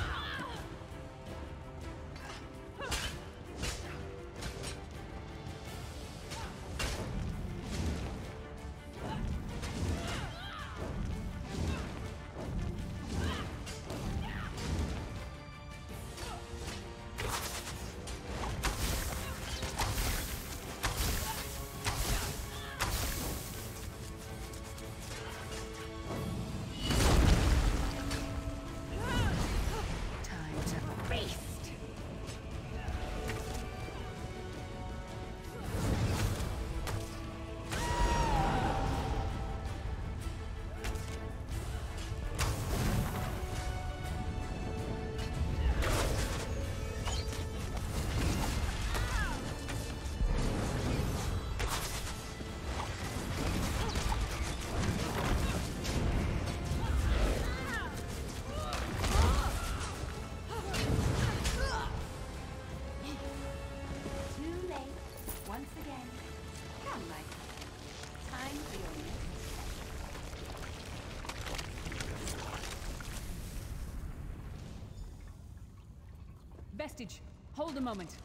Vestige, hold a moment.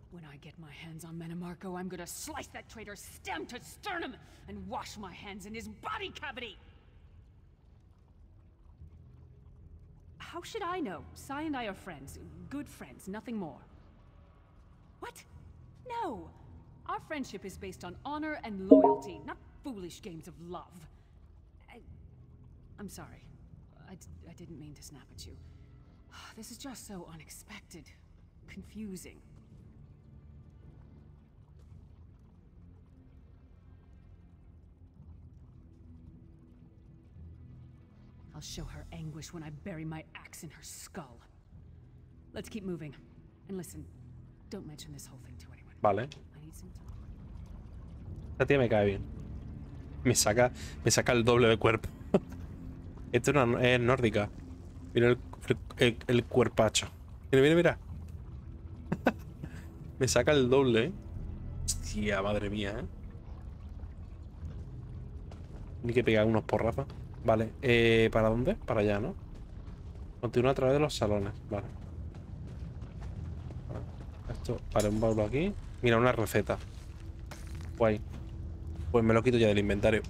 When I get my hands on Menemarco, I'm gonna slice that traitor stem to sternum and wash my hands in his body cavity! How should I know? Sai and I are friends. Good friends, nothing more. What? No! Our friendship is based on honor and loyalty, not foolish games of love. I'm sorry. I didn't mean to snap at you. This is just so unexpected. Confusing. I'll show her anguish when I bury my axe in her skull. Let's keep moving. And listen, don't mention this whole thing to anyone. Vale. I need some time. Esta tía me cae bien. Me saca el doble de cuerpo. Esto es nórdica. Mira el cuerpacho. Mira, mira, mira. Me saca el doble, ¿eh? Hostia, madre mía, ¿eh? Ni que pegar unos porrazos. Vale, ¿para dónde? Para allá, ¿no? Continúa a través de los salones, vale. Esto, vale, un baúl aquí. Mira, una receta. Guay. Pues me lo quito ya del inventario.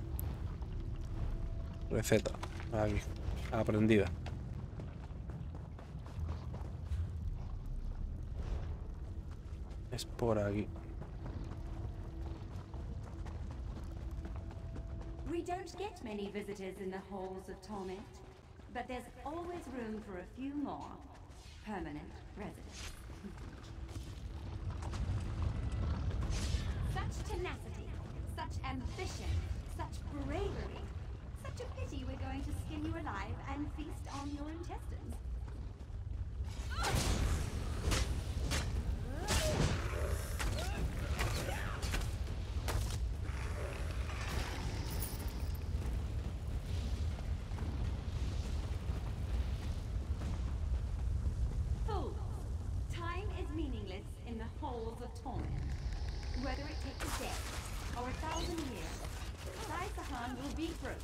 Receta. Aquí. Aprendida. Es por aquí. We don't get many visitors in the halls of torment, but there's always room for a few more permanent residents. Such tenacity, such ambition, such bravery. Such a pity we're going to skin you alive and feast on your intestines. Fools! Time is meaningless in the halls of torment. Whether it takes a day or 1,000 years, Sai-Sahan will be broken.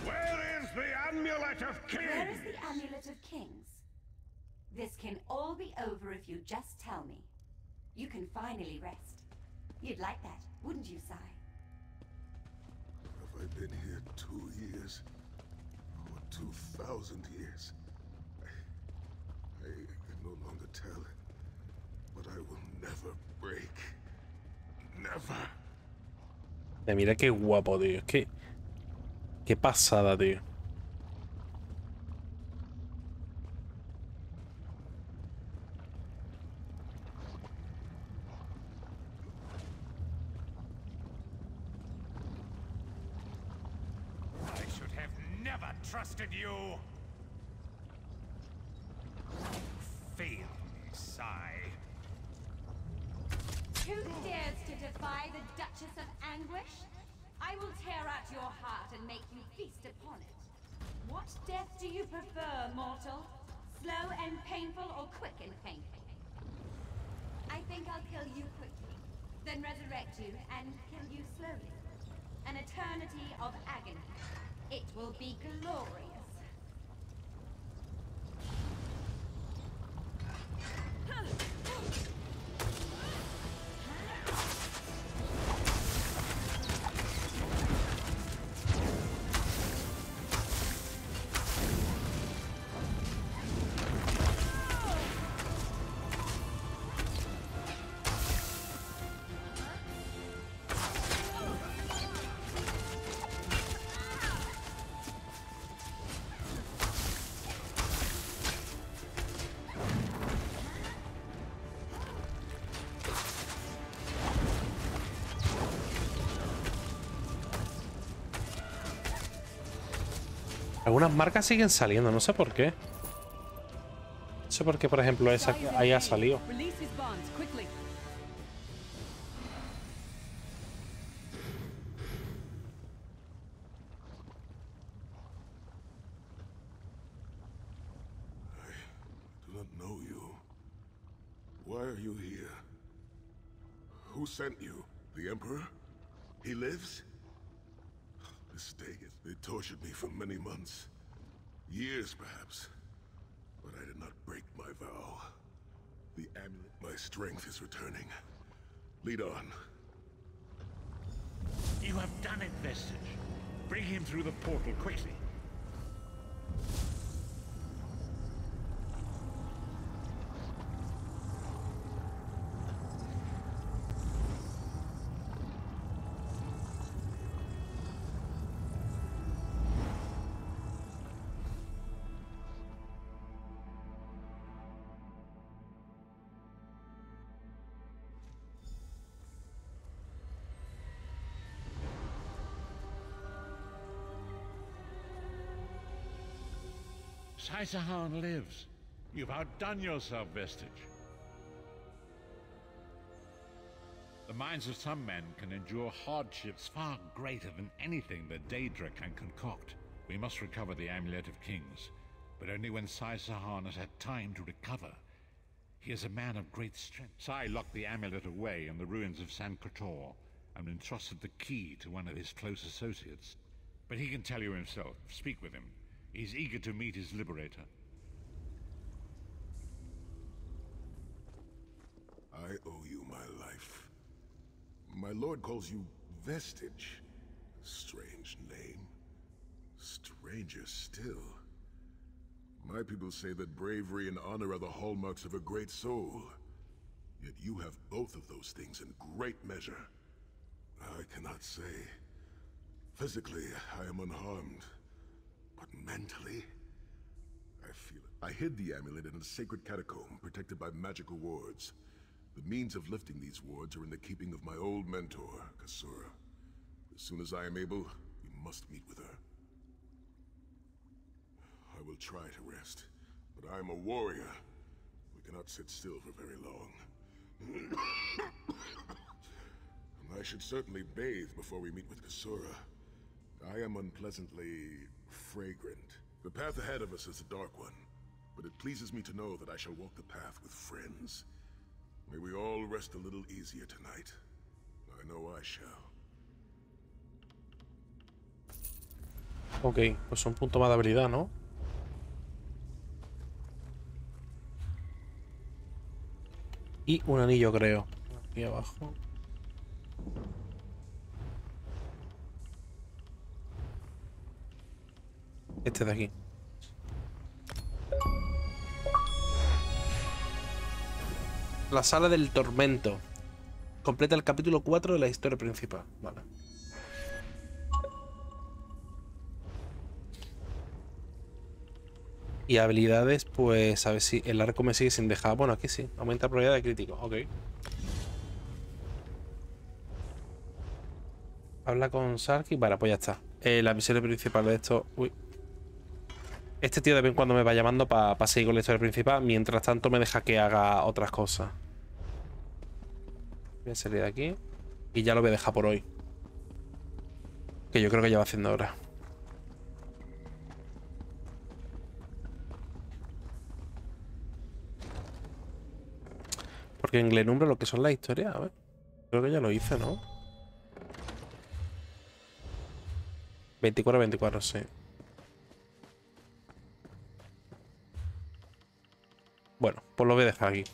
Where is the Amulet of Kings? This can all be over if you just tell me. You can finally rest. You'd like that, wouldn't you, Sai? Have I been here 2 years? Or 2,000 years? I can no longer tell. But I will never break. Never. Mira qué guapo, tío. Es que... Qué pasada, tío. Trusted you. Fail me, Sai. Who dares to defy the Duchess of Anguish? I will tear out your heart and make you feast upon it. What death do you prefer, mortal? Slow and painful or quick and painful? I think I'll kill you quickly, then resurrect you and kill you slowly. An eternity of agony. It will be glorious. Algunas marcas siguen saliendo, no sé por qué. No sé por qué, por ejemplo, esa ahí ha salido. I do not know you. Why are you here? Who sent you? The Emperor? He lives? Mistaken. They tortured me for many months. Years, perhaps. But I did not break my vow. The amulet, my strength is returning. Lead on. You have done it, Vestige. Bring him through the portal quickly. Sai-Sahan lives. You've outdone yourself, Vestige. The minds of some men can endure hardships far greater than anything that Daedra can concoct. We must recover the Amulet of Kings, but only when Sai-Sahan has had time to recover. He is a man of great strength. Sai locked the amulet away in the ruins of San Kotor and entrusted the key to one of his close associates. But he can tell you himself. Speak with him. He's eager to meet his liberator. I owe you my life. My lord calls you Vestige. Strange name. Stranger still. My people say that bravery and honor are the hallmarks of a great soul. Yet you have both of those things in great measure. I cannot say. Physically, I am unharmed. But mentally, I feel it. I hid the amulet in a sacred catacomb protected by magical wards. The means of lifting these wards are in the keeping of my old mentor, Kasura. As soon as I am able, we must meet with her. I will try to rest, but I am a warrior. We cannot sit still for very long. I should certainly bathe before we meet with Kasura. I am unpleasantly fragrant. The path ahead of us is a dark one, but it pleases me to know that I shall walk the path with friends. May we all rest a little easier tonight. I know I shall. Ok, pues un punto más de habilidad, ¿no? Y un anillo, creo. Aquí abajo. Este de aquí. La sala del tormento. Completa el capítulo 4 de la historia principal. Vale. Y habilidades, pues a ver si el arco me sigue sin dejar. Bueno, aquí sí. Aumenta la probabilidad de crítico. Ok. Habla con Sarki. Vale, pues ya está. La misión principal de esto. Uy. Este tío de vez en cuando me va llamando para seguir con la historia principal. Mientras tanto me deja que haga otras cosas. Voy a salir de aquí. Y ya lo voy a dejar por hoy. Que yo creo que ya va haciendo hora. Porque en Glenumbra lo que son las historias, a ver. Creo que ya lo hice, ¿no? 24-24, sí. Bueno, pues lo voy a dejar aquí.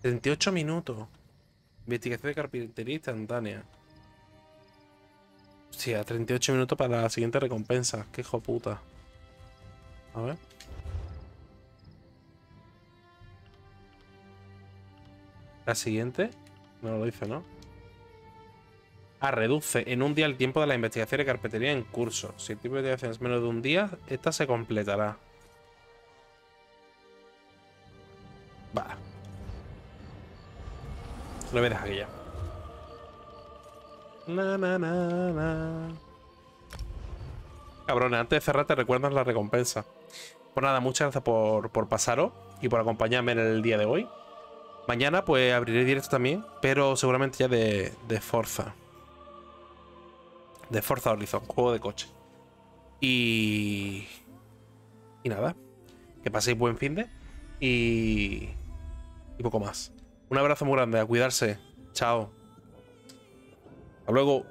38 minutos. Investigación de carpintería instantánea. Hostia, 38 minutos para la siguiente recompensa. Qué hijo puta. A ver. La siguiente. No lo dice, ¿no? Ah, reduce en un día el tiempo de la investigación de carpintería en curso. Si el tiempo de investigación es menos de un día, esta se completará. Va. Lo voy a dejar aquí ya. Cabrones, antes de cerrar te recuerdan la recompensa. Pues nada, muchas gracias por pasaros y por acompañarme en el día de hoy. Mañana pues abriré directo también, pero seguramente ya de Forza. De Forza Horizon, juego de coche. Y nada. Que paséis buen finde. Y poco más. Un abrazo muy grande, a cuidarse. Chao. Hasta luego.